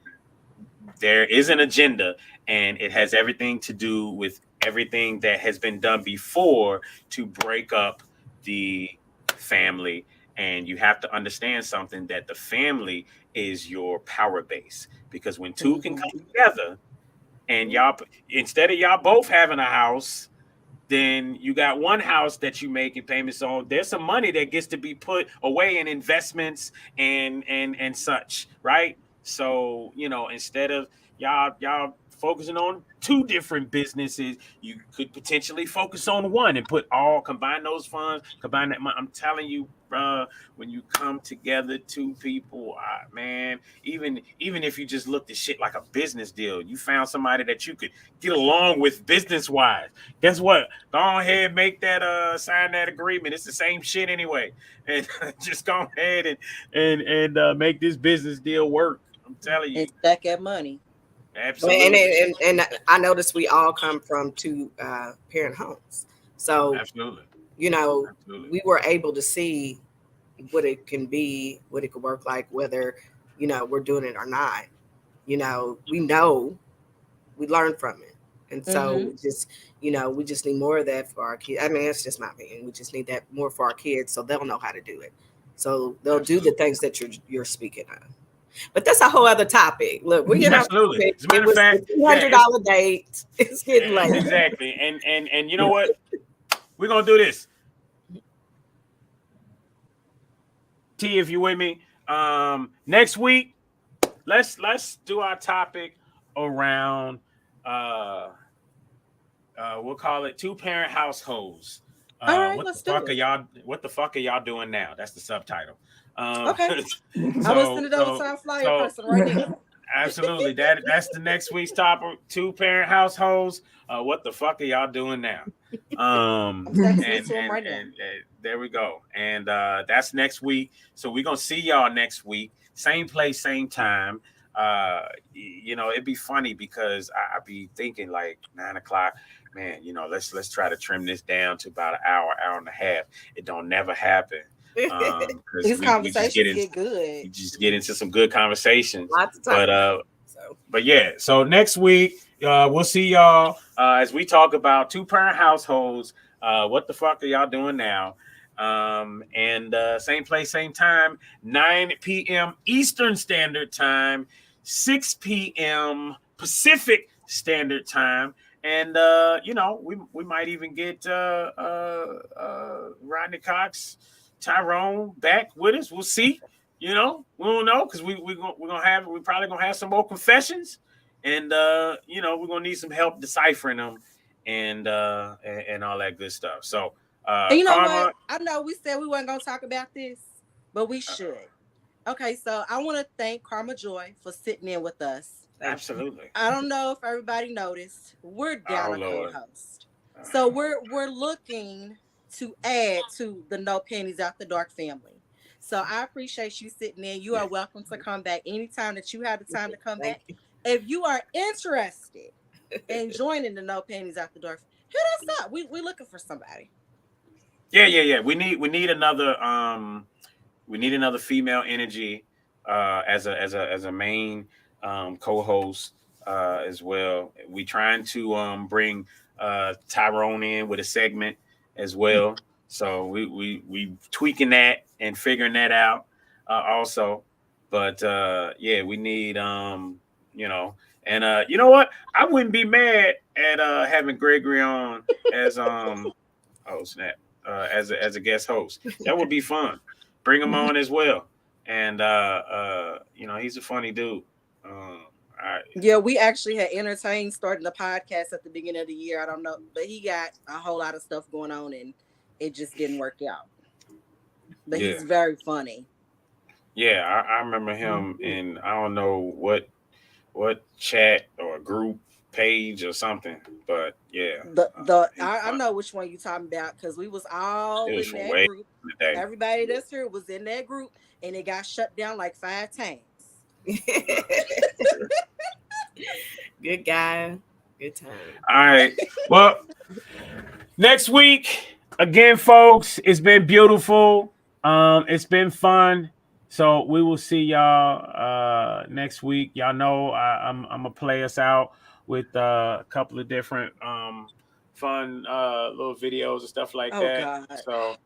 there is an agenda, and it has everything to do with everything that has been done before to break up the family. And you have to understand something, that the family is your power base, because when two can come together, and y'all, instead of y'all both having a house, then you got one house that you making payments on. There's some money that gets to be put away in investments and such, right? So, you know, instead of y'all focusing on two different businesses, you could potentially focus on one and combine those funds, combine that money. I'm telling you, when you come together, two people, man, even if you just looked at shit like a business deal, you found somebody that you could get along with business wise. Guess what? Go ahead, make that sign that agreement. It's the same shit anyway, and just go ahead and make this business deal work. I'm telling you, and stack that money. Absolutely. And I noticed we all come from two parent homes, so absolutely, you know, we were able to see what it can be, what it could work like, whether, you know, we're doing it or not. You know, we learn from it. And so just, you know, we just need more of that for our kids. I mean, that's just my opinion. We just need that more for our kids, so they'll know how to do it. So they'll do the things that you're speaking of. But that's a whole other topic. Look, we're getting absolutely. As a matter it was of fact, a $200 date. It's getting late. Exactly. And you know what? We're gonna do this. T, if you with me, next week, let's do our topic around we'll call it two-parent households. All right, what let's the fuck do are it. y'all? What the fuck are y'all doing now? That's the subtitle. Okay. I was sending it over to our flyer person right now. Absolutely. That's the next week's topic. Two-parent households. What the fuck are y'all doing now? And there we go. And that's next week. So we're gonna see y'all next week. Same place, same time. You know, it'd be funny because I'd be thinking like 9 o'clock. Man, you know, let's try to trim this down to about an hour and a half. It don't never happen. These conversations get good. You just get into some good conversations. Lots of time. But yeah, so next week we'll see y'all as we talk about two-parent households. What the fuck are y'all doing now? And same place, same time, 9 p.m. Eastern Standard Time, 6 p.m. Pacific Standard Time. And you know, we might even get Rodney Cox, Tyrone back with us. We'll see. You know, we don't know, because we're probably gonna have some more confessions, and you know, we're gonna need some help deciphering them and all that good stuff. So and you know what? I know we said we weren't gonna talk about this, but we should. Okay, so I want to thank Karma Joy for sitting in with us. Absolutely. I don't know if everybody noticed, we're down a co-host. So we're looking to add to the No Panties Out the Dark family. So I appreciate you sitting in. You are welcome to come back anytime that you have the time to come back. If you are interested in joining the No Panties Out the Dark, hit us up. We're looking for somebody. Yeah. We need another female energy as a main co-host as well. We trying to bring Tyrone in with a segment as well. So we tweaking that and figuring that out. also. But yeah, we need you know, and you know what? I wouldn't be mad at having Gregory on as oh snap as a guest host. That would be fun. Bring him on as well. And you know, he's a funny dude. Yeah, we actually had entertained starting the podcast at the beginning of the year. I don't know, but he got a whole lot of stuff going on and it just didn't work out. But Yeah. he's very funny. Yeah, I remember him in I don't know what chat or group page or something, but yeah. I know which one you're talking about because we was all It was in from that way group. in the day. Everybody that's here was in that group and it got shut down like 5 times. Good guy. Good time. All right. Well, next week again, folks. It's been beautiful. It's been fun. So we will see y'all next week. Y'all know I'm gonna play us out with a couple of different fun little videos and stuff like that. God. So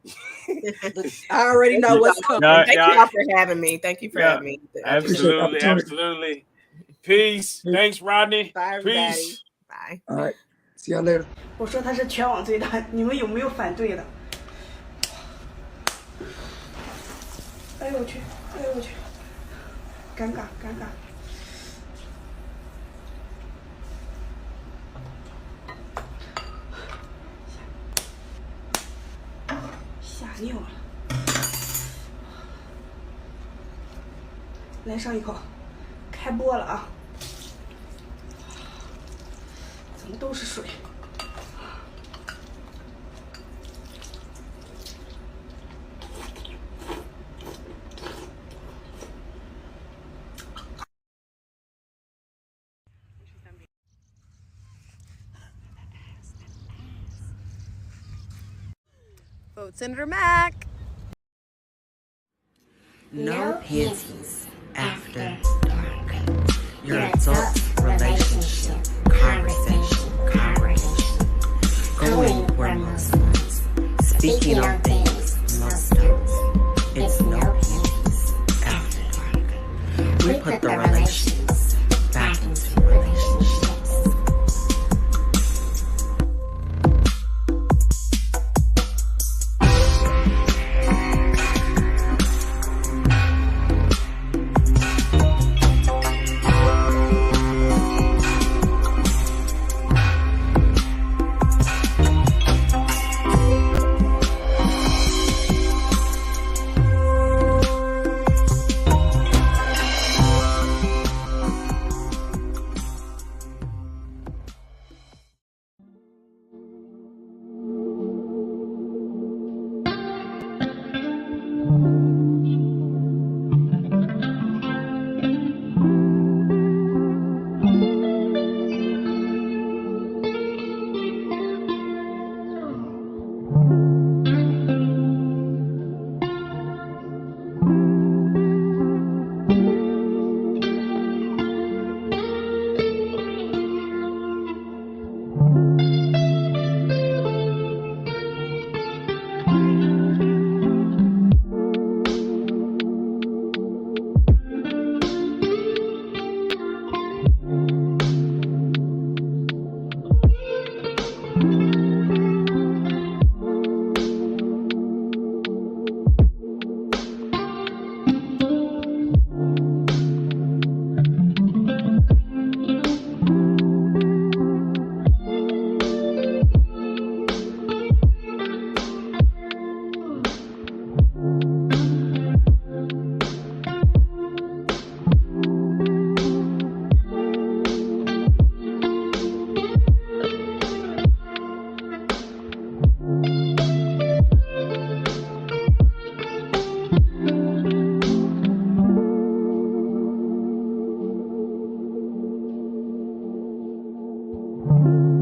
I already know what's coming. Thank you all for having me. Thank you for having me. I appreciate it. Absolutely, absolutely. Peace. Thanks, Rodney. Bye, everybody. Peace. Bye. All right. See y'all later. 我说他是全网最大，你们有没有反对的？哎呦我去，哎呦我去，尴尬尴尬。吓尿了。来上一口，开播了啊！怎么都是水？ Vote Senator Mack. No panties after dark. Your adult relationship conversation congregation. Going where most ones. Speaking on things most don't. It's no panties after dark. We put the relations back into relationships. you.